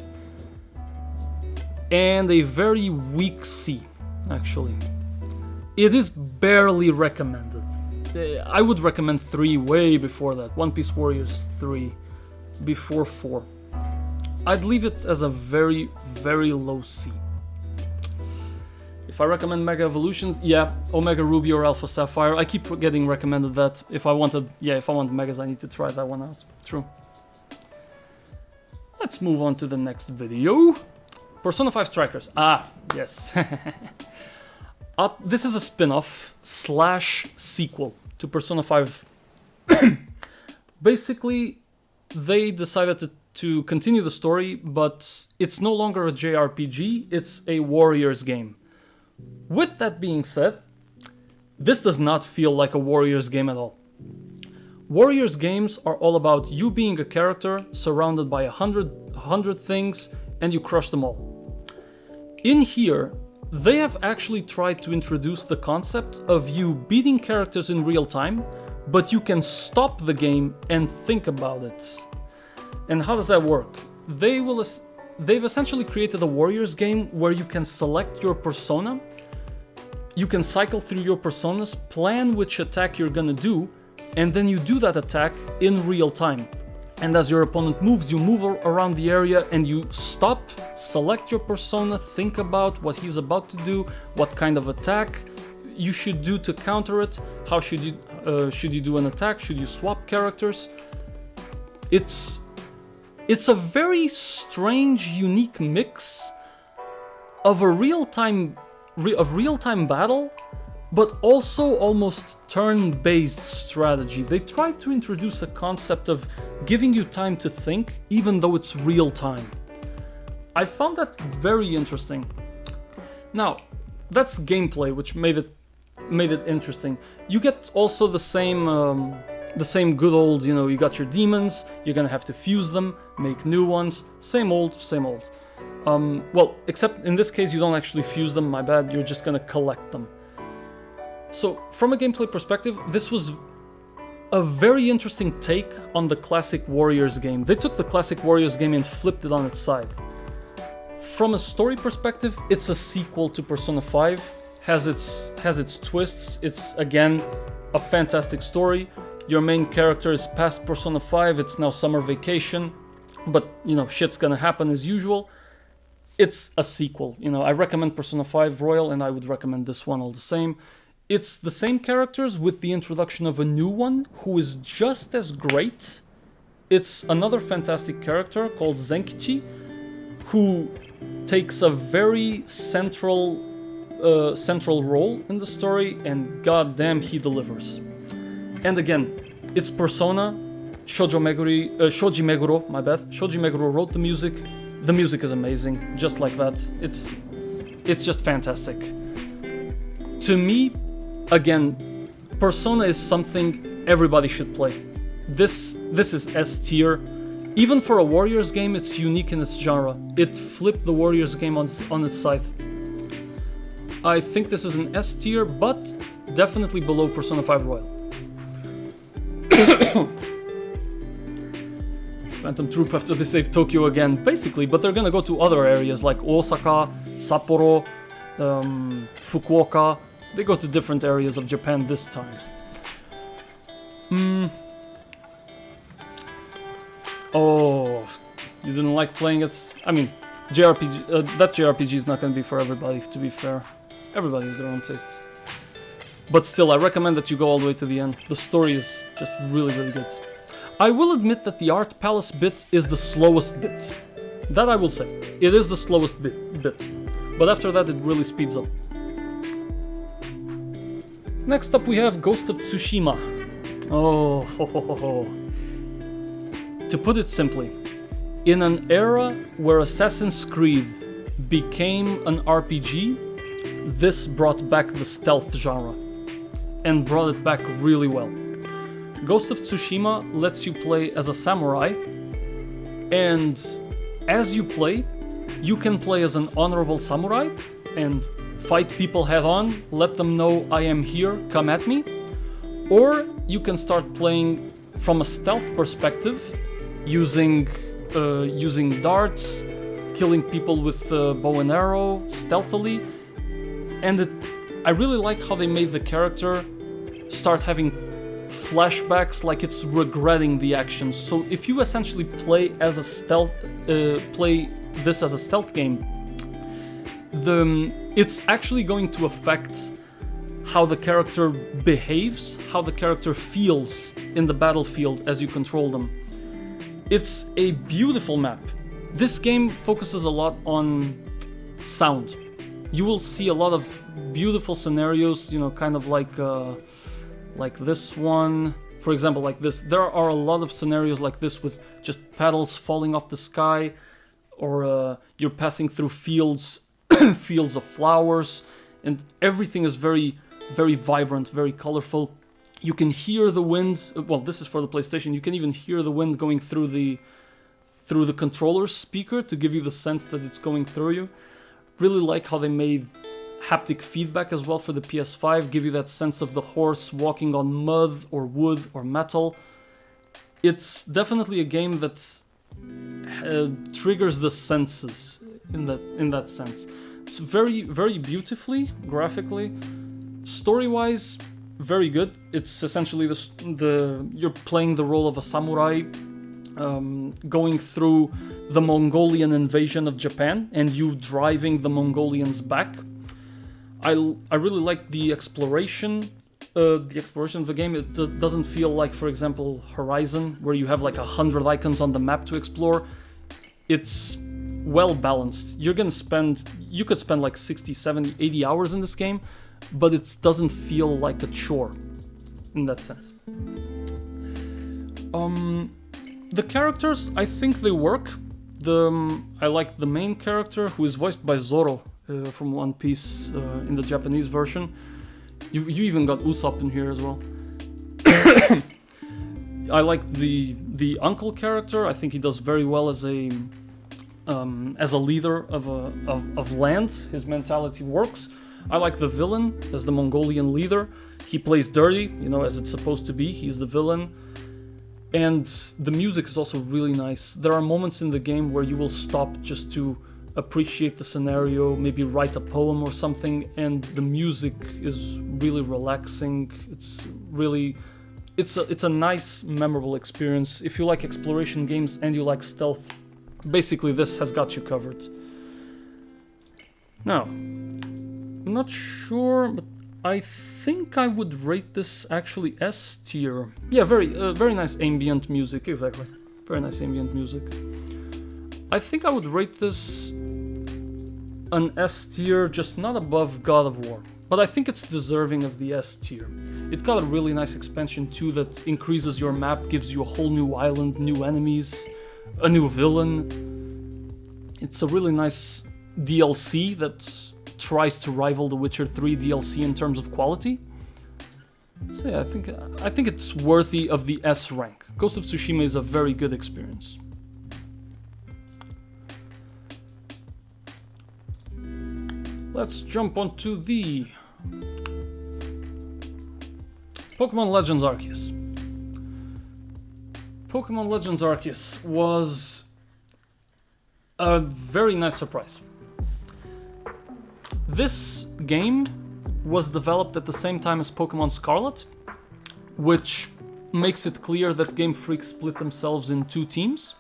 and a very weak C, actually. It is barely recommended. I would recommend 3 way before that. One Piece Warriors 3. Before 4. I'd leave it as a very, very low C. If I recommend Mega Evolutions, yeah, Omega Ruby or Alpha Sapphire. I keep getting recommended that. If I want Megas, I need to try that one out. True. Let's move on to the next video. Persona 5 Strikers. Ah, yes. This is a spin-off / sequel to Persona 5. Basically, they decided to continue the story, but it's no longer a JRPG, it's a Warriors game. With that being said, this does not feel like a Warriors game at all. Warriors games are all about you being a character surrounded by 100 things and you crush them all. In here, they have actually tried to introduce the concept of you beating characters in real time, but you can stop the game and think about it. And how does that work? They've essentially created a Warriors game where you can select your persona, you can cycle through your personas, plan which attack you're gonna do, and then you do that attack in real time. And as your opponent moves, you move around the area and you stop, select your persona, think about what he's about to do, what kind of attack you should do to counter it, how should you do an attack, should you swap characters. It's a very strange, unique mix of a real-time battle, but also almost turn-based strategy. They tried to introduce a concept of giving you time to think, even though it's real time. I found that very interesting. Now, that's gameplay, which made it made it interesting. You get also the same good old, you know, you got your demons, you're gonna have to fuse them, make new ones, same old, same old. Well, except in this case you don't actually fuse them, my bad, you're just gonna collect them. So, from a gameplay perspective, this was a very interesting take on the classic Warriors game. They took the classic Warriors game and flipped it on its side. From a story perspective, it's a sequel to Persona 5, has its twists, it's again a fantastic story. Your main character is past Persona 5, it's now summer vacation, but you know, shit's gonna happen as usual. It's a sequel, you know, I recommend Persona 5 Royal and I would recommend this one all the same. It's the same characters with the introduction of a new one who is just as great. It's another fantastic character called Zenkichi, who takes a very central role in the story, and goddamn he delivers. And again, it's Persona. Shoji Meguro, my bad. Shoji Meguro wrote the music. The music is amazing, just like that. It's just fantastic. To me, again, Persona is something everybody should play. This is S tier. Even for a Warriors game, it's unique in its genre. It flipped the Warriors game on its side. I think this is an S tier, but definitely below Persona 5 Royal. Phantom Troop after they save Tokyo again, basically, but they're gonna go to other areas like Osaka, Sapporo, Fukuoka. They go to different areas of Japan this time. Oh, you didn't like playing it? I mean, JRPG, that JRPG is not gonna be for everybody, to be fair. Everybody has their own tastes. But still, I recommend that you go all the way to the end. The story is just really, really good. I will admit that the Art Palace bit is the slowest bit. That I will say. It is the slowest bit. But after that, it really speeds up. Next up, we have Ghost of Tsushima. Oh, ho, ho, ho, ho. To put it simply, in an era where Assassin's Creed became an RPG, this brought back the stealth genre, and brought it back really well. Ghost of Tsushima lets you play as a samurai, and as you play, you can play as an honorable samurai, and fight people head on, let them know I am here, come at me. Or you can start playing from a stealth perspective, using darts, killing people with bow and arrow, stealthily. And I really like how they made the character start having flashbacks, like it's regretting the actions. So if you essentially play this as a stealth game, it's actually going to affect how the character behaves, how the character feels in the battlefield as you control them. It's a beautiful map. This game focuses a lot on sound. You will see a lot of beautiful scenarios, you know, kind of like this one. For example, like this. There are a lot of scenarios like this with just petals falling off the sky, or you're passing through fields of flowers, and everything is very, very vibrant, very colorful. You can hear the wind. Well, this is for the PlayStation. You can even hear the wind going through the controller's speaker to give you the sense that it's going through you. Really like how they made haptic feedback as well for the PS5, give you that sense of the horse walking on mud or wood or metal. It's definitely a game that triggers the senses in that sense. It's very, very beautifully, graphically. Story-wise, very good. It's essentially you're playing the role of a samurai, going through the Mongolian invasion of Japan, and you driving the Mongolians back. I really like the exploration of the game. It doesn't feel like, for example, Horizon, where you have like 100 icons on the map to explore. It's well balanced. You could spend like 60, 70, 80 hours in this game, but it doesn't feel like a chore in that sense. The characters, I think they work. I like the main character, who is voiced by Zoro from One Piece in the Japanese version. You even got Usopp in here as well. I like the uncle character. I think he does very well as a leader of land. His mentality works. I like the villain as the Mongolian leader. He plays dirty, you know, as it's supposed to be. He's the villain. And the music is also really nice. There are moments in the game where you will stop just to appreciate the scenario, maybe write a poem or something, and the music is really relaxing. It's a nice, memorable experience. If you like exploration games and you like stealth, basically this has got you covered. Now, I'm not sure, but I think I would rate this actually S tier. Yeah, very nice ambient music, exactly. Very nice ambient music. I think I would rate this an S tier, just not above God of War. But I think it's deserving of the S tier. It got a really nice expansion too that increases your map, gives you a whole new island, new enemies, a new villain. It's a really nice DLC that tries to rival the Witcher 3 DLC in terms of quality. So yeah, I think it's worthy of the S rank. Ghost of Tsushima is a very good experience. Let's jump onto the Pokemon Legends Arceus. Pokemon Legends Arceus was a very nice surprise. This game was developed at the same time as Pokemon Scarlet, which makes it clear that Game Freak split themselves in two teams,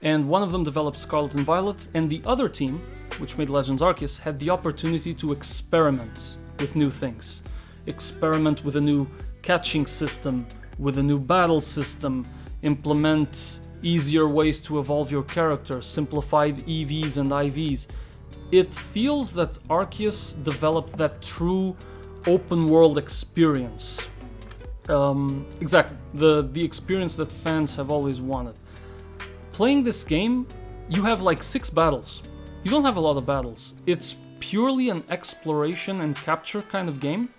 and one of them developed Scarlet and Violet, and the other team, which made Legends Arceus, had the opportunity to experiment with new things. Experiment with a new catching system, with a new battle system, implement easier ways to evolve your character, simplified EVs and IVs. It feels that Arceus developed that true open world experience. Exactly, the experience that fans have always wanted. Playing this game, you have like 6 battles. You don't have a lot of battles. It's purely an exploration and capture kind of game.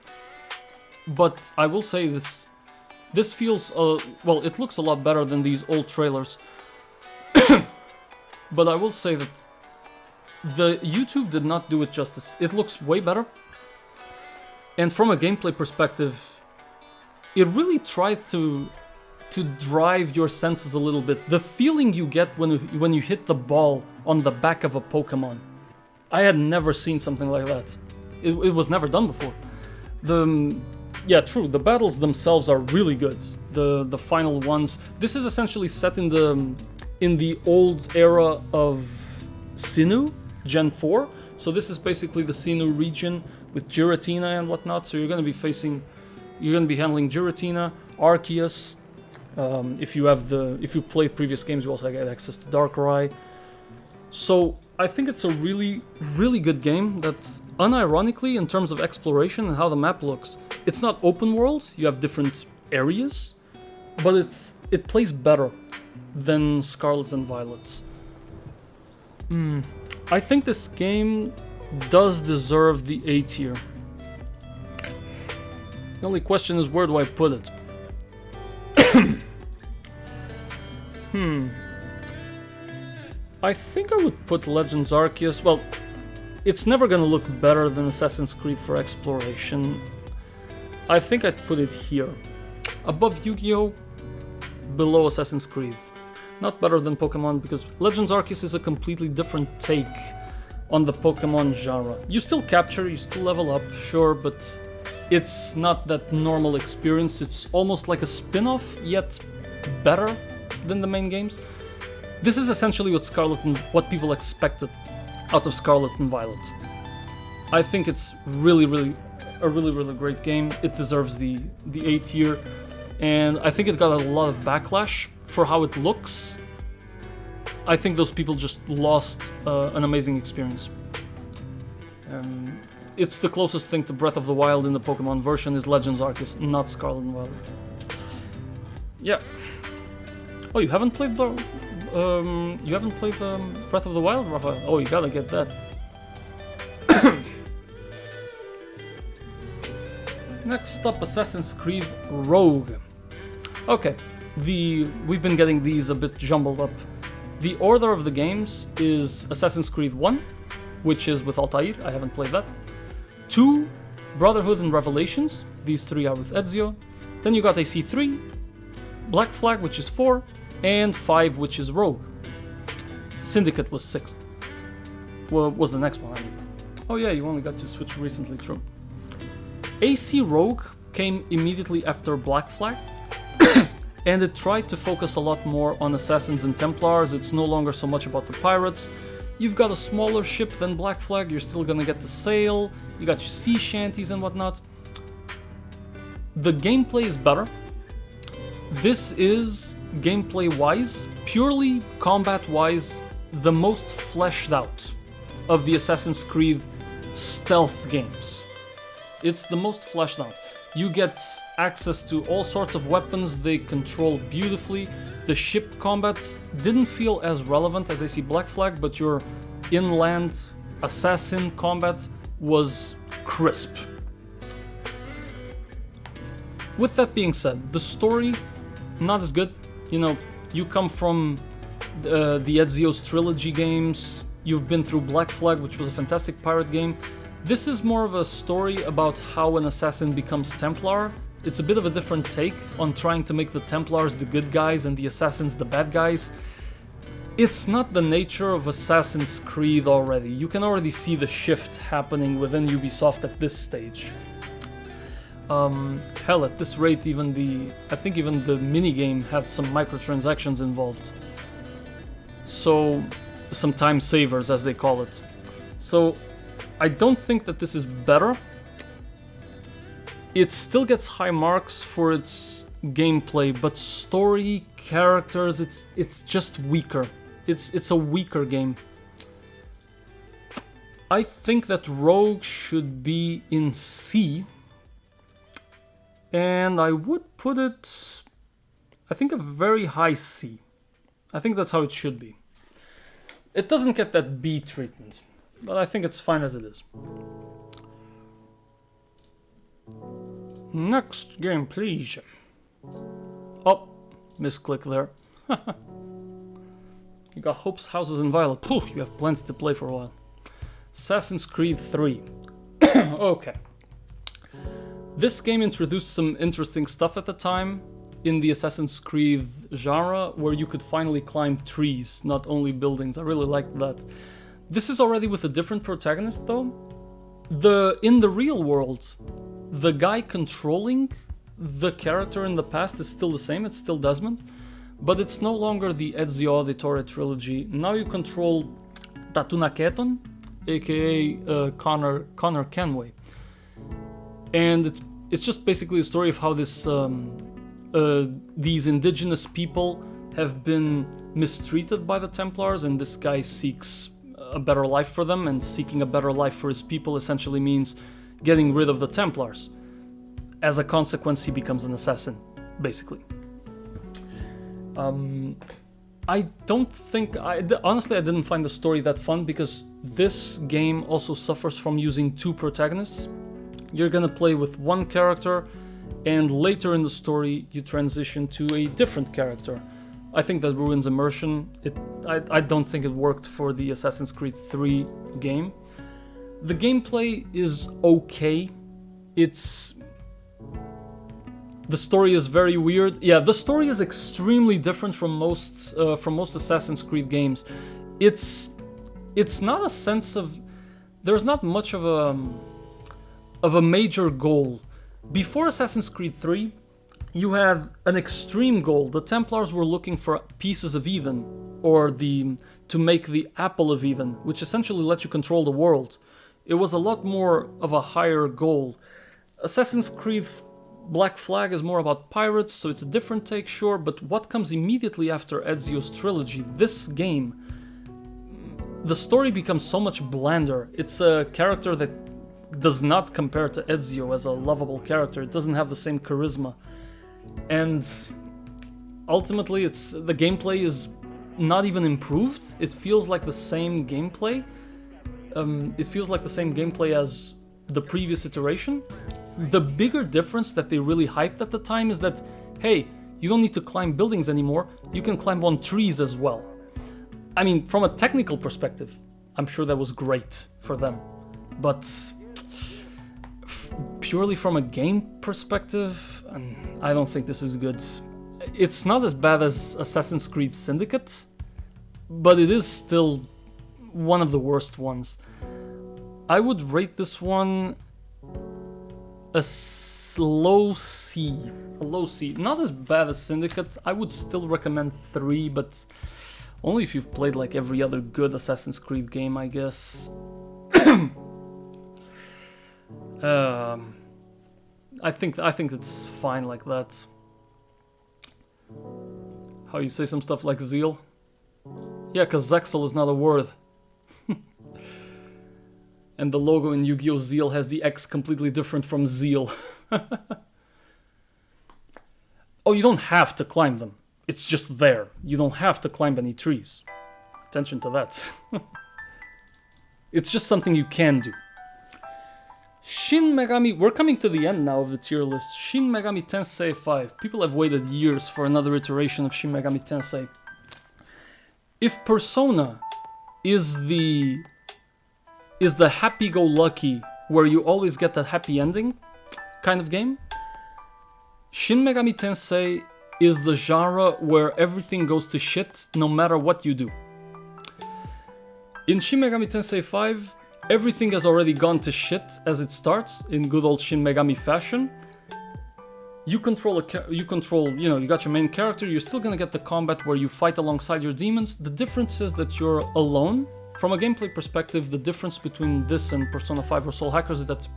But I will say this feels, well, it looks a lot better than these old trailers. But I will say that the YouTube did not do it justice. It looks way better. And from a gameplay perspective, it really tried to drive your senses a little bit. The feeling you get when you hit the ball on the back of a Pokemon. I had never seen something like that. It was never done before. Yeah, true, the battles themselves are really good. The final ones. This is essentially set in the old era of Sinnoh, Gen 4. So this is basically the Sinnoh region with Giratina and whatnot. So you're gonna be handling Giratina, Arceus. If you played previous games, you also get access to Darkrai. So I think it's a really, really good game that, unironically, in terms of exploration and how the map looks, it's not open world. You have different areas, but it plays better than Scarlet and Violet. I think this game does deserve the A tier. The only question is, where do I put it? I think I would put Legends Arceus. Well, it's never gonna look better than Assassin's Creed for exploration. I think I'd put it here. Above Yu-Gi-Oh!, below Assassin's Creed. Not better than Pokemon, because Legends Arceus is a completely different take on the Pokemon genre. You still capture, you still level up, sure, but it's not that normal experience. It's almost like a spin-off, yet better than the main games. This is essentially what people expected out of Scarlet and Violet. I think it's a really great game. It deserves the A tier, and I think it got a lot of backlash for how it looks. I think those people just lost an amazing experience. It's the closest thing to Breath of the Wild in the Pokemon version is Legends Arceus, not Scarlet and Violet. Yeah. Oh, you haven't played Breath of the Wild, Rafa? Oh, you gotta get that. Next up, Assassin's Creed Rogue. Okay, we've been getting these a bit jumbled up. The order of the games is Assassin's Creed 1, which is with Altair, I haven't played that. 2, Brotherhood and Revelations, these 3 are with Ezio. Then you got AC3, Black Flag, which is 4, and 5, which is Rogue. Syndicate was 6th. Well, was the next one, I mean. Oh yeah, you only got to switch recently, true. AC Rogue came immediately after Black Flag, and it tried to focus a lot more on Assassins and Templars. It's no longer so much about the pirates. You've got a smaller ship than Black Flag, you're still gonna get to sail, you got your sea shanties and whatnot. The gameplay is better. This is, gameplay-wise, purely combat-wise, the most fleshed out of the Assassin's Creed stealth games. It's the most fleshed out. You get access to all sorts of weapons, they control beautifully. The ship combat didn't feel as relevant as I see Black Flag, but your inland assassin combat was crisp. With that being said, the story, not as good. You know, you come from the Ezio's trilogy games, you've been through Black Flag, which was a fantastic pirate game. This is more of a story about how an assassin becomes Templar. It's a bit of a different take on trying to make the Templars the good guys and the assassins the bad guys. It's not the nature of Assassin's Creed already. You can already see the shift happening within Ubisoft at this stage. Hell, at this rate, I think even the minigame had some microtransactions involved. So, some time savers, as they call it. So, I don't think that this is better. It still gets high marks for its gameplay, but story, characters, it's just weaker. It's a weaker game. I think that Rogue should be in C, and I would put it, I think, a very high C. I think that's how it should be. It doesn't get that B treatment, but I think it's fine as it is. Next game, please. Oh, misclick there. You got Hopes, Houses, and Violet. Pooh, you have plenty to play for a while. Assassin's Creed 3. Okay. This game introduced some interesting stuff at the time in the Assassin's Creed genre, where you could finally climb trees, not only buildings. I really liked that. This is already with a different protagonist, though. In the real world, the guy controlling the character in the past is still the same, it's still Desmond, but it's no longer the Ezio Auditore trilogy. Now you control Tatuna Keton, aka Connor Kenway. And it's just basically a story of how these indigenous people have been mistreated by the Templars, and this guy seeks a better life for them, and seeking a better life for his people essentially means getting rid of the Templars. As a consequence, he becomes an assassin, basically. I don't think... honestly, I didn't find the story that fun, because this game also suffers from using two protagonists. You're gonna play with one character, and later in the story, you transition to a different character. I think that ruins immersion. I don't think it worked for the Assassin's Creed 3 game. The gameplay is okay. The story is very weird. Yeah, the story is extremely different from most Assassin's Creed games. It's not a sense of... There's not much of a major goal. Before Assassin's Creed 3, you had an extreme goal. The Templars were looking for pieces of Eden, or to make the Apple of Eden, which essentially let you control the world. It was a lot more of a higher goal. Assassin's Creed Black Flag is more about pirates, so it's a different take, sure, but what comes immediately after Ezio's trilogy, this game, the story becomes so much blander. It's a character that does not compare to Ezio as a lovable character. It doesn't have the same charisma. And ultimately, the gameplay is not even improved. It feels like the same gameplay. It feels like the same gameplay as the previous iteration. The bigger difference that they really hyped at the time is that, hey, you don't need to climb buildings anymore, you can climb on trees as well. I mean, from a technical perspective, I'm sure that was great for them. But purely from a game perspective, I don't think this is good. It's not as bad as Assassin's Creed Syndicate, but it is still one of the worst ones. I would rate this one a low C. A low C. Not as bad as Syndicate. I would still recommend 3, but only if you've played like every other good Assassin's Creed game, I guess. I think it's fine like that. How you say some stuff like zeal? Yeah, cause Zexal is not a word. And the logo in Yu-Gi-Oh! Zeal has the X completely different from Zeal. Oh, you don't have to climb them. It's just there. You don't have to climb any trees. Attention to that. It's just something you can do. Shin Megami... We're coming to the end now of the tier list. Shin Megami Tensei 5. People have waited years for another iteration of Shin Megami Tensei. If Persona is the happy-go-lucky, where you always get that happy ending kind of game, Shin Megami Tensei is the genre where everything goes to shit no matter what you do. In Shin Megami Tensei 5, everything has already gone to shit as it starts in good old Shin Megami fashion. You you got your main character, you're still gonna get the combat where you fight alongside your demons. The difference is that you're alone. From a gameplay perspective, the difference between this and Persona 5 or Soul Hackers is that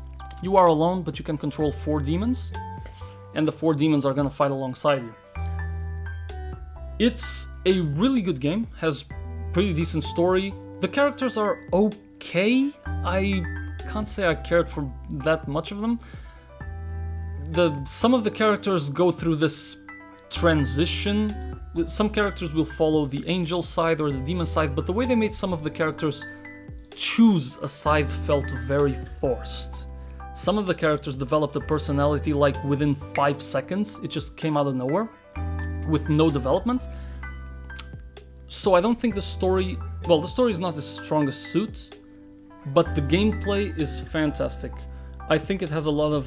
you are alone, but you can control 4 demons, and the 4 demons are gonna fight alongside you. It's a really good game, has pretty decent story. The characters are okay. I can't say I cared for that much of them. Some of the characters go through this transition. Some characters will follow the angel side or the demon side, but the way they made some of the characters choose a side felt very forced. Some of the characters developed a personality like within 5 seconds. It just came out of nowhere with no development. So I don't think the story is not as strong as Suit, but the gameplay is fantastic. I think it has a lot of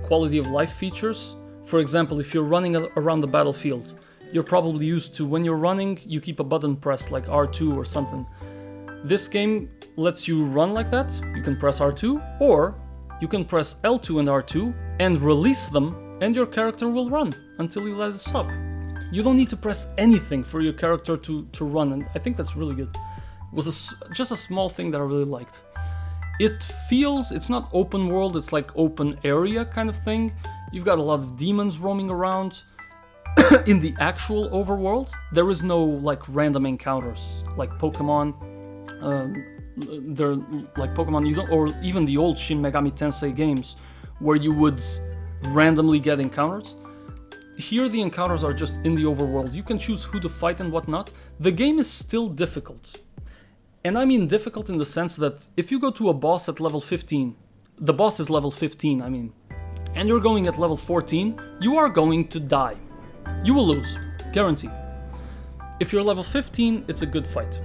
quality of life features. For example, if you're running around the battlefield, you're probably used to when you're running, you keep a button pressed like R2 or something. This game lets you run like that. You can press R2, or you can press L2 and R2 and release them, and your character will run until you let it stop. You don't need to press anything for your character to run, and I think that's really good. It was just a small thing that I really liked. It's not open world, it's like open area kind of thing. You've got a lot of demons roaming around. In the actual overworld, there is no like random encounters like Pokemon. They're like Pokemon, or even the old Shin Megami Tensei games, where you would randomly get encounters. Here, the encounters are just in the overworld. You can choose who to fight and whatnot. The game is still difficult, and I mean difficult in the sense that if you go to a boss at level 15, the boss is level 15. I mean, and you're going at level 14, you are going to die. You will lose, guaranteed. If you're level 15, it's a good fight.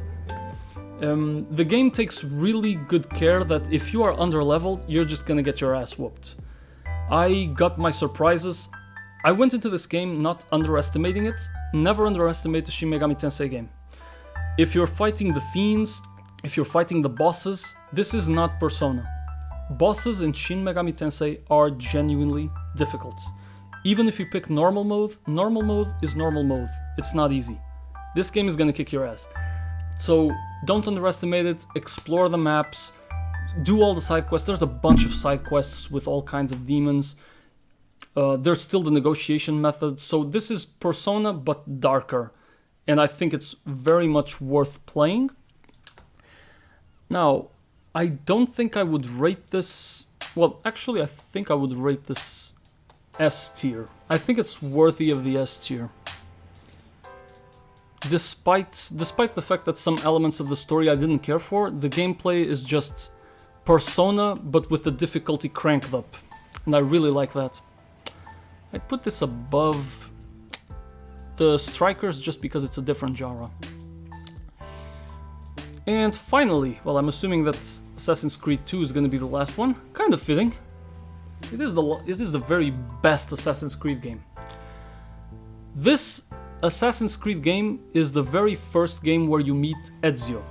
The game takes really good care that if you are under-leveled, you're just gonna get your ass whooped. I got my surprises. I went into this game not underestimating it. Never underestimate the Shin Megami Tensei game. If you're fighting the fiends, if you're fighting the bosses, this is not Persona. Bosses in Shin Megami Tensei are genuinely difficult. Even if you pick normal mode is normal mode. It's not easy. This game is gonna kick your ass. So don't underestimate it, explore the maps, do all the side quests. There's a bunch of side quests with all kinds of demons. There's still the negotiation method. So this is Persona, but darker. And I think it's very much worth playing. Now, I don't think I would rate this... Well, actually, I think I would rate this S tier. I think it's worthy of the S tier. Despite the fact that some elements of the story I didn't care for, the gameplay is just Persona, but with the difficulty cranked up. and I really like that. I put this above the Strikers just because it's a different genre. And finally, well, I'm assuming that Assassin's Creed 2 is going to be the last one. Kind of fitting. It is the very best Assassin's Creed game. This Assassin's Creed game is the very first game where you meet Ezio.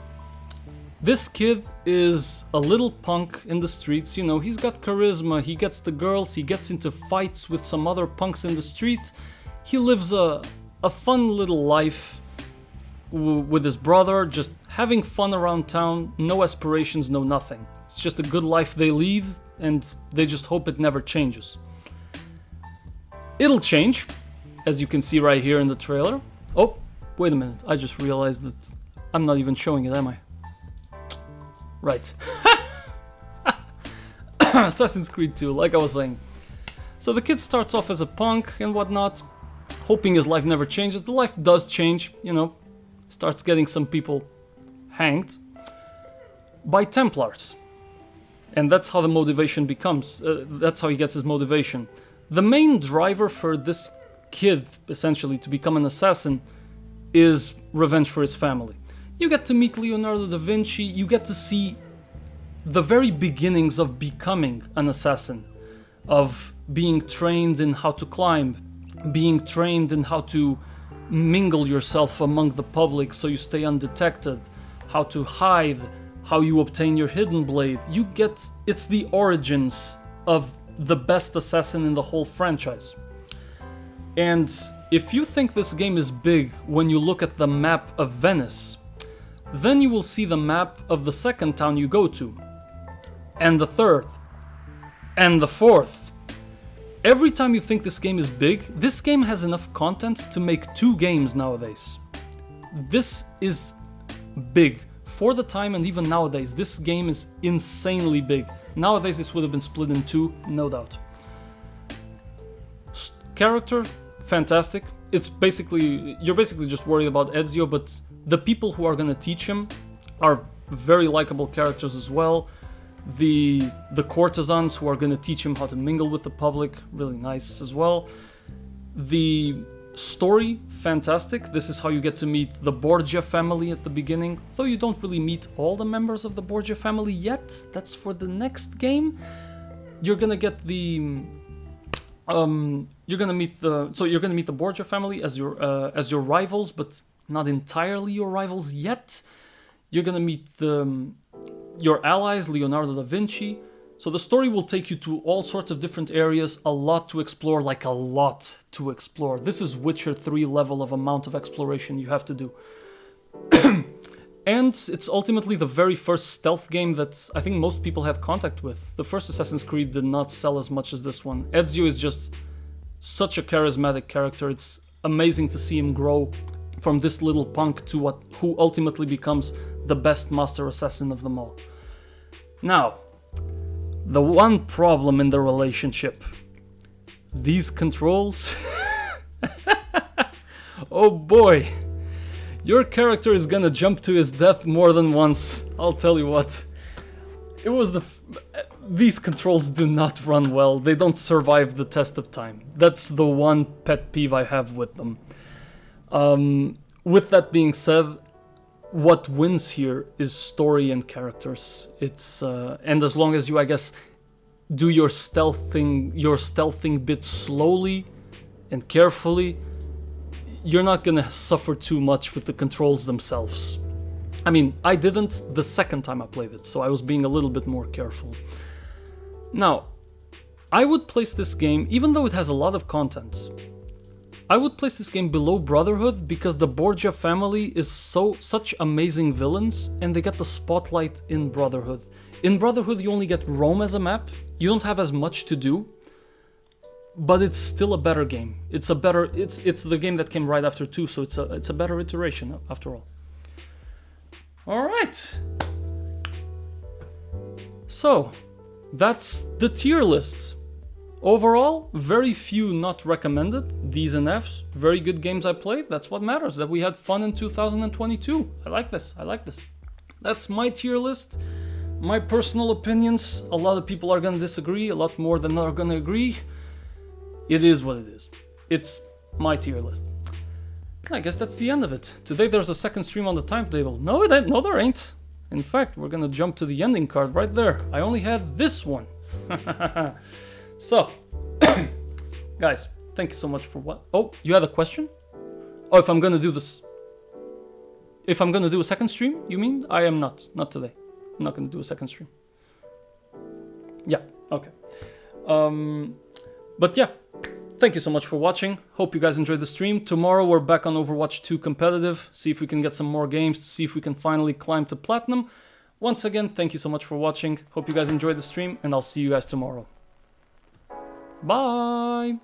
This kid is a little punk in the streets, you know, he's got charisma, he gets the girls, he gets into fights with some other punks in the street. He lives a fun little life with his brother, just having fun around town, no aspirations, no nothing. It's just a good life they lead, and they just hope it never changes. It'll change, as you can see right here in the trailer. Oh, wait a minute, I just realized that I'm not even showing it, am I? Right. Assassin's Creed 2, like I was saying. So the kid starts off as a punk and whatnot, hoping his life never changes. The life does change, you know, starts getting some people hanged by Templars. And that's how the motivation becomes, that's how he gets his motivation. The main driver for this kid, essentially, to become an assassin is revenge for his family. You get to meet Leonardo da Vinci, you get to see the very beginnings of becoming an assassin, of being trained in how to climb, being trained in how to mingle yourself among the public so you stay undetected, how to hide, how you obtain your hidden blade. It's the origins of the best assassin in the whole franchise. And if you think this game is big when you look at the map of Venice, then you will see the map of the second town you go to, and the third, and the fourth. Every time you think this game is big, this game has enough content to make 2 games nowadays. This is big. For the time and even nowadays, this game is insanely big. Nowadays this would have been split in 2, no doubt. Character, fantastic. You're basically just worried about Ezio, but the people who are gonna teach him are very likable characters as well. The courtesans who are gonna teach him how to mingle with the public, really nice as well. The story, fantastic. This is how you get to meet the Borgia family at the beginning, though you don't really meet all the members of the Borgia family yet. That's for the next game. You're gonna get the you're gonna meet the Borgia family as your rivals, but not entirely your rivals yet. You're gonna meet your allies, Leonardo da Vinci. So the story will take you to all sorts of different areas, a lot to explore, like a lot to explore. This is Witcher 3 level of amount of exploration you have to do. And it's ultimately the very first stealth game that I think most people have contact with. The first Assassin's Creed did not sell as much as this one. Ezio is just such a charismatic character. It's amazing to see him grow from this little punk to who ultimately becomes the best master assassin of them all. Now, the one problem in the relationship. These controls. Oh boy. Your character is gonna jump to his death more than once. I'll tell you what. These controls do not run well. They don't survive the test of time. That's the one pet peeve I have with them. With that being said, what wins here is story and characters. And as long as you, I guess, do your stealthing bit slowly and carefully, you're not gonna suffer too much with the controls themselves. I mean, I didn't the second time I played it, so I was being a little bit more careful. Now, I would place this game, even though it has a lot of content, I would place this game below Brotherhood because the Borgia family is such amazing villains, and they get the spotlight in Brotherhood. In Brotherhood, you only get Rome as a map, you don't have as much to do, but it's still a better game. It's the game that came right after 2, so it's a better iteration after all. Alright. So, that's the tier list. Overall, very few not recommended, D's and F's. Very good games I played, that's what matters, that we had fun in 2022. I like this. That's my tier list. my personal opinions. A lot of people are gonna disagree, a lot more than are gonna agree. It is what it is. It's my tier list. I guess that's the end of it. Today there's a second stream on the timetable. No, it ain't. No, there ain't. In fact, we're gonna jump to the ending card right there. I only had this one. So, guys, thank you so much for what? Oh, you had a question? Oh, if I'm gonna do this... If I'm gonna do a second stream, you mean? I am not. Not today. I'm not gonna do a second stream. Yeah, okay. But yeah, thank you so much for watching. Hope you guys enjoyed the stream. Tomorrow we're back on Overwatch 2 competitive. See if we can get some more games to see if we can finally climb to platinum. Once again, thank you so much for watching. Hope you guys enjoyed the stream, and I'll see you guys tomorrow. Bye!